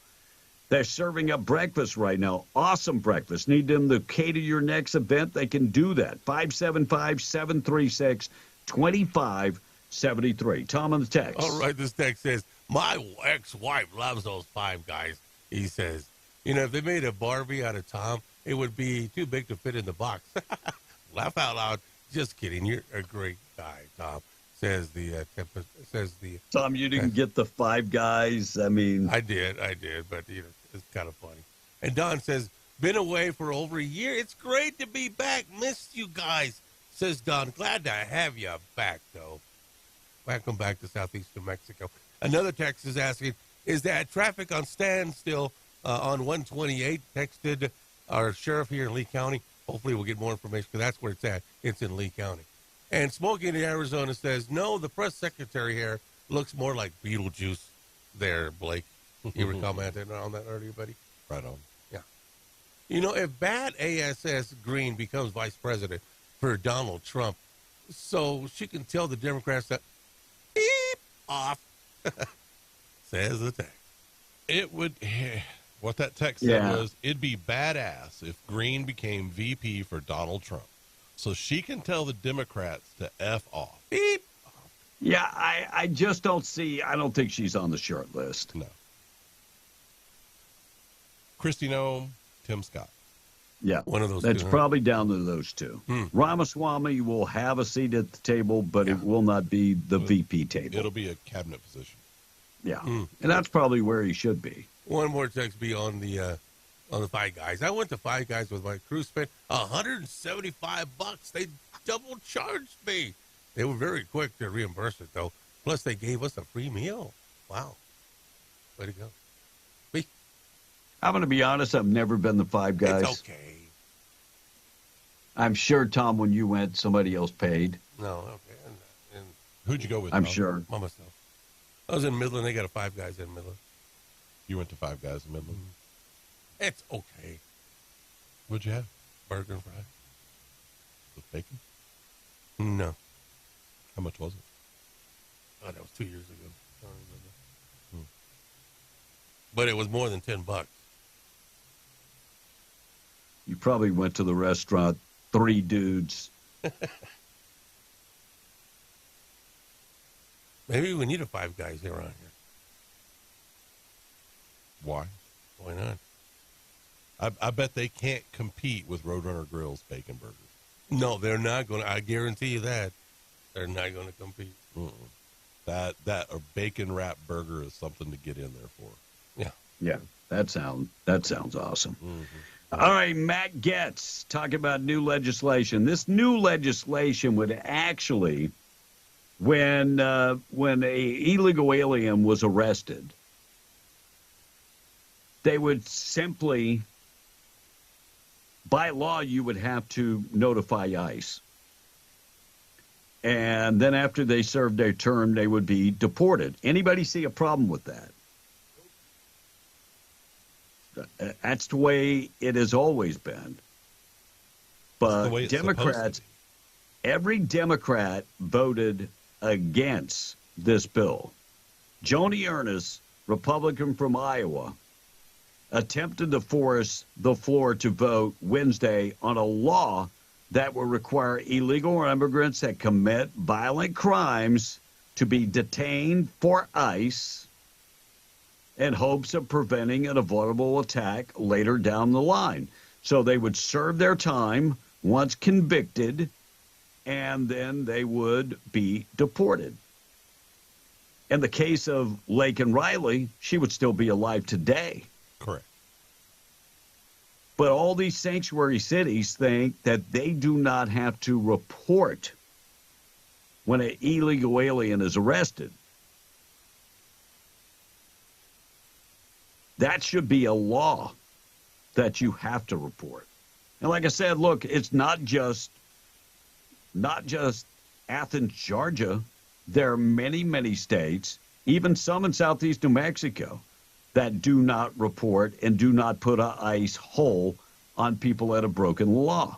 They're serving up breakfast right now. Awesome breakfast. Need them to cater your next event? They can do that. 575-736-2573. Tom on the text. All right, this text says, my ex-wife loves those Five Guys. He says, if they made a Barbie out of Tom, it would be too big to fit in the box. Laugh out loud. Just kidding. You're a great guy, Tom. Says the Tom, you didn't get the Five Guys. I mean, I did, but it's kind of funny. And Don says, been away for over a year. It's great to be back. Missed you guys. Says Don, glad to have you back though. Welcome back to southeastern Mexico. Another text is asking, is that traffic on standstill on 128? Texted our sheriff here in Lee County. Hopefully we'll get more information because that's where it's at. It's in Lee County. And Smokey in Arizona says, no, the press secretary here looks more like Beetlejuice there, Blake. You were commenting on that earlier, buddy? Right on. Yeah. If bad ASS Green becomes vice president for Donald Trump, so she can tell the Democrats that, beep, off, says the text. It would... What that text said was, it'd be badass if Green became VP for Donald Trump. So she can tell the Democrats to F off. Beep. Yeah, I just don't think she's on the short list. No. Kristi Noem, Tim Scott. Yeah, one of those. That's probably down to those two. Ramaswamy will have a seat at the table, but it will not be the VP table. It'll be a cabinet position. Yeah, and that's probably where he should be. One more text be on the Five Guys. I went to Five Guys with my crew, spent $175. They double charged me. They were very quick to reimburse it though. Plus they gave us a free meal. Wow, way to go. I'm going to be honest. I've never been to Five Guys. It's okay. I'm sure, Tom, when you went, somebody else paid. No, okay. And who'd you go with? I'm Tom? sure. By myself. I was in Midland. They got a Five Guys in Midland. You went to Five Guys in Midland? It's okay. What'd you have? Burger and fries. With bacon? No. How much was it? Oh, that was 2 years ago. I don't remember. But it was more than $10. You probably went to the restaurant, 3 dudes. Maybe we need a Five Guys around here. Why? Why not? I bet they can't compete with Roadrunner Grill's bacon burgers. No, they're not going to. I guarantee you that. They're not going to compete. That a bacon wrap burger is something to get in there for. Yeah. Yeah, that sounds awesome. All right, Matt Getz talking about new legislation. This new legislation would actually, when a illegal alien was arrested, they would simply, by law, you would have to notify ICE. And then after they served their term, they would be deported. Anybody see a problem with that? That's the way it has always been. But Democrats, every Democrat voted against this bill. Joni Ernest, Republican from Iowa, attempted to force the floor to vote Wednesday on a law that will require illegal immigrants that commit violent crimes to be detained for ICE in hopes of preventing an avoidable attack later down the line. So they would serve their time once convicted, and then they would be deported. In the case of Laken Riley, she would still be alive today. Correct. But all these sanctuary cities think that they do not have to report when an illegal alien is arrested. That should be a law that you have to report. And like I said, look, it's not just Athens, Georgia. There are many, many states, even some in southeast New Mexico, that do not report and do not put an ICE hold on people that have broken the law.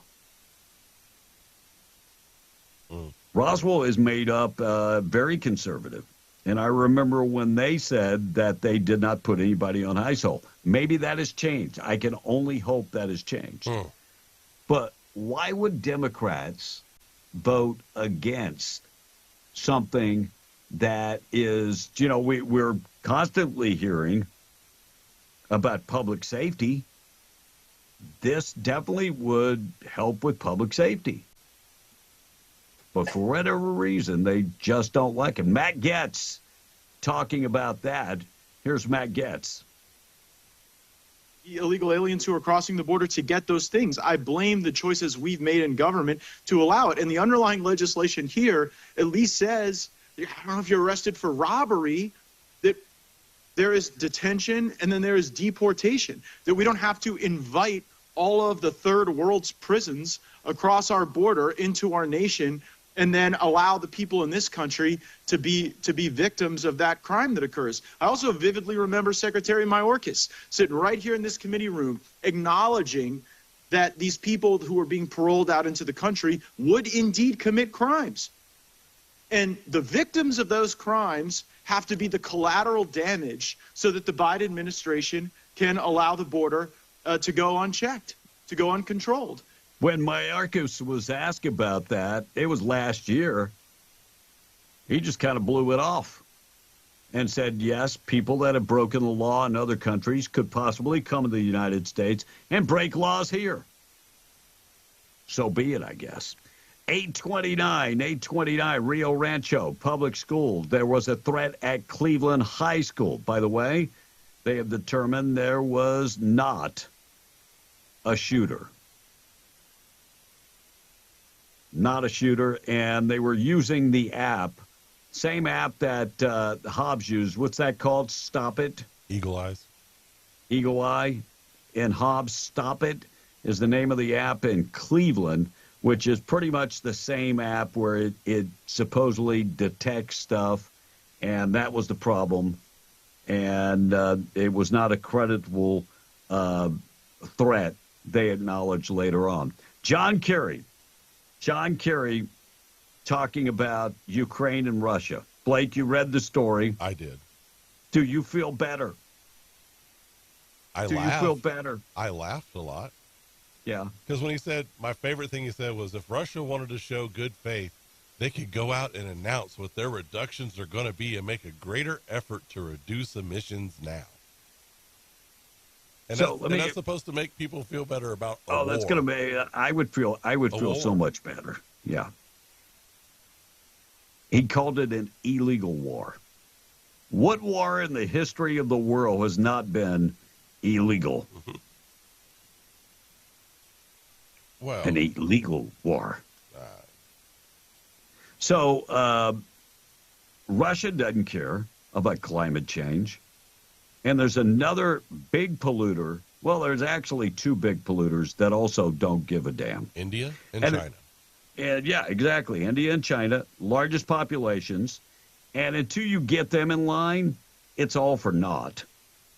Roswell is made up very conservative. And I remember when they said that they did not put anybody on ICE hold. Maybe that has changed. I can only hope that has changed. But why would Democrats vote against something that is, we're constantly hearing about public safety. This definitely would help with public safety. But for whatever reason, they just don't like it. Matt Getz talking about that. Here's Matt Getz. Illegal aliens who are crossing the border to get those things. I blame the choices we've made in government to allow it. And the underlying legislation here at least says, I don't know if you're arrested for robbery, that there is detention and then there is deportation, that we don't have to invite all of the third world's prisons across our border into our nation and then allow the people in this country to be victims of that crime that occurs. I also vividly remember Secretary Mayorkas sitting right here in this committee room acknowledging that these people who are being paroled out into the country would indeed commit crimes. And the victims of those crimes have to be the collateral damage so that the Biden administration can allow the border to go unchecked, to go uncontrolled. When Mayorkas was asked about that, it was last year, he just kind of blew it off and said, yes, people that have broken the law in other countries could possibly come to the United States and break laws here. So be it, I guess. 829, Rio Rancho Public School. There was a threat at Cleveland High School. By the way, they have determined there was not a shooter. Not a shooter, and they were using the app, same app that Hobbs used. What's that called? Stop It? Eagle Eyes. Eagle Eye. And Hobbs Stop It is the name of the app in Cleveland, which is pretty much the same app where it supposedly detects stuff, and that was the problem. And it was not a creditable threat, they acknowledged later on. John Kerry talking about Ukraine and Russia. Blake, you read the story. I did. Do you feel better? Do you feel better? I laughed a lot. Yeah. Because when he said, my favorite thing he said was, if Russia wanted to show good faith, they could go out and announce what their reductions are going to be and make a greater effort to reduce emissions now. And, So, that's supposed to make people feel better about a war. That's going to be. I would feel so much better. Yeah. He called it an illegal war. What war in the history of the world has not been illegal? Well, an illegal war. So Russia doesn't care about climate change. And there's another big polluter. Well, there's actually two big polluters that also don't give a damn. India and China. And yeah, exactly. India and China, largest populations. And until you get them in line, it's all for naught.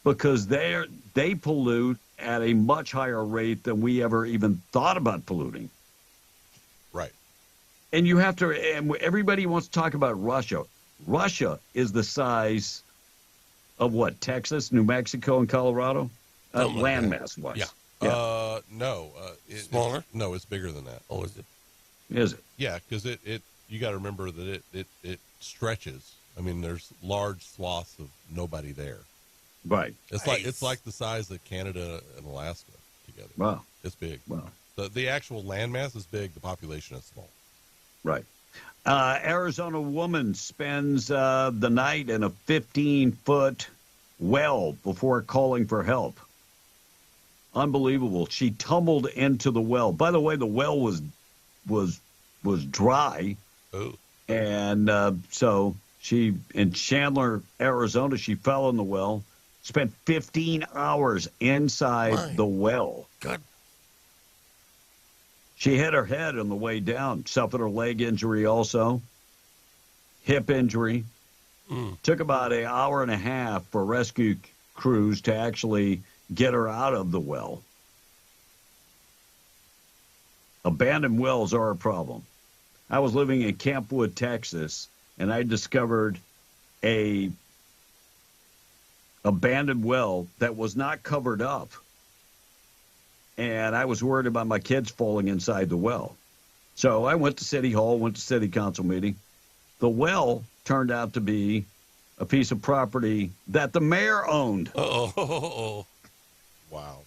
Because they pollute at a much higher rate than we ever even thought about polluting. Right. And you have to, and everybody wants to talk about Russia. Russia is the size of what, Texas, New Mexico, and Colorado? Landmass-wise. Yeah. No. Smaller? No, it's bigger than that. Oh, is it? Is it? Yeah, because you got to remember that it stretches. I mean, there's large swaths of nobody there. Right. It's like the size of Canada and Alaska together. Wow. It's big. Wow. The actual landmass is big. The population is small. Right. Arizona woman spends the night in a 15-foot well before calling for help. Unbelievable. She tumbled into the well. By the way, the well was dry. Oh. And so she, in Chandler, Arizona, she fell in the well, spent 15 hours inside the well. God. She hit her head on the way down, suffered a leg injury also, hip injury. Took about an hour and a half for rescue crews to actually get her out of the well. Abandoned wells are a problem. I was living in Campwood, Texas, and I discovered a abandoned well that was not covered up. And I was worried about my kids falling inside the well. So I went to City Hall, went to City Council meeting. The well turned out to be a piece of property that the mayor owned. Oh. Wow.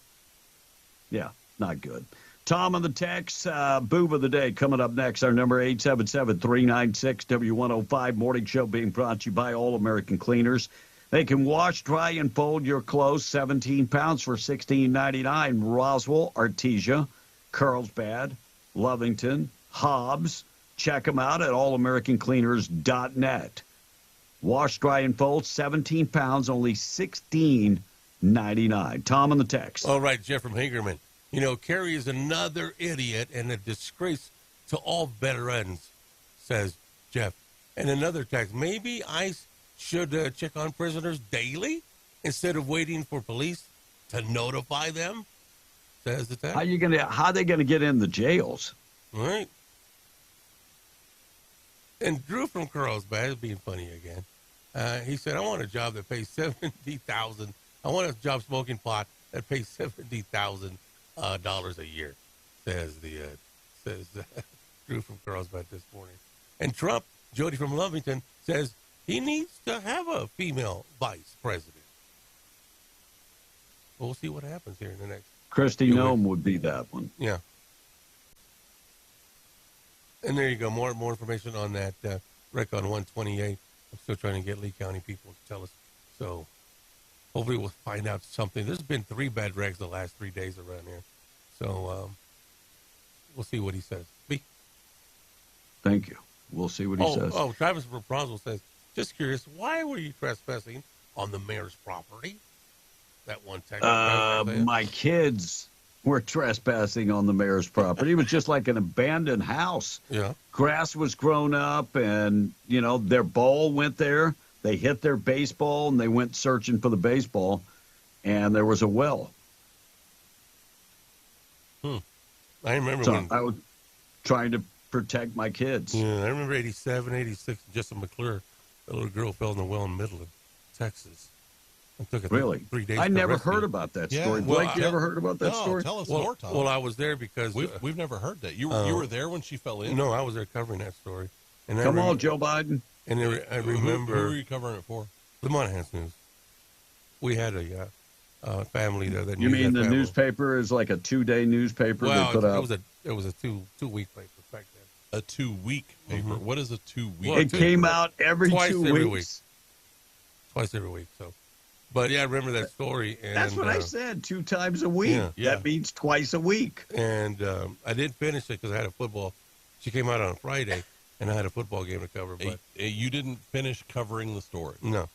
Yeah, not good. Tom on the text, boob of the day coming up next. Our number 877-396-W105. Morning show being brought to you by All American Cleaners. They can wash, dry, and fold your clothes. 17 pounds for $16.99. Roswell, Artesia, Carlsbad, Lovington, Hobbs. Check them out at allamericancleaners.net. Wash, dry, and fold. 17 pounds, only $16.99. Tom on the text. All right, Jeff from Hagerman. You know, Kerry is another idiot and a disgrace to all veterans, says Jeff. And another text, maybe ICE should check on prisoners daily instead of waiting for police to notify them, says the text. How are they gonna get in the jails? All right. And Drew from Carlsbad is being funny again. He said, I want a job that pays $70,000. I want a job smoking pot that pays $70,000 a year, says Drew from Carlsbad this morning. And Trump, Jody from Lovington, says he needs to have a female vice president. We'll see what happens here in the next. Kristi Noem would be that one. Yeah. And there you go. More information on that wreck on 128. I'm still trying to get Lee County people to tell us. So hopefully we'll find out something. There's been 3 bad wrecks the last 3 days around here. So we'll see what he says. B. Thank you. We'll see what he says. Oh, Travis from Bronzeville says, just curious, why were you trespassing on the mayor's property? That one text. My kids were trespassing on the mayor's property. It was just like an abandoned house. Yeah. Grass was grown up, and, their ball went there. They hit their baseball, and they went searching for the baseball, and there was a well. I remember so when I was trying to protect my kids. Yeah, I remember 87, 86, Justin McClure A little girl fell in the well in Midland, Texas. It took Really? 3 days. I to never rescue. heard about that Yeah. story. Well, Blake, you ever heard about that No, story? tell us Well, more, Tom. well, I was there because We've never heard that. You were there when she fell in? No, I was there covering that story. And Come on, Joe Biden. And I remember. Who were you covering it for? The Monahans News. We had a family there that You knew mean that the family. newspaper is like a 2-day newspaper Well, they put out? it was a two-week paper back then. A 2-week paper. Mhm. What is a 2-week? It came out every Twice 2 every weeks. Twice every week. So, but yeah, I remember that story. And, That's what I said. 2 times a week. Yeah. That means twice a week. And I didn't finish it because I had a football. She came out on a Friday, and I had a football game to cover. But You didn't finish covering the story. no,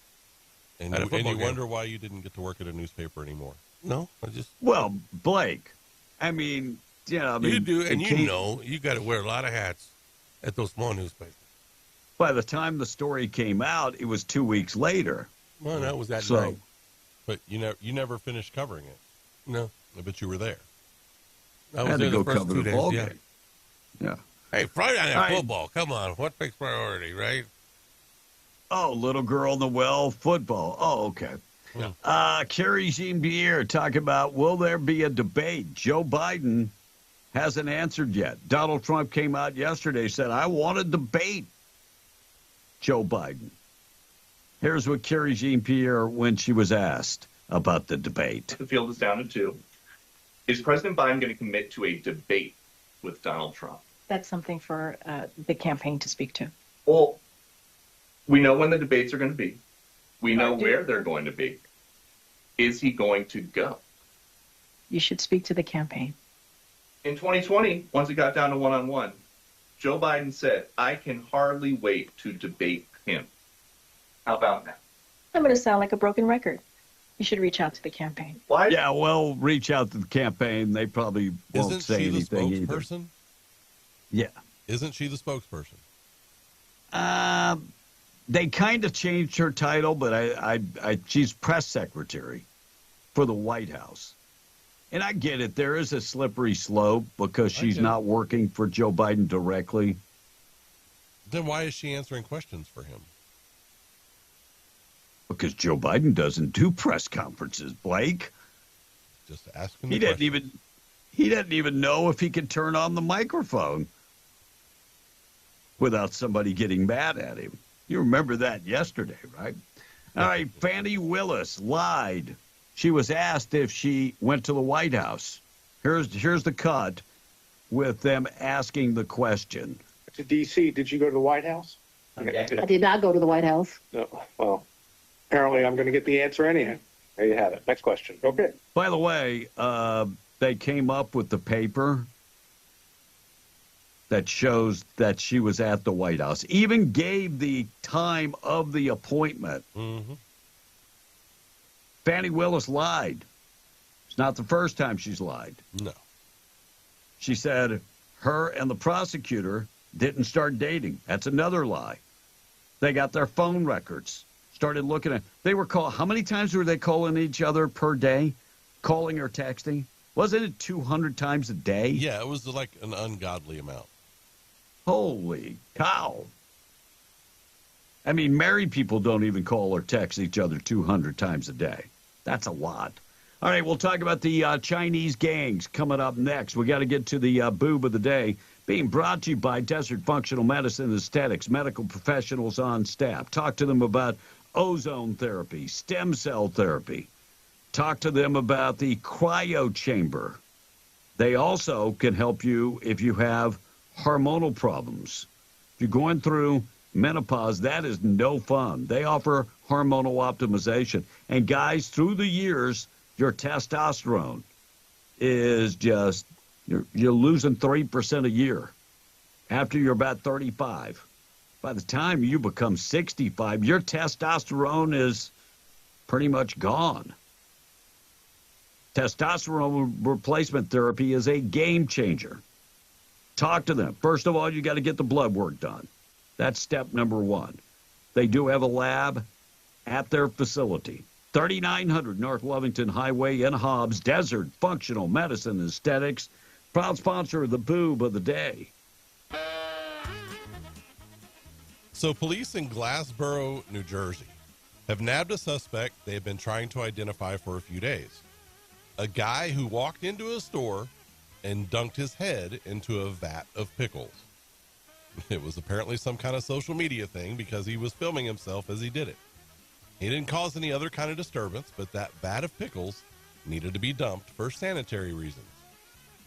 And Had a you football game. wonder why you didn't get to work at a newspaper anymore. no, I just Well, Blake, I mean, yeah, I mean, you do, and it you came- know, you got to wear a lot of hats at those small newspapers. By the time the story came out, it was 2 weeks later. Well, that was that So- night. But you never finished covering it. No, But you were there. I I was had there to the go first cover 2 the days. ball Yeah. game. Yeah. Hey, Friday night All right. football. Come on, what takes priority, right? Oh, little girl in the well, football. Oh, okay. Carrie Jean-Pierre talking about, will there be a debate? Joe Biden hasn't answered yet. Donald Trump came out yesterday, said, I want to debate Joe Biden. Here's what Carrie Jean-Pierre, when she was asked about the debate. The field is down to 2. Is President Biden going to commit to a debate with Donald Trump? That's something for the campaign to speak to. Well, we know when the debates are going to be. We know where they're going to be. Is he going to go? You should speak to the campaign. In 2020, once it got down to one-on-one, Joe Biden said, I can hardly wait to debate him. How about that? I'm going to sound like a broken record. You should reach out to the campaign. Why? Yeah, well, reach out to the campaign. They probably won't Isn't say she the anything either. spokesperson? Yeah. Isn't she the spokesperson? They kind of changed her title, but she's press secretary for the White House. And I get it. There is a slippery slope because she's not working for Joe Biden directly. Then why is she answering questions for him? Because Joe Biden doesn't do press conferences, Blake. Just asking. He doesn't even know if he can turn on the microphone without somebody getting mad at him. You remember that yesterday, right? All right, Fannie Willis lied. She was asked if she went to the White House. Here's the cut with them asking the question. To D.C., did you go to the White House? I did not go to the White House. No. Well, apparently I'm going to get the answer anyhow. There you have it. Next question. Okay. By the way, they came up with the paper that shows that she was at the White House, even gave the time of the appointment. Mm-hmm. Fannie Willis lied. It's not the first time she's lied. No. She said her and the prosecutor didn't start dating. That's another lie. They got their phone records, started looking at. They were called. How many times were they calling each other per day, calling or texting? Wasn't it 200 times a day? Yeah, it was like an ungodly amount. Holy cow. I mean, married people don't even call or text each other 200 times a day. That's a lot. All right, we'll talk about the Chinese gangs coming up next. We got to get to the boob of the day, being brought to you by Desert Functional Medicine and Aesthetics, medical professionals on staff. Talk to them about ozone therapy, stem cell therapy. Talk to them about the cryo chamber. They also can help you if you have hormonal problems. If you're going through menopause, that is no fun. They offer hormonal optimization. And guys, through the years, your testosterone is just, you're losing 3% a year after you're about 35. By the time you become 65, your testosterone is pretty much gone. Testosterone replacement therapy is a game changer. Talk to them. First of all, you got to get the blood work done. That's step number one. They do have a lab at their facility. 3900 North Lovington Highway in Hobbs, Desert Functional Medicine and Aesthetics. Proud sponsor of the boob of the day. So police in Glassboro, New Jersey, have nabbed a suspect they have been trying to identify for a few days. A guy who walked into a store and dunked his head into a vat of pickles. It was apparently some kind of social media thing because he was filming himself as he did it. He didn't cause any other kind of disturbance, but that vat of pickles needed to be dumped for sanitary reasons.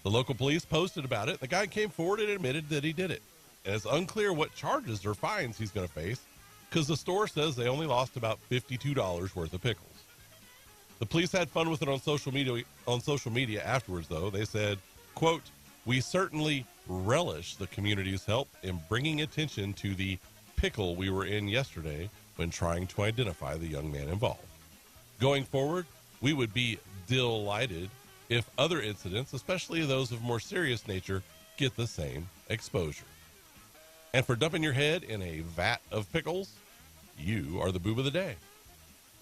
The local police posted about it. The guy came forward and admitted that he did it. And it's unclear what charges or fines he's going to face because the store says they only lost about $52 worth of pickles. The police had fun with it on social media afterwards, though. They said, quote, "We certainly relish the community's help in bringing attention to the pickle we were in yesterday when trying to identify the young man involved. Going forward, we would be delighted if other incidents, especially those of more serious nature, get the same exposure. And for dumping your head in a vat of pickles, you are the boob of the day."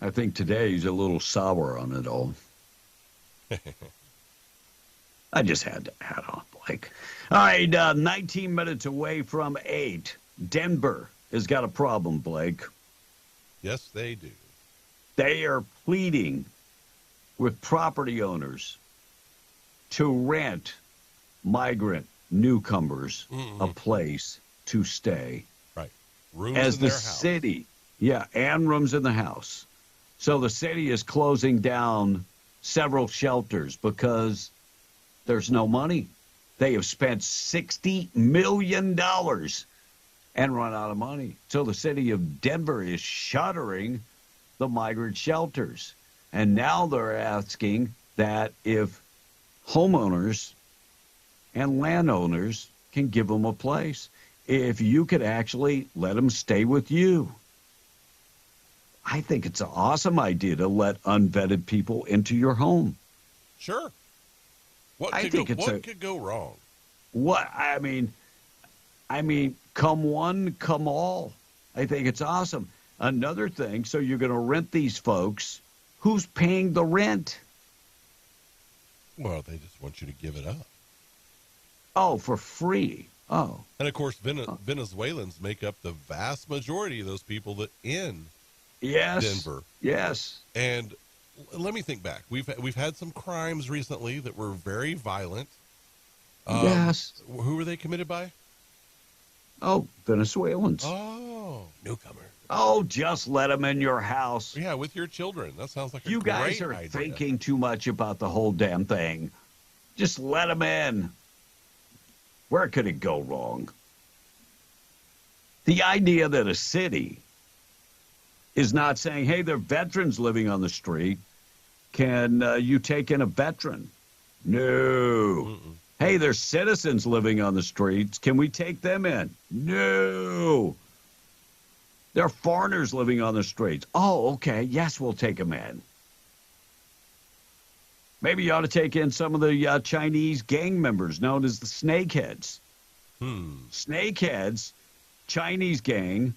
I think today he's a little sour on it all. I just had to add on, Blake. All right, 19 minutes away from 8. Denver has got a problem, Blake. Yes, they do. They are pleading with property owners to rent migrant newcomers a place to stay. Right. Rooms as in the their house. city. Yeah, and rooms in the house. So the city is closing down several shelters because there's no money. They have spent $60 million and run out of money. So the city of Denver is shuttering the migrant shelters. And now they're asking that if homeowners and landowners can give them a place, if you could actually let them stay with you. I think it's an awesome idea to let unvetted people into your home. Sure. What could go wrong? What I mean, come one, come all. I think it's awesome. Another thing, so you're going to rent these folks. Who's paying the rent? Well, they just want you to give it up. Oh, for free. Oh. And of course, Venezuelans make up the vast majority of those people that in Denver. Yes. And let me think back. We've had some crimes recently that were very violent. Yes. Who were they committed by? Oh, Venezuelans. Oh, newcomer. Oh, just let them in your house. Yeah, with your children. That sounds like a You great guys are idea. thinking too much about the whole damn thing. Just let them in. Where could it go wrong? The idea that a city is not saying, hey, there are veterans living on the street. Can you take in a veteran? No. Hey, there's citizens living on the streets. Can we take them in? No. There are foreigners living on the streets. Oh, okay. Yes, we'll take them in. Maybe you ought to take in some of the Chinese gang members known as the Snakeheads. Snakeheads, Chinese gang,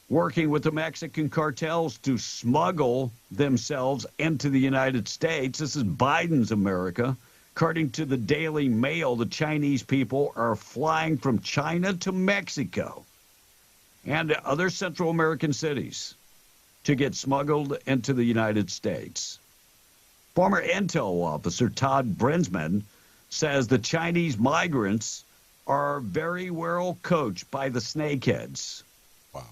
working with the Mexican cartels to smuggle themselves into the United States. This is Biden's America. According to the Daily Mail, the Chinese people are flying from China to Mexico and other Central American cities to get smuggled into the United States. Former Intel officer Todd Brinsman says the Chinese migrants are very well coached by the snakeheads. Wow.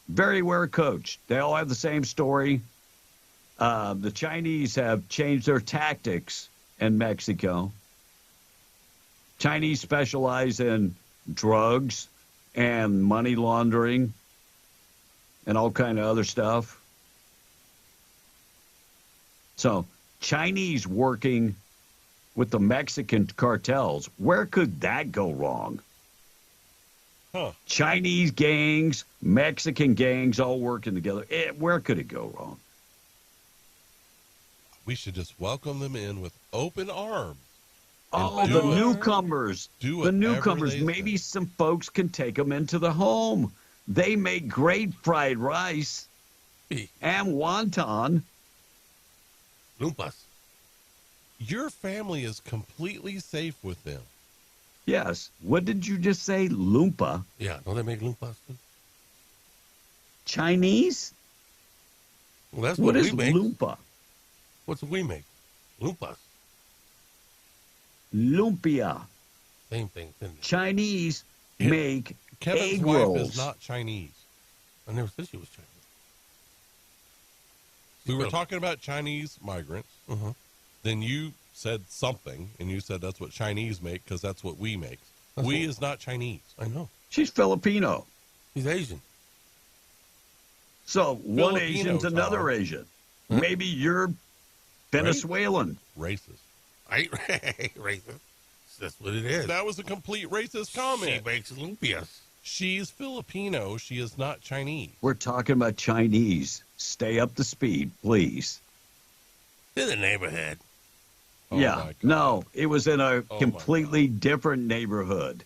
Very well coached. They all have the same story. The Chinese have changed their tactics in Mexico. Chinese specialize in drugs and money laundering and all kind of other stuff. So Chinese working with the Mexican cartels, where could that go wrong? Chinese gangs, Mexican gangs all working together. Where could it go wrong? We should just welcome them in with open arms. Oh, the newcomers. The newcomers. Maybe some folks can take them into the home. They make great fried rice and wonton. Lumpas. Your family is completely safe with them. Yes. What did you just say? Loompa? Yeah, don't they make Loompas too? Chinese? Well, that's what what is we make. Loompa? What's we make? Loompas. Lumpia. Same thing. Isn't it? Chinese make Kevin's egg wife rolls. is not Chinese. I never said she was Chinese. We were talking about Chinese migrants. Uh-huh. Then you said something, and you said that's what Chinese make because that's what we make. We is not Chinese. I know. She's Filipino. He's Asian. So one Filipino, Asian's another Tom. Asian. Maybe you're Venezuelan. Racist. Racist. That's what it is. That was a complete racist comment. She makes lumpias. She's Filipino. She is not Chinese. We're talking about Chinese. Stay up to speed, please. In the neighborhood. Oh, yeah. my God. No, it was in a Oh, completely different neighborhood.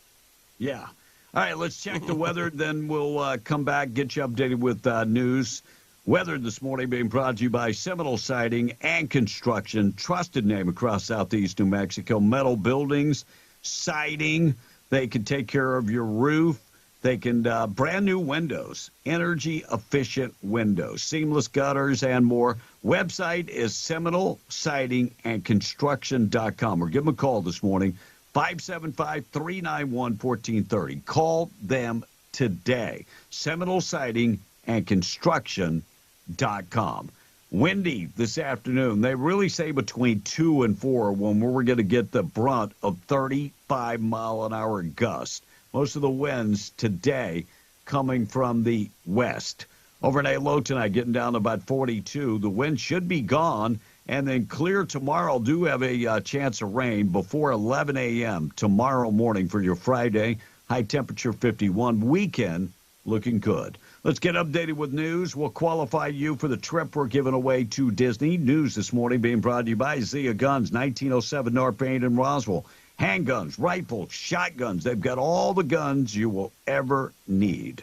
Yeah. All right, let's check the weather. Then we'll come back, get you updated with news. Weather this morning being brought to you by Seminole Siding and Construction, trusted name across southeast New Mexico. Metal buildings, siding, they can take care of your roof. They can brand new windows, energy efficient windows, seamless gutters, and more. Website is Seminole Siding and Construction.com. Or give them a call this morning, 575-391-1430. Call them today. Seminole Siding and Construction.com. Windy this afternoon. They really say between 2 and 4 when we're going to get the brunt of 35-mile-an-hour gusts. Most of the winds today coming from the west. Overnight low tonight getting down to about 42. The wind should be gone, and then clear tomorrow. Do have a chance of rain before 11 a.m. tomorrow morning for your Friday. High temperature 51. Weekend looking good. Let's get updated with news. We'll qualify you for the trip we're giving away to Disney. News this morning being brought to you by Zia Guns, 1907 North Main in Roswell. Handguns, rifles, shotguns. They've got all the guns you will ever need.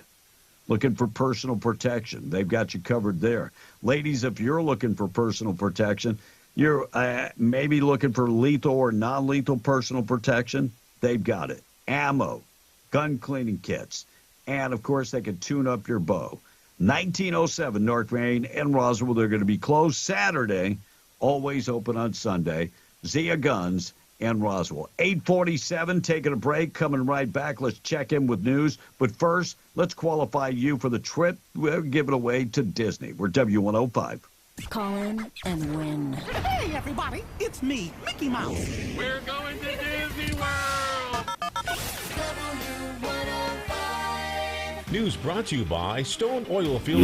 Looking for personal protection. They've got you covered there. Ladies, if you're looking for personal protection, you're maybe looking for lethal or non-lethal personal protection, they've got it. Ammo, gun cleaning kits, and, of course, they can tune up your bow. 1907 North Main in Roswell. They're going to be closed Saturday, always open on Sunday. Zia Guns in Roswell. 8:47, taking a break, coming right back. Let's check in with news. But first, let's qualify you for the trip we're giving away to Disney. We're W105. Call in and win. Hey, everybody, it's me, Mickey Mouse. We're going to Disney World. News brought to you by Stone Oil Fields.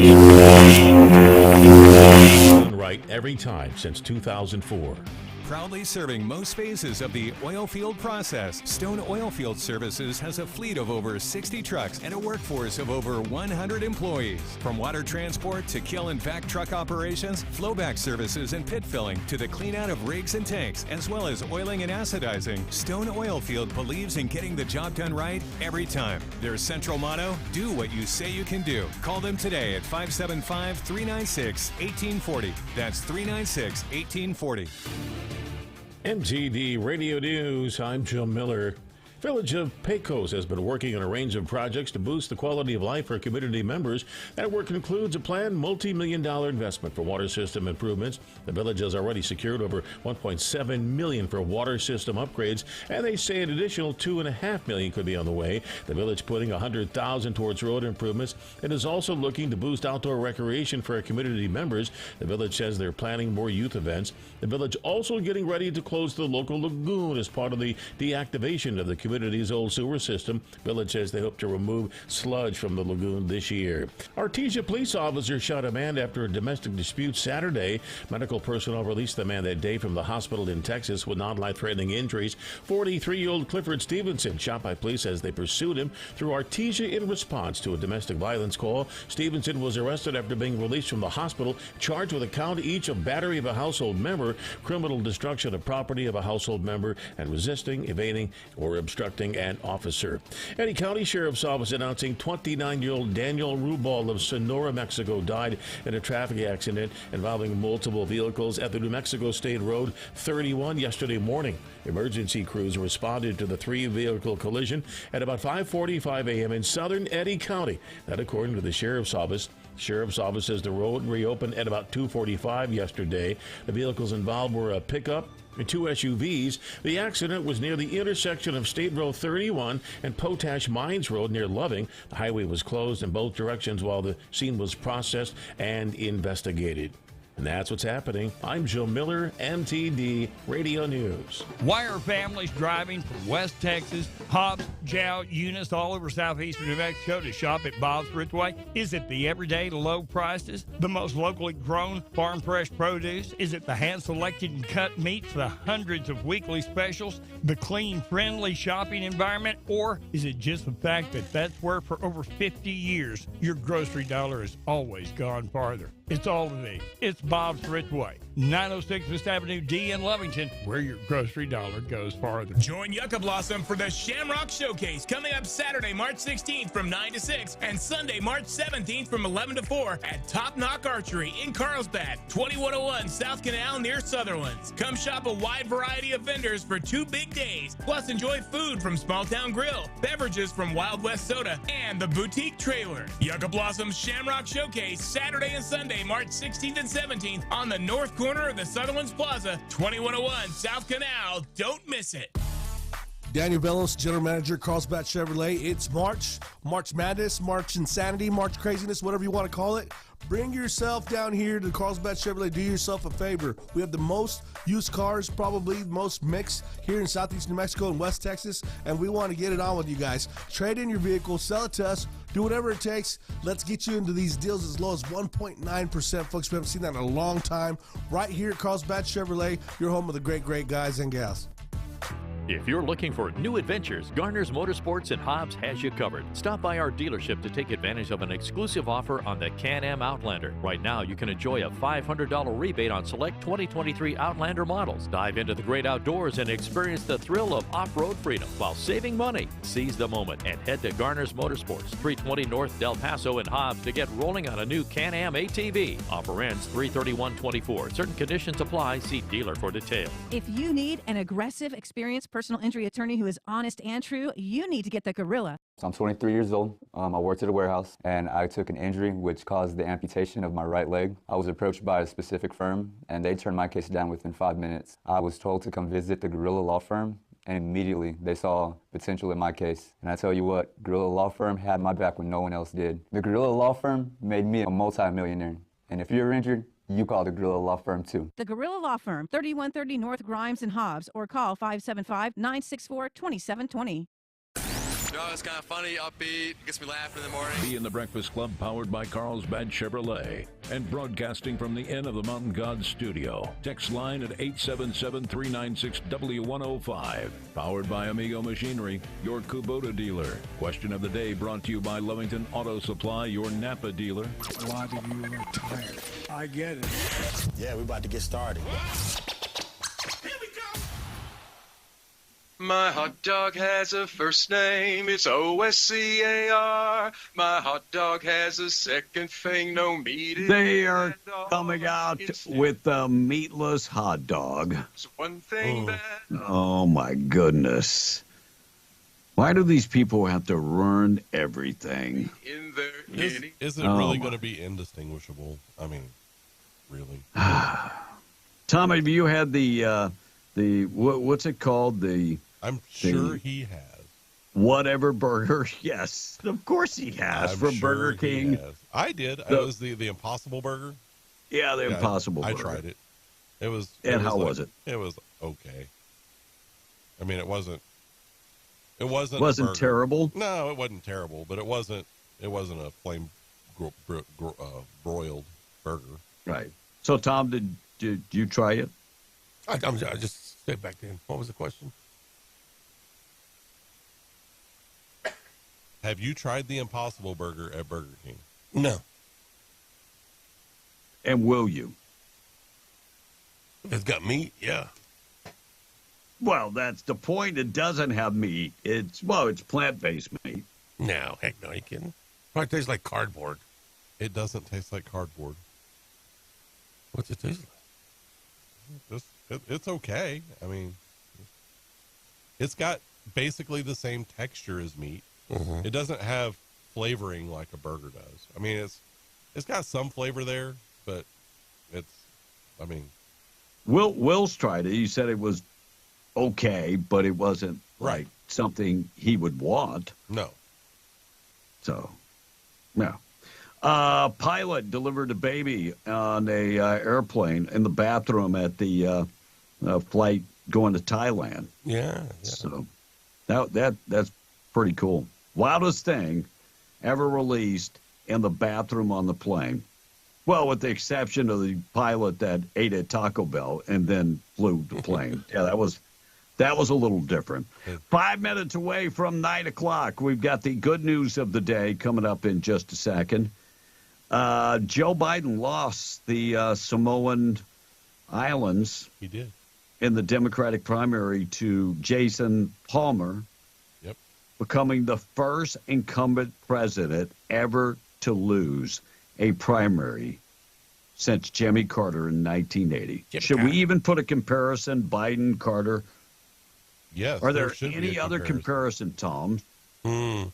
Done right every time since 2004. Proudly serving most phases of the oil field process, Stone Oilfield Services has a fleet of over 60 trucks and a workforce of over 100 employees. From water transport to kill and vac truck operations, flowback services and pit filling to the clean out of rigs and tanks, as well as oiling and acidizing, Stone Oilfield believes in getting the job done right every time. Their central motto, do what you say you can do. Call them today at 575-396-1840. That's 396-1840. MTD Radio News, I'm Jim Miller. Village of Pecos has been working on a range of projects to boost the quality of life for community members. That work includes a planned multi-million-dollar investment for water system improvements. The village has already secured over $1.7 million for water system upgrades, and they say an additional $2.5 million could be on the way. The village putting $100,000 towards road improvements and is also looking to boost outdoor recreation for our community members. The village says they're planning more youth events. The village also getting ready to close the local lagoon as part of the deactivation of the community's old sewer system. Village says they hope to remove sludge from the lagoon this year. Artesia police officers shot a man after a domestic dispute Saturday. Medical personnel released the man that day from the hospital in Texas with non-life-threatening injuries. 43-year-old Clifford Stevenson shot by police as they pursued him through Artesia in response to a domestic violence call. Stevenson was arrested after being released from the hospital, charged with a count each of battery of a household member, criminal destruction of property of a household member, and resisting, evading, or obstructing obstructing an officer. Eddy County Sheriff's Office announcing 29-year-old Daniel Rubal of Sonora, Mexico, died in a traffic accident involving multiple vehicles at the New Mexico State Road 31 yesterday morning. Emergency crews responded to the three-vehicle collision at about 5:45 a.m. in southern Eddy County. That according to the Sheriff's Office. Sheriff's Office says the road reopened at about 2:45 yesterday. The vehicles involved were a pickup and two SUVs. The accident was near the intersection of State Road 31 and Potash Mines Road near Loving. The highway was closed in both directions while the scene was processed and investigated. And that's what's happening. I'm Joe Miller, MTD Radio News. Why are families driving from West Texas, Hobbs, Jow, Eunice, all over southeastern New Mexico to shop at Bob's Ridgeway? Is it the everyday low prices, the most locally grown farm fresh produce? Is it the hand-selected and cut meats, the hundreds of weekly specials, the clean, friendly shopping environment? Or is it just the fact that that's where for over 50 years your grocery dollar has always gone farther? It's all of these. It's Bob's Ridgeway, 906 West Avenue D in Lovington, where your grocery dollar goes farther. Join Yucca Blossom for the Shamrock Showcase coming up Saturday, March 16th from 9 to 6 and Sunday, March 17th from 11 to 4 at Top Knock Archery in Carlsbad, 2101 South Canal near Sutherlands. Come shop a wide variety of vendors for 2 big days, plus enjoy food from Small Town Grill, beverages from Wild West Soda, and the Boutique Trailer. Yucca Blossom's Shamrock Showcase Saturday and Sunday, March 16th and 17th on the north corner of the Sutherlands Plaza, 2101 South Canal. Don't miss it. Daniel Bellows, General Manager, Carlsbad Chevrolet. It's March Madness, March Insanity, March Craziness, whatever you want to call it. Bring yourself down here to Carlsbad Chevrolet. Do yourself a favor. We have the most used cars, probably the most mixed here in Southeast New Mexico and West Texas, and we want to get it on with you guys. Trade in your vehicle, sell it to us, do whatever it takes. Let's get you into these deals as low as 1.9%, folks. We haven't seen that in a long time. Right here at Carlsbad Chevrolet, your home of the great, great guys and gals. If you're looking for new adventures, Garner's Motorsports in Hobbs has you covered. Stop by our dealership to take advantage of an exclusive offer on the Can-Am Outlander. Right now, you can enjoy a $500 rebate on select 2023 Outlander models. Dive into the great outdoors and experience the thrill of off-road freedom while saving money. Seize the moment and head to Garner's Motorsports, 320 North Del Paso in Hobbs to get rolling on a new Can-Am ATV. Offer ends 3/31/24. Certain conditions apply. See dealer for details. If you need an aggressive, experienced personal injury attorney who is honest and true, you need to get the Gorilla. So I'm 23 years old. I worked at a warehouse, and I took an injury which caused the amputation of my right leg. I was approached by a specific firm, and they turned my case down within 5 minutes. I was told to come visit the Gorilla Law Firm, and immediately they saw potential in my case. And I tell you what, Gorilla Law Firm had my back when no one else did. The Gorilla Law Firm made me a multi-millionaire. And if you're injured, you call the Gorilla Law Firm, too. The Gorilla Law Firm, 3130 North Grimes and Hobbs, or call 575-964-2720. No, it's kind of funny, upbeat, gets me laughing in the morning. Be in the Breakfast Club, powered by Carlsbad Chevrolet, and broadcasting from the Inn of the Mountain God studio. Text line at 877-396-W105. Powered by Amigo Machinery, your Kubota dealer. Question of the day brought to you by Lovington Auto Supply, your Napa dealer. A lot of you are tired. I get it. Yeah, we're about to get started. My hot dog has a first name, it's OSCAR. My hot dog has a second thing, no meat in They it are at all. coming out It's with a meatless hot dog. one thing that Oh, my goodness. Why do these people have to ruin everything? in there. Is it really going to be indistinguishable? I mean, really? Tom, have you had the what's it called? I'm sure he has. Whatever burger. Yes, of course he has. I'm from sure Burger he King. has. I did. It was the Impossible Burger. Yeah, the Impossible I Burger. tried it. It was. And how was it? It was okay. I mean, it wasn't. It wasn't. Wasn't a burger. terrible. No, it wasn't terrible, but it wasn't. It wasn't a flame broiled burger. Right. So, Tom, did you try it? I just stay back then. What was the question? Have you tried the Impossible Burger at Burger King? No. And will you? If it's got meat, yeah. Well, that's the point. It doesn't have meat. It's plant-based meat. No, heck no, you kidding? Probably tastes like cardboard. It doesn't taste like cardboard. What's it taste like? It's okay. I mean, it's got basically the same texture as meat. Mm-hmm. It doesn't have flavoring like a burger does. I mean, it's got some flavor there, but Will's tried it. He said it was okay, but it wasn't Right. like something he would want. No. So, yeah. Pilot delivered a baby on a airplane in the bathroom at the flight going to Thailand. Yeah. So that's pretty cool. Wildest thing ever released in the bathroom on the plane. Well, with the exception of the pilot that ate at Taco Bell and then flew the plane. Yeah, that was a little different. 5 minutes away from 9 o'clock. We've got the good news of the day coming up in just a second. Joe Biden lost the Samoan Islands. He did. In the Democratic primary to Jason Palmer. Yep. Becoming the first incumbent president ever to lose a primary since Jimmy Carter in 1980. Should we even put a comparison, Biden, Carter? Yes. Are there should be any a other comparison, Tom? No.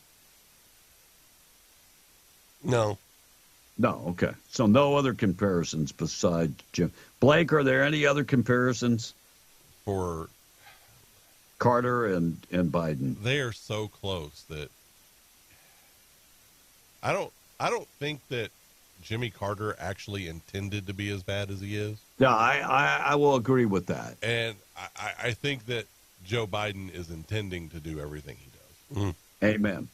No, okay. So no other comparisons besides Jim. Blake, are there any other comparisons? For Carter and Biden. They are so close that I don't think that Jimmy Carter actually intended to be as bad as he is. Yeah, I will agree with that. And I think that Joe Biden is intending to do everything he does. Amen.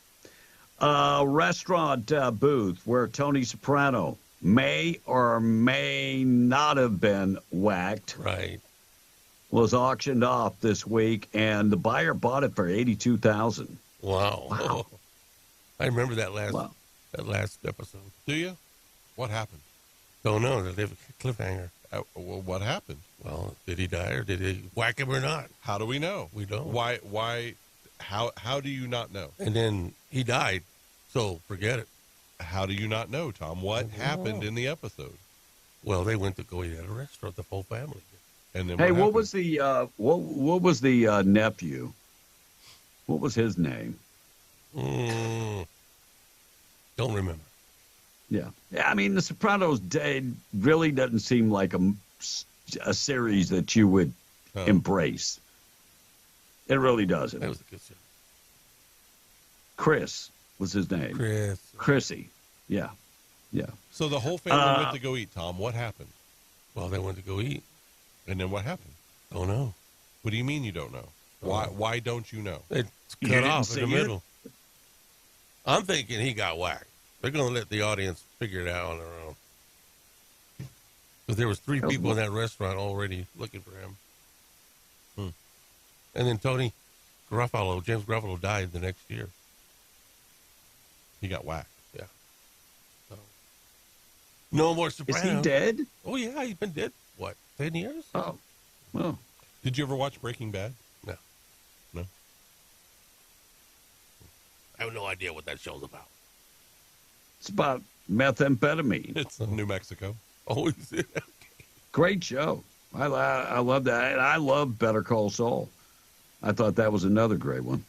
Restaurant booth where Tony Soprano may or may not have been whacked. Right. Was auctioned off this week, and the buyer bought it for $82,000. Wow. I remember that last episode. Do you? What happened? Don't know. They have a cliffhanger. Well, what happened? Well, did he die or did he whack him or not? How do we know? We don't. Why? How do you not know? And then he died, so forget it. How do you not know, Tom? What happened in the episode? Well, they went to go eat at a restaurant, the whole family. And then hey, what was the what was the nephew? What was his name? Don't remember. Yeah, I mean, The Sopranos really doesn't seem like a series that you would embrace. It really doesn't. That was a good series. Chris was his name. Chrissy. Yeah. So the whole family went to go eat, Tom. What happened? Well, they went to go eat. And then what happened? Don't know. What do you mean you don't know? Why don't you know? It's cut off in the middle. I'm thinking he got whacked. They're going to let the audience figure it out on their own. Because there was 3 people in that restaurant already looking for him. And then James Garofalo died the next year. He got whacked. Yeah. So, no more Sopranos. Is he dead? Oh, yeah. He's been dead, 10 years? Oh. Well. Did you ever watch Breaking Bad? No. No? I have no idea what that show's about. It's about methamphetamine. It's in New Mexico. Oh, is it? Okay. Great show. I love that. And I love Better Call Saul. I thought that was another great one.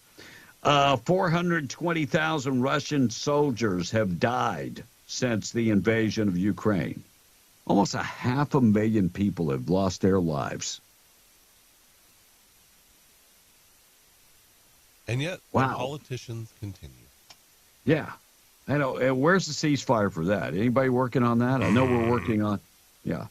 420,000 Russian soldiers have died since the invasion of Ukraine. Almost 500,000 people have lost their lives. And yet, the politicians continue. Yeah. I know. Where's the ceasefire for that? Anybody working on that? I know we're working on. Yeah.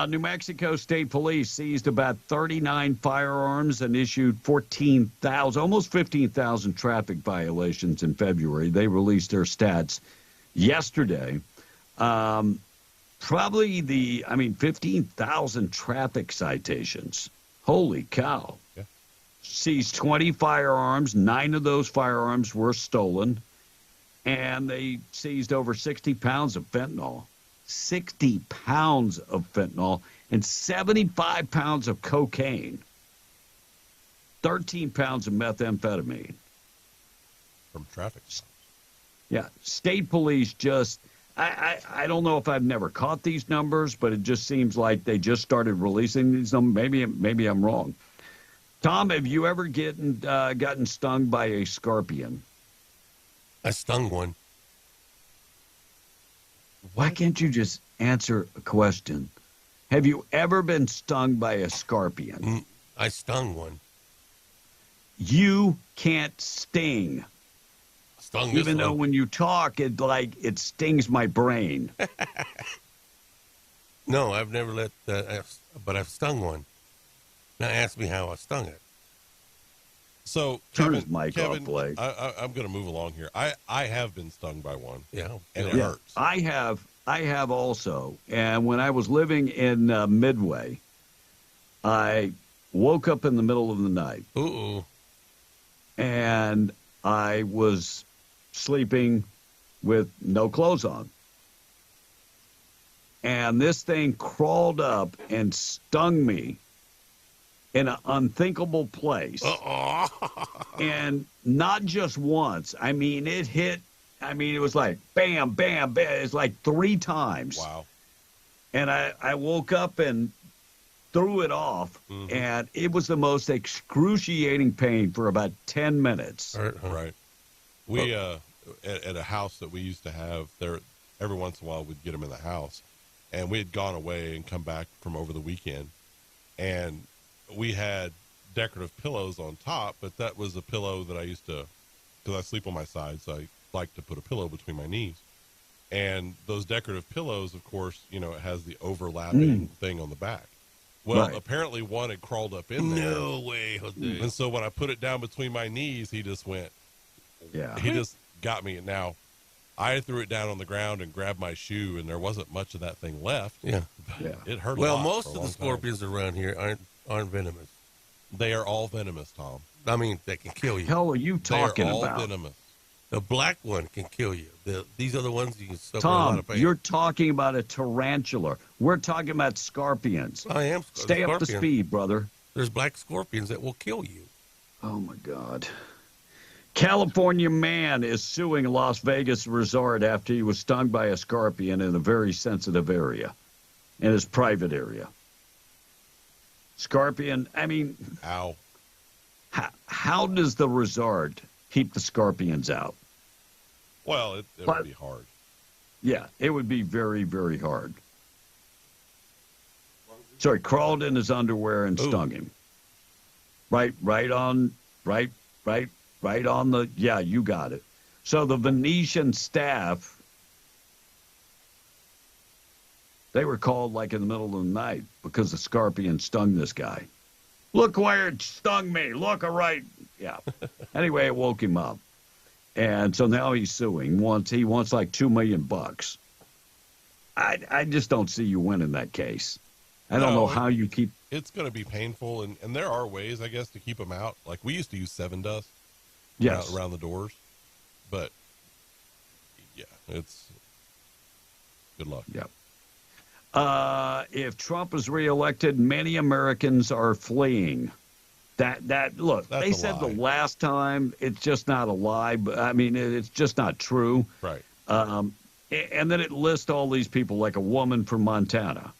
New Mexico State Police seized about 39 firearms and issued 14,000, almost 15,000 traffic violations in February. They released their stats yesterday. Probably 15,000 traffic citations. Holy cow. Yeah. Seized 20 firearms. 9 of those firearms were stolen. And they seized over 60 pounds of fentanyl. 60 pounds of fentanyl and 75 pounds of cocaine. 13 pounds of methamphetamine. From traffic stops. Yeah, state police just, I don't know if I've never caught these numbers, but it just seems like they just started releasing these numbers. Maybe I'm wrong. Tom, have you ever gotten stung by a scorpion? I stung one. Why can't you just answer a question? Have you ever been stung by a scorpion? I stung one. You can't sting. Stung Even though when you talk, it stings my brain. No, I've never let that, but I've stung one. Now ask me how I stung it. So, Turn Kevin, his mic off, Blake. I'm going to move along here. I have been stung by one. Yeah. And it Yeah, hurts. I have also. And when I was living in Midway, I woke up in the middle of the night. And I was sleeping with no clothes on. And this thing crawled up and stung me in an unthinkable place. And not just once. I mean, it hit, it was like bam, bam, bam. It's like 3 times. Wow. And I woke up and threw it off, and it was the most excruciating pain for about 10 minutes. Right. We, at a house that we used to have, there every once in a while we'd get them in the house. And we had gone away and come back from over the weekend. And we had decorative pillows on top, but that was a pillow that I used to, because I sleep on my side, so I like to put a pillow between my knees. And those decorative pillows, of course, it has the overlapping thing on the back. Well, apparently one had crawled up in there. No way, Jose. And so when I put it down between my knees, he just went. Yeah. He just got me. Now, I threw it down on the ground and grabbed my shoe, and there wasn't much of that thing left. Yeah. It hurt Well, a lot most for a of the long scorpions around here aren't venomous. They are all venomous, Tom. I mean, they can kill you. Hell are you talking They are all about? venomous. The black one can kill you. These other ones you can suffer a lot Tom, of pain. you're talking about a tarantula. We're talking about scorpions. I am. Stay up to speed, brother. There's black scorpions that will kill you. Oh, my God. California man is suing Las Vegas resort after he was stung by a scorpion in a very sensitive area, in his private area. Scorpion, Ow. How does the resort keep the scorpions out? Well, it would be hard. Yeah, it would be very, very hard. So he crawled in his underwear and stung him. Right on the, yeah, you got it. So the Venetian staff, they were called like in the middle of the night because the scorpion stung this guy. Look where it stung me. Look, right. Yeah. Anyway, it woke him up. And so now he's suing. He wants like $2 million. I just don't see you winning that case. I don't know how you keep. It's going to be painful, and there are ways, I guess, to keep them out. Like we used to use 7 dust around the doors. But, yeah, it's good luck. Yep. If Trump is reelected, many Americans are fleeing. Look, That's they a said lie. the last time, it's just not a lie, but it's just not true. Right. And then it lists all these people like a woman from Montana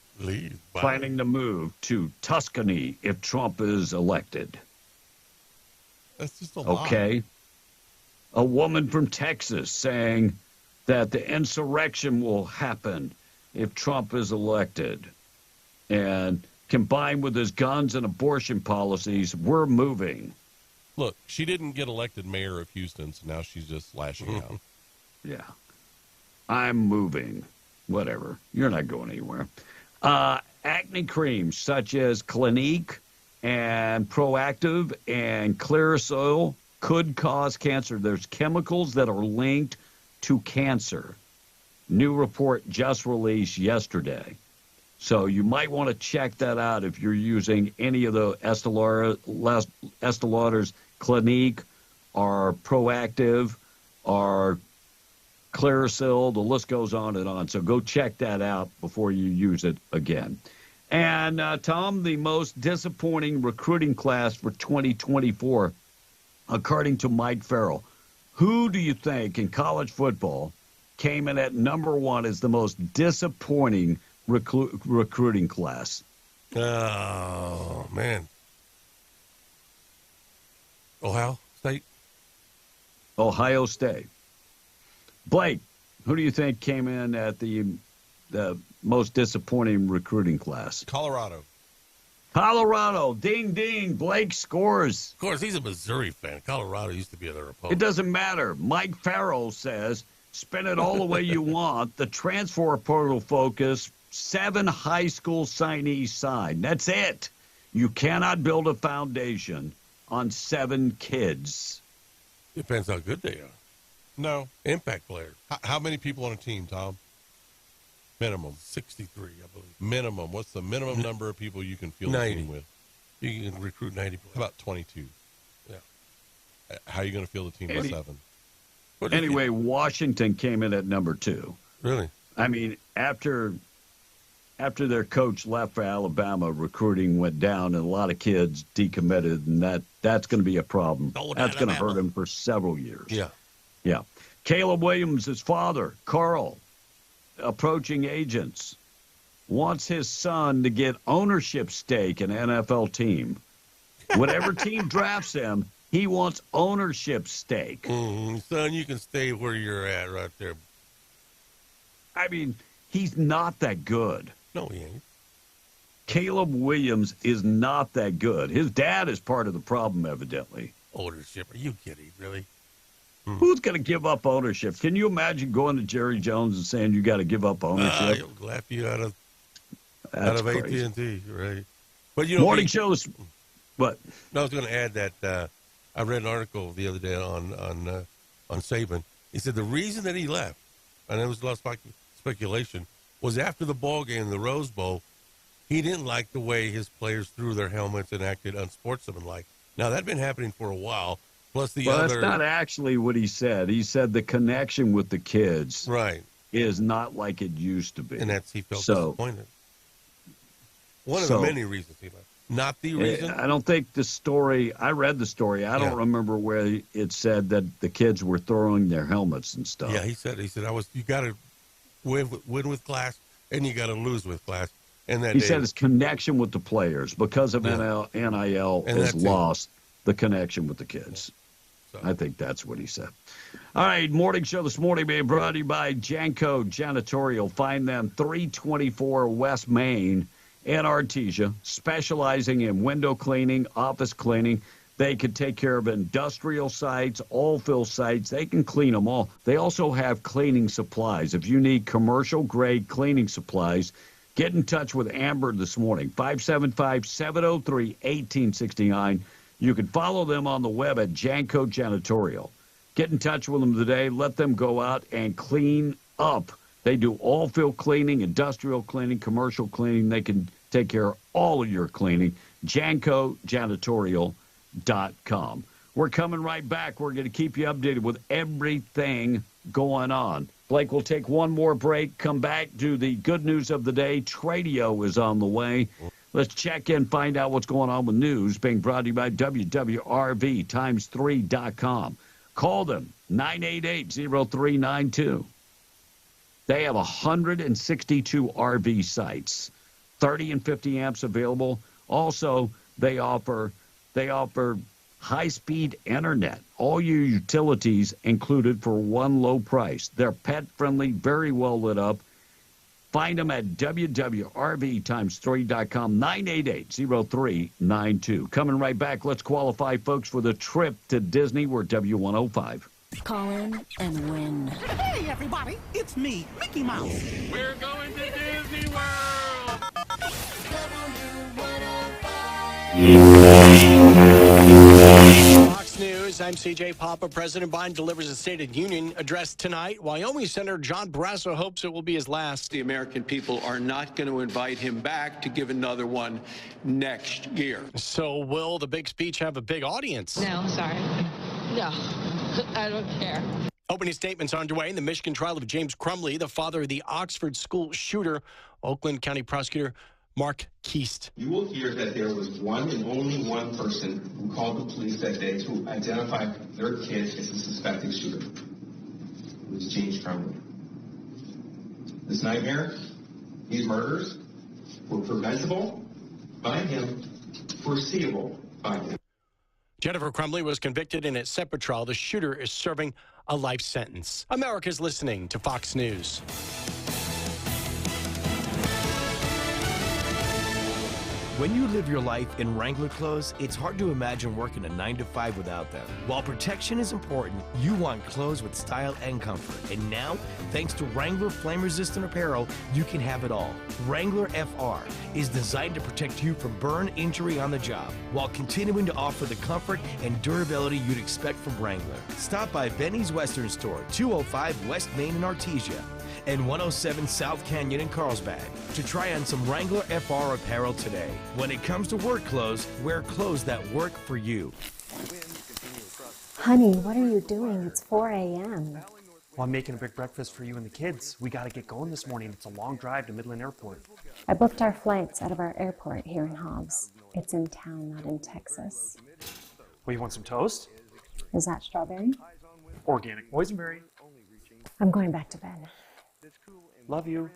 planning to move to Tuscany if Trump is elected. That's just a lie. Okay. A woman from Texas saying that the insurrection will happen if Trump is elected. And combined with his guns and abortion policies, we're moving. Look, she didn't get elected mayor of Houston, so now she's just lashing out. Yeah. I'm moving. Whatever. You're not going anywhere. Acne creams such as Clinique and Proactive and Clearasil could cause cancer. There's chemicals that are linked to cancer. New report just released yesterday. So you might want to check that out if you're using any of the Estee Lauder's Clinique or Proactive or Clearasil. The list goes on and on. So go check that out before you use it again. And, Tom, the most disappointing recruiting class for 2024, according to Mike Farrell. Who do you think in college football came in at number one as the most disappointing recruiting class? Oh, man. Ohio State? Ohio State. Blake, who do you think came in at the most disappointing recruiting class? Colorado. Colorado. Ding, ding. Blake scores. Of course, he's a Missouri fan. Colorado used to be their opponent. It doesn't matter. Mike Farrell says, spin it all the way you want. The transfer portal focus, 7 high school signees signed. That's it. You cannot build a foundation on 7 kids. Depends how good they are. No. Impact players. How many people on a team, Tom? Minimum. 63, I believe. Minimum. What's the minimum number of people you can field a team with? You can recruit 90 players. How about 22? Yeah. How are you going to field a team with 7? Anyway, Washington came in at number 2. Really? I mean, after their coach left for Alabama, recruiting went down, and a lot of kids decommitted, and that's going to be a problem. That's going to hurt him for several years. Yeah. Yeah. Caleb Williams' father, Carl, approaching agents, wants his son to get ownership stake in an NFL team. Whatever team drafts him, he wants ownership stake. Son, you can stay where you're at right there. I mean, he's not that good. No, he ain't. Caleb Williams is not that good. His dad is part of the problem, evidently. Ownership? Are you kidding? Really? Who's going to give up ownership? Can you imagine going to Jerry Jones and saying you got to give up ownership? He'll laugh you out of crazy. AT&T, right? But Morning shows. What? No, I was going to add that I read an article the other day on Saban. He said the reason that he left, and there was a lot of speculation, was after the ball game, the Rose Bowl, he didn't like the way his players threw their helmets and acted unsportsmanlike. Now, that'd been happening for a while. Plus that's not actually what he said. He said the connection with the kids is not like it used to be. And he felt disappointed. One of the many reasons he left. Not the reason. I don't think the story, I read the story. I don't remember where it said that the kids were throwing their helmets and stuff. Yeah, he said you got to win with class and you got to lose with class. And that he said his connection with the players because of NIL has lost the connection with the kids. I think that's what he said. All right, morning show this morning being brought to you by Janko Janitorial. Find them 324 West Main in Artesia, specializing in window cleaning, office cleaning. They can take care of industrial sites, oil-fill sites. They can clean them all. They also have cleaning supplies. If you need commercial-grade cleaning supplies, get in touch with Amber this morning, 575-703-1869. You can follow them on the web at Janko Janitorial. Get in touch with them today. Let them go out and clean up. They do oil-field cleaning, industrial cleaning, commercial cleaning. They can take care of all of your cleaning. JankoJanitorial.com. We're coming right back. We're going to keep you updated with everything going on. Blake, we'll take one more break, come back, do the good news of the day. Tradio is on the way. Let's check in, find out what's going on with news, being brought to you by WWRV times3.com. Call them, 988-0392. They have 162 RV sites, 30 and 50 amps available. Also, they offer high-speed internet, all your utilities included for one low price. They're pet-friendly, very well lit up. Find them at WWRV times3.com, 988-0392. Coming right back, let's qualify folks for the trip to Disney. We're W105. Call in and win. Hey, everybody, it's me, Mickey Mouse. We're going to Disney World. Fox News, I'm CJ Papa. President Biden delivers a State of the Union address tonight. Wyoming Senator John Barrasso hopes it will be his last. The American people are not going to invite him back to give another one next year. So will the big speech have a big audience? No, sorry. No, I don't care. Opening statements are underway in the Michigan trial of James Crumley, the father of the Oxford school shooter. Oakland County prosecutor Mark Keast. You will hear that there was one and only one person who called the police that day to identify their kid as a suspected shooter. It was James Crumley. This nightmare, these murders, were preventable by him, foreseeable by him. Jennifer Crumley was convicted in a separate trial. The shooter is serving a life sentence. America's listening to Fox News. When you live your life in Wrangler clothes, it's hard to imagine working a 9-to-5 without them. While protection is important, you want clothes with style and comfort. And now, thanks to Wrangler flame-resistant apparel, you can have it all. Wrangler FR is designed to protect you from burn injury on the job, while continuing to offer the comfort and durability you'd expect from Wrangler. Stop by Benny's Western Store, 205 West Main in Artesia, and 107 South Canyon in Carlsbad to try on some Wrangler FR apparel today. When it comes to work clothes, wear clothes that work for you. Honey, what are you doing? It's 4 a.m. Well, I'm making a big breakfast for you and the kids. We got to get going this morning. It's a long drive to Midland Airport. I booked our flights out of our airport here in Hobbs. It's in town, not in Texas. Well, you want some toast? Is that strawberry? Organic boysenberry. I'm going back to bed. Love you.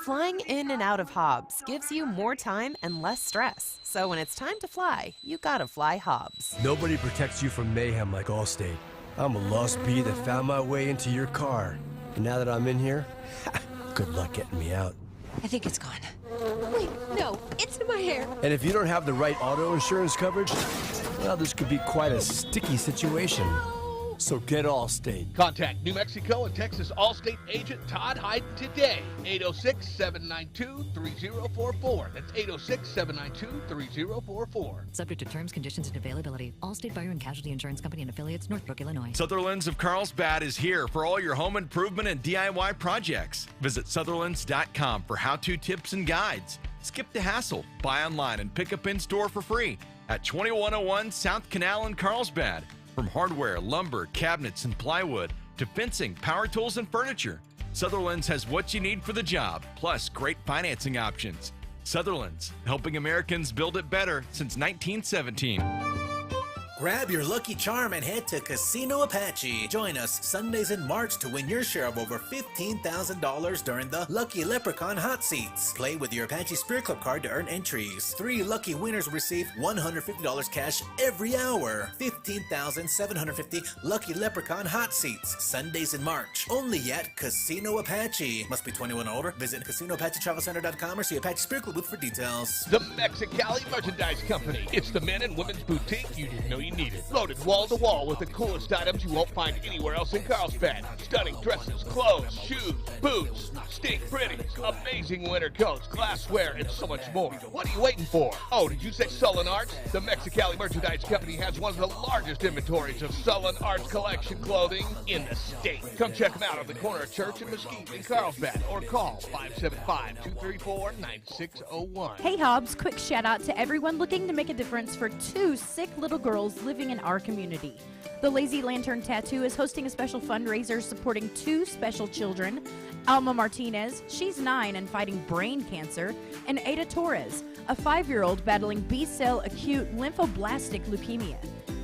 Flying in and out of Hobbs gives you more time and less stress. So when it's time to fly, you gotta fly Hobbs. Nobody protects you from mayhem like Allstate. I'm a lost bee that found my way into your car. And now that I'm in here, good luck getting me out. I think it's gone. Wait, no, it's in my hair. And if you don't have the right auto insurance coverage, well, this could be quite a sticky situation. So get Allstate. Contact New Mexico and Texas Allstate agent Todd Hyden today. 806-792-3044. That's 806-792-3044. Subject to terms, conditions, and availability. Allstate Fire and Casualty Insurance Company and affiliates, Northbrook, Illinois. Sutherland's of Carlsbad is here for all your home improvement and DIY projects. Visit Sutherland's.com for how-to tips and guides. Skip the hassle. Buy online and pick up in-store for free at 2101 South Canal in Carlsbad. From hardware, lumber, cabinets, and plywood to fencing, power tools, and furniture, Sutherland's has what you need for the job, plus great financing options. Sutherland's, helping Americans build it better since 1917. Grab your lucky charm and head to Casino Apache. Join us Sundays in March to win your share of over $15,000 during the Lucky Leprechaun Hot Seats. Play with your Apache Spirit Club card to earn entries. 3 lucky winners will receive $150 cash every hour. 15,750 Lucky Leprechaun Hot Seats. Sundays in March. Only at Casino Apache. Must be 21 or older. Visit CasinoApacheTravelCenter.com or see Apache Spirit Club booth for details. The Mexicali Merchandise Company. It's the men and women's boutique you didn't know you needed. Loaded wall to wall with the coolest items you won't find anywhere else in Carlsbad. Stunning dresses, clothes, shoes, boots, stink pretties, amazing winter coats, glassware, and so much more. What are you waiting for? Oh, did you say Sullen Arts? The Mexicali Merchandise Company has one of the largest inventories of Sullen Arts collection clothing in the state. Come check them out on the corner of Church and Mesquite in Carlsbad or call 575-234-9601. Hey Hobbs, quick shout out to everyone looking to make a difference for 2 sick little girls living in our community. The Lazy Lantern Tattoo is hosting a special fundraiser supporting 2 special children, Alma Martinez, she's 9 and fighting brain cancer, and Ada Torres, a 5-year-old battling B-cell acute lymphoblastic leukemia.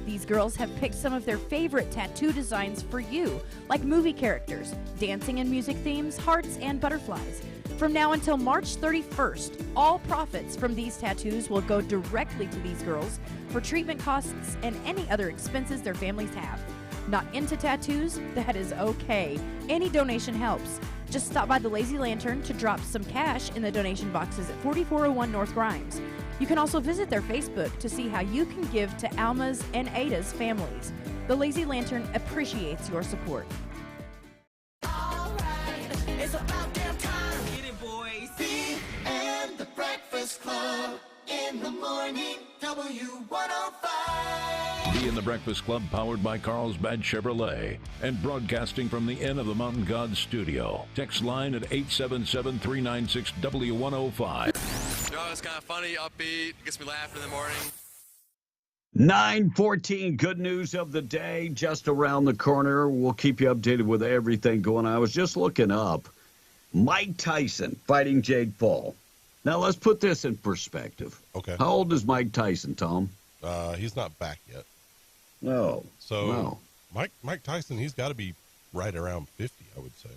These girls have picked some of their favorite tattoo designs for you, like movie characters, dancing and music themes, hearts, and butterflies. From now until March 31st, all profits from these tattoos will go directly to these girls for treatment costs and any other expenses their families have. Not into tattoos? That is okay. Any donation helps. Just stop by the Lazy Lantern to drop some cash in the donation boxes at 4401 North Grimes. You can also visit their Facebook to see how you can give to Alma's and Ada's families. The Lazy Lantern appreciates your support. It's about damn time. Get it, boys. Bee and the Breakfast Club in the morning. W105. Be in the Breakfast Club, powered by Carlsbad Chevrolet, and broadcasting from the Inn of the Mountain Gods studio. Text line at 877-396-W105. You know, it's kind of funny, upbeat, gets me laughing in the morning. 9:14, good news of the day just around the corner. We'll keep you updated with everything going on. I was just looking up Mike Tyson fighting Jake Paul. Now, let's put this in perspective. Okay. How old is Mike Tyson, Tom? He's not back yet. No. So no. Mike Tyson, he's got to be right around 50, I would say.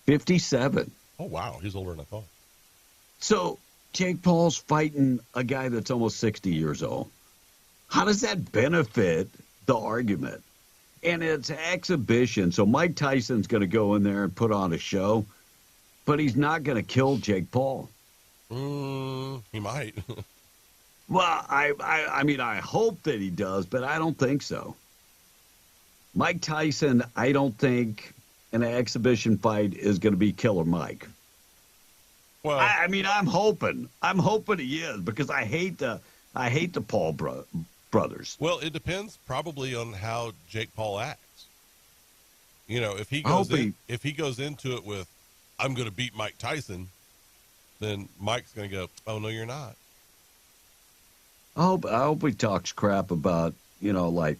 57. Oh, wow. He's older than I thought. So Jake Paul's fighting a guy that's almost 60 years old. How does that benefit the argument? And it's exhibition. So Mike Tyson's going to go in there and put on a show, but he's not going to kill Jake Paul. He might. Well, I mean, I hope that he does, but I don't think so. Mike Tyson, I don't think an exhibition fight is going to be Killer Mike. Well, I mean, I'm hoping he is, because I hate the Paul brothers. Well, it depends probably on how Jake Paul acts. You know, if he goes into it with, I'm going to beat Mike Tyson, then Mike's going to go, oh, no, you're not. I hope he talks crap about, like,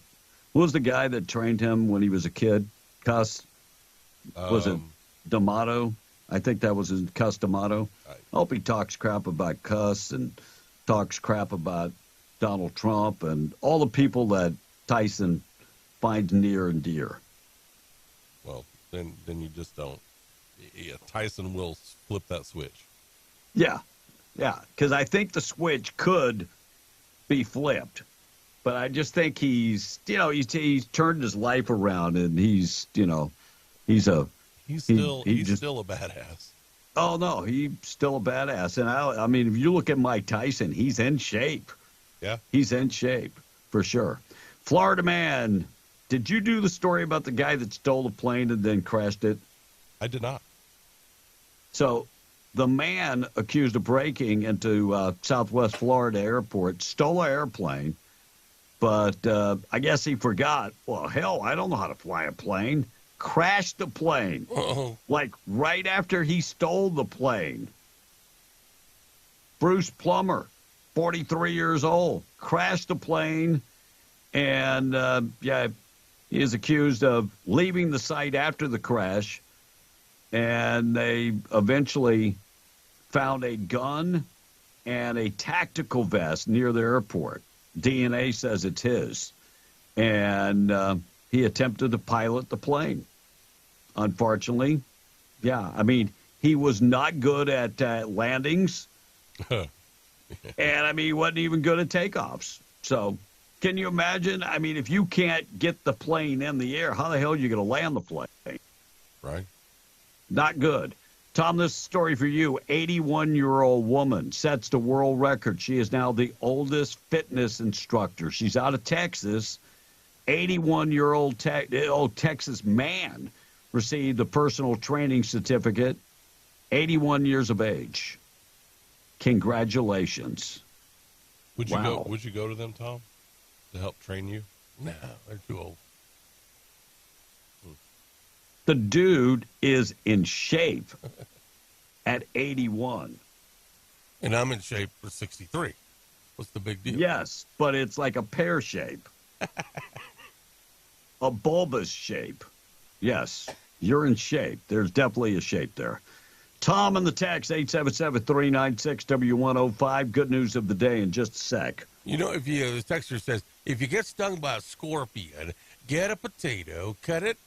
who was the guy that trained him when he was a kid? Cuss? Was it D'Amato? I think that was his Cuss D'Amato. I hope he talks crap about Cuss and talks crap about Donald Trump and all the people that Tyson finds near and dear. Well, then you just don't. Yeah, Tyson will flip that switch. Yeah, because I think the switch could be flipped, but I just think he's turned his life around, and he's still a badass. Oh no, he's still a badass, and I mean, if you look at Mike Tyson, he's in shape. Yeah, he's in shape for sure. Florida man, did you do the story about the guy that stole the plane and then crashed it? I did not. So the man accused of breaking into Southwest Florida airport, stole an airplane, but I guess he forgot. Well, hell, I don't know how to fly a plane. Crashed the plane, like right after he stole the plane. Bruce Plummer, 43 years old, crashed the plane, and he is accused of leaving the site after the crash, and they eventually found a gun and a tactical vest near the airport. DNA says it's his, and he attempted to pilot the plane. Unfortunately, I mean, he was not good at landings, and I mean, he wasn't even good at takeoffs. So can you imagine? I mean, if you can't get the plane in the air, how the hell are you going to land the plane? Right. Not good. Tom, this story for you. 81-year-old woman sets the world record. She is now the oldest fitness instructor. She's out of Texas. 81-year-old Texas man received a personal training certificate. 81 years of age. Congratulations. Would you go to them, Tom, to help train you? No, they're too old. The dude is in shape at 81. And I'm in shape for 63. What's the big deal? Yes, but it's like a pear shape. A bulbous shape. Yes, you're in shape. There's definitely a shape there. Tom in the text, 877-396-W105. Good news of the day in just a sec. You know, the texter says, if you get stung by a scorpion, get a potato, cut it,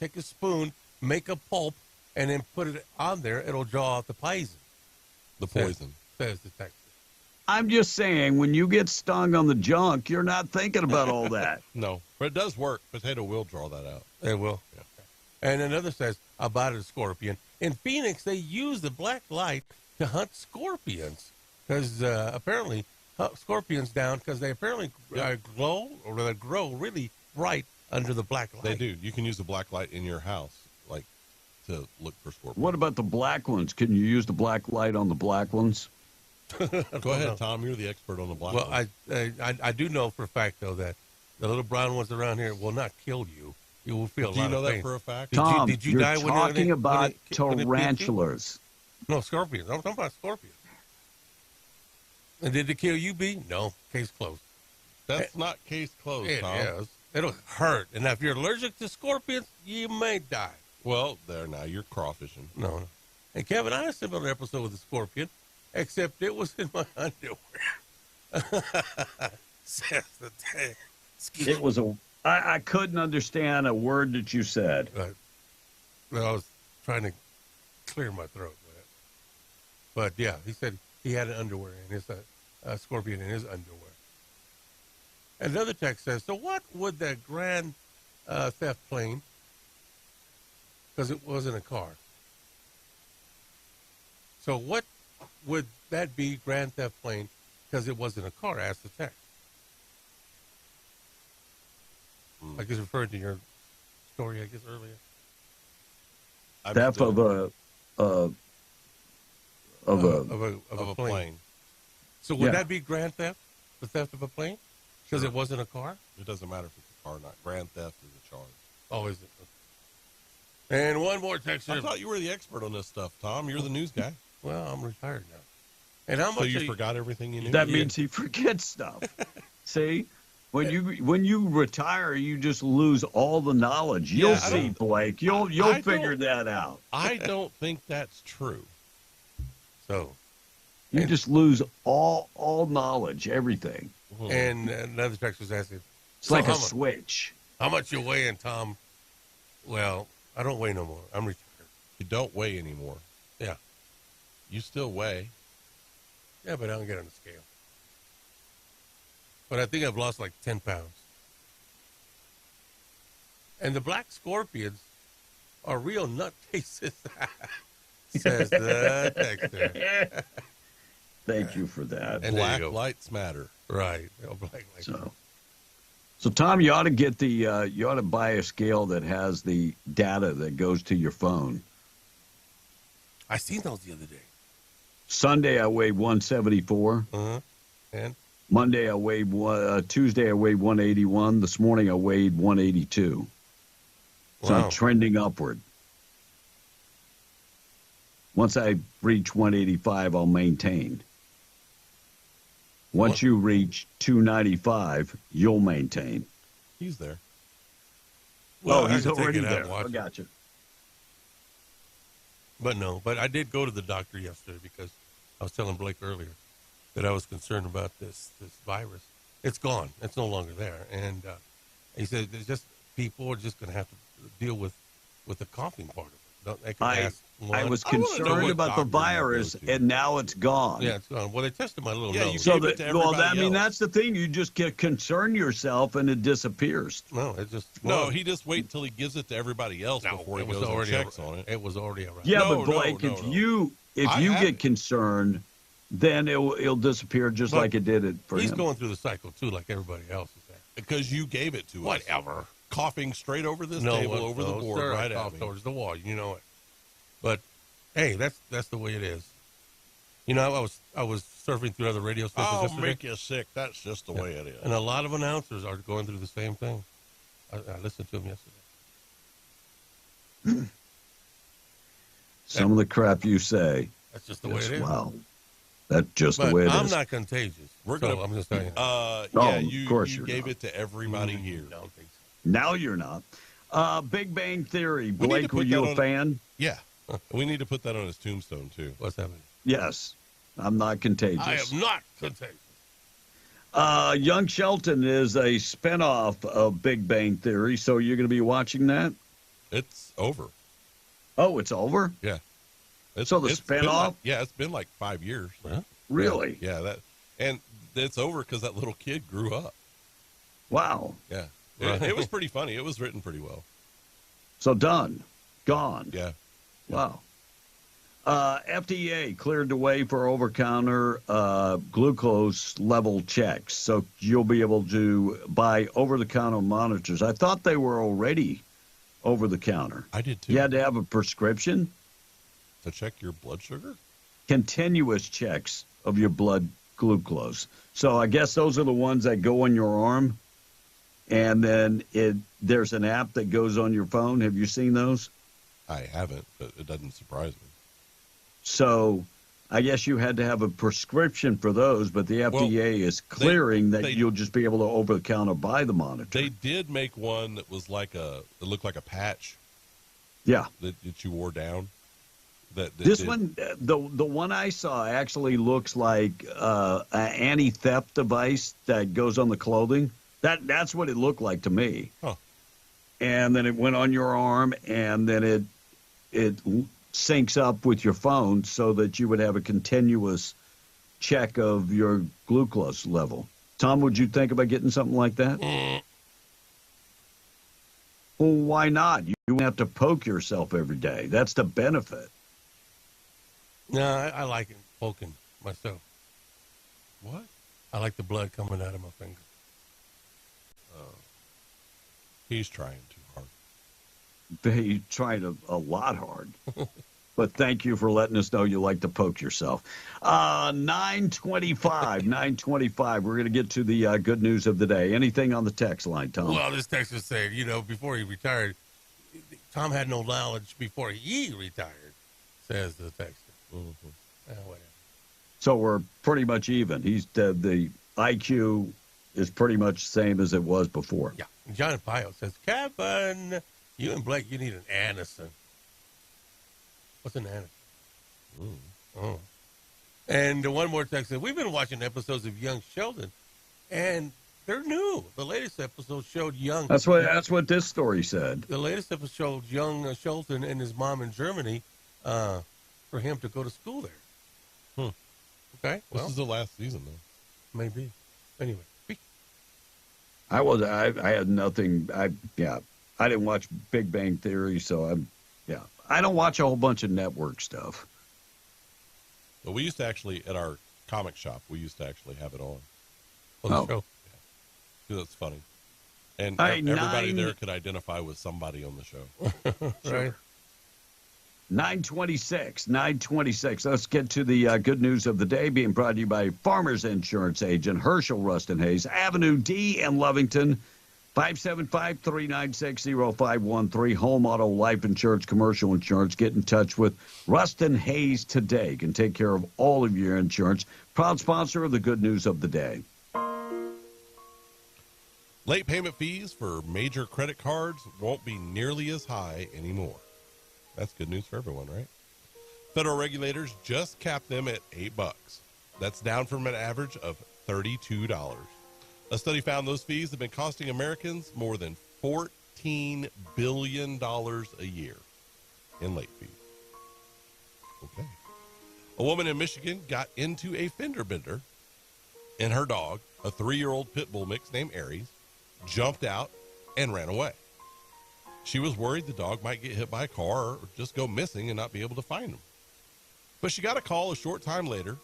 take a spoon, make a pulp, and then put it on there. It'll draw out the poison. The poison. Says the texter. I'm just saying, when you get stung on the junk, you're not thinking about all that. No, but it does work. Potato will draw that out. It will. Yeah. And another says about a scorpion. In Phoenix, they use the black light to hunt scorpions because apparently scorpions down because they apparently glow or they grow really bright under the black light. They do. You can use the black light in your house, like to look for scorpions. What about the black ones? Can you use the black light on the black ones? Go ahead, Tom. You're the expert on the black ones. Well, I do know for a fact, though, that the little brown ones around here will not kill you. You will feel a lot of pain. Do you know that for a fact? Tom, did you you're die talking about tarantulas. No, scorpions. I'm talking about scorpions. And did it kill you, B? No. Case closed. That's not case closed, Tom. Yes. It'll hurt. And if you're allergic to scorpions, you may die. Well, there now. You're crawfishing. No. And Kevin, I had a similar episode with a scorpion. except it was in my underwear. Says the tag. It was I couldn't understand a word that you said. Right. Well, I was trying to clear my throat with it. But yeah, he said he had an underwear in his scorpion in his underwear. Another text says, so what would the grand theft plane, because it wasn't a car. So what would that be, grand theft plane, because it wasn't a car? Asked the text. I guess referred to your story, I guess, earlier. Theft of a plane. So would that be grand theft? The theft of a plane? Because it wasn't a car? It doesn't matter if it's a car or not. Grand theft is a charge. Oh, is it? And one more text. I thought you were the expert on this stuff, Tom. You're the news guy. Well, I'm retired now. And how much? So you forgot everything you knew? That means he forgets stuff. See? When you retire, you just lose all the knowledge. You'll see, Blake. You'll figure that out. I don't think that's true. So you just lose all knowledge, everything. And another text was asking, it's like a switch. How much you weighing, Tom? Well, I don't weigh no more. I'm retired. You don't weigh anymore. Yeah. You still weigh. Yeah, but I don't get on the scale. But I think I've lost like 10 pounds. And the black scorpions are real nutcases, says the texter. Thank you for that. And black lights matter. Right. Black lights. So Tom, you ought to get you ought to buy a scale that has the data that goes to your phone. I seen those the other day. Sunday I weighed 174. And Monday I weighed Tuesday I weighed 181. This morning I weighed 182. So I'm trending upward. Once I reach 185, I'll maintain. Once you reach 295, you'll maintain. He's there. Well, he's already there. I got you. But I did go to the doctor yesterday because I was telling Blake earlier that I was concerned about this virus. It's gone. It's no longer there. And he said there's just people are just going to have to deal with the coughing part of it. I was concerned about the virus, and now it's gone. Yeah, it's gone. Well, they tested my little nose. That's the thing. You just concern yourself, and it disappears. No, it just he just wait until he gives it to everybody else before he goes and checks on it. It was already around. Yeah, but Blake, if you get concerned, then it'll disappear just like it did for him. He's going through the cycle too, like everybody else is at. Because you gave it to us. Whatever. Coughing straight over this table, over the board, sir, right I at me. towards the wall. You know it. But hey, that's the way it is. You know, I was surfing through other radio stations yesterday. Make you sick. That's just the way it is. And a lot of announcers are going through the same thing. I listened to them yesterday. Some of the crap you say. That's just the way it is. Wow. That's just the way it is. I'm not contagious. I'm just telling you. Of course you gave it to everybody here. I don't think so. Now you're not. Big Bang Theory. Blake, were you a fan? Yeah. We need to put that on his tombstone, too. What's that mean? Yes. I'm not contagious. I am not contagious. Young Shelton is a spinoff of Big Bang Theory, so you're going to be watching that? It's over. Oh, it's over? Yeah. So the spinoff? It's been like 5 years. Huh? Really? Yeah. And it's over because that little kid grew up. Wow. Yeah. It was pretty funny. It was written pretty well. So done. Gone. Yeah. Wow. FDA cleared the way for over-counter glucose level checks. So you'll be able to buy over-the-counter monitors. I thought they were already over-the-counter. I did too. You had to have a prescription? To check your blood sugar? Continuous checks of your blood glucose. So I guess those are the ones that go on your arm. And then there's an app that goes on your phone. Have you seen those? I haven't, but it doesn't surprise me. So I guess you had to have a prescription for those, but the FDA is clearing that you'll just be able to over-the-counter buy the monitor. They did make one that was it looked like a patch. Yeah. That you wore down. This one, the one I saw actually looks like an anti-theft device that goes on the clothing. That's what it looked like to me. Huh. And then it went on your arm, and then it syncs up with your phone so that you would have a continuous check of your glucose level. Tom, would you think about getting something like that? Well, why not? You don't have to poke yourself every day. That's the benefit. No, I like it poking myself. What? I like the blood coming out of my finger. He's trying too hard. He's trying a lot hard. But thank you for letting us know you like to poke yourself. 9:25. We're going to get to the good news of the day. Anything on the text line, Tom? Well, this text was saying, before he retired, Tom had no knowledge before he retired, says the texter. Mm-hmm. Whatever. So we're pretty much even. The IQ is pretty much the same as it was before. Yeah. John Pio says, Kevin, you and Blake, you need an Anderson. What's an Anderson? Oh. And one more text said, we've been watching episodes of Young Sheldon, and they're new. The latest episode showed young. That's what this story said. The latest episode showed young Sheldon and his mom in Germany for him to go to school there. Okay. This is the last season, though. Maybe. Anyway. I had nothing. I didn't watch Big Bang Theory, so I don't watch a whole bunch of network stuff. But we used to actually, at our comic shop, have it on. The show. Yeah. That's funny. And right, everybody there could identify with somebody on the show. Right. 9:26. Let's get to the good news of the day, being brought to you by Farmers Insurance Agent Herschel Rustin Hayes, Avenue D in Lovington, 575-396-0513. Home, auto, life insurance, commercial insurance. Get in touch with Rustin Hayes today. Can take care of all of your insurance. Proud sponsor of the good news of the day. Late payment fees for major credit cards won't be nearly as high anymore. That's good news for everyone, right? Federal regulators just capped them at $8. That's down from an average of $32. A study found those fees have been costing Americans more than $14 billion a year in late fees. Okay. A woman in Michigan got into a fender bender, and her dog, a 3-year-old pit bull mix named Aries, jumped out and ran away. She was worried the dog might get hit by a car or just go missing and not be able to find him. But she got a call a short time later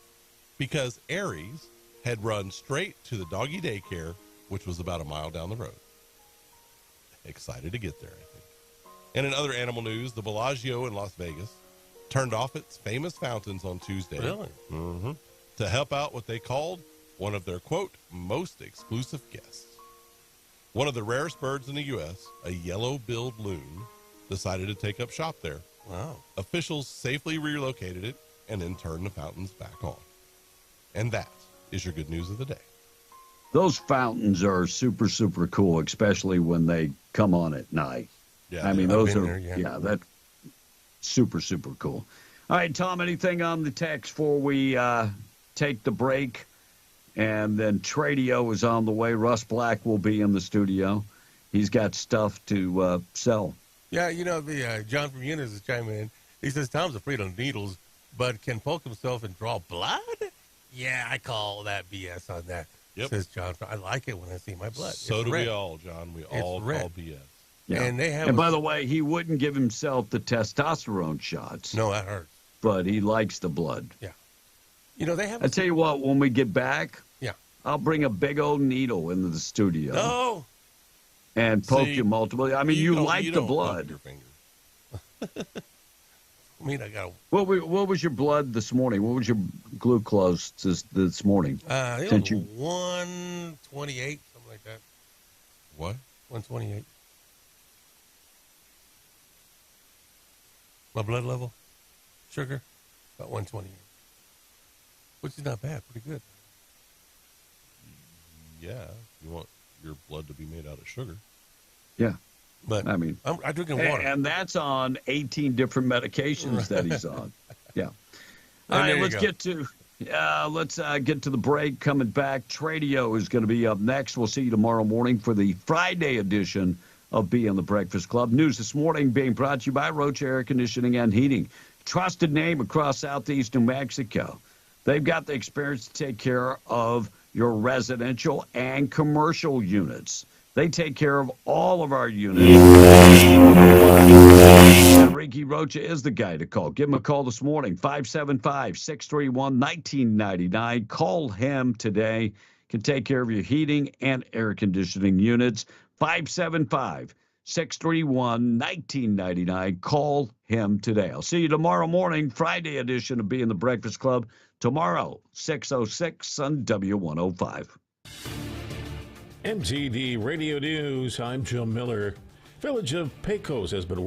because Aries had run straight to the doggy daycare, which was about a mile down the road. Excited to get there, I think. And in other animal news, the Bellagio in Las Vegas turned off its famous fountains on Tuesday. Really? Mm-hmm. To help out what they called one of their, quote, most exclusive guests. One of the rarest birds in the U.S., a yellow-billed loon, decided to take up shop there. Wow. Officials safely relocated it and then turned the fountains back on. And that is your good news of the day. Those fountains are super, super cool, especially when they come on at night. Yeah, I mean, I've those been are, there, that's super, super cool. All right, Tom, anything on the text before we take the break? And then Tradio is on the way. Russ Black will be in the studio. He's got stuff to sell. Yeah, John from Eunice is chiming in. He says, Tom's afraid of needles, but can poke himself and draw blood? Yeah, I call that BS on that, says John. I like it when I see my blood. So it's do red. we all, John. We all red. call BS. Yeah. And by the way, he wouldn't give himself the testosterone shots. No, that hurts. But he likes the blood. Yeah. They have. I tell you what, when we get back, yeah, I'll bring a big old needle into the studio. No. And poke you multiple. I mean, you like the blood. Your finger. I mean, I got. What was your blood this morning? What was your glucose this morning? It was 128, something like that. What? 128. My blood level, sugar, about 128. Which is not bad, pretty good. Yeah, you want your blood to be made out of sugar. Yeah. But I mean, I'm drinking water. And that's on 18 different medications that he's on. Yeah. All And right, let's get to the break. Coming back, Tradio is going to be up next. We'll see you tomorrow morning for the Friday edition of Be on the Breakfast Club. News this morning being brought to you by Roach Air Conditioning and Heating. Trusted name across southeast New Mexico. They've got the experience to take care of your residential and commercial units. They take care of all of our units. Ricky Rocha is the guy to call. Give him a call this morning, 575-631-1999. Call him today. Can take care of your heating and air conditioning units. 575-631-1999. Call him today. I'll see you tomorrow morning, Friday edition of Being the Breakfast Club. Tomorrow, 6:06 on W105. MTD Radio News. I'm Jim Miller. Village of Pecos has been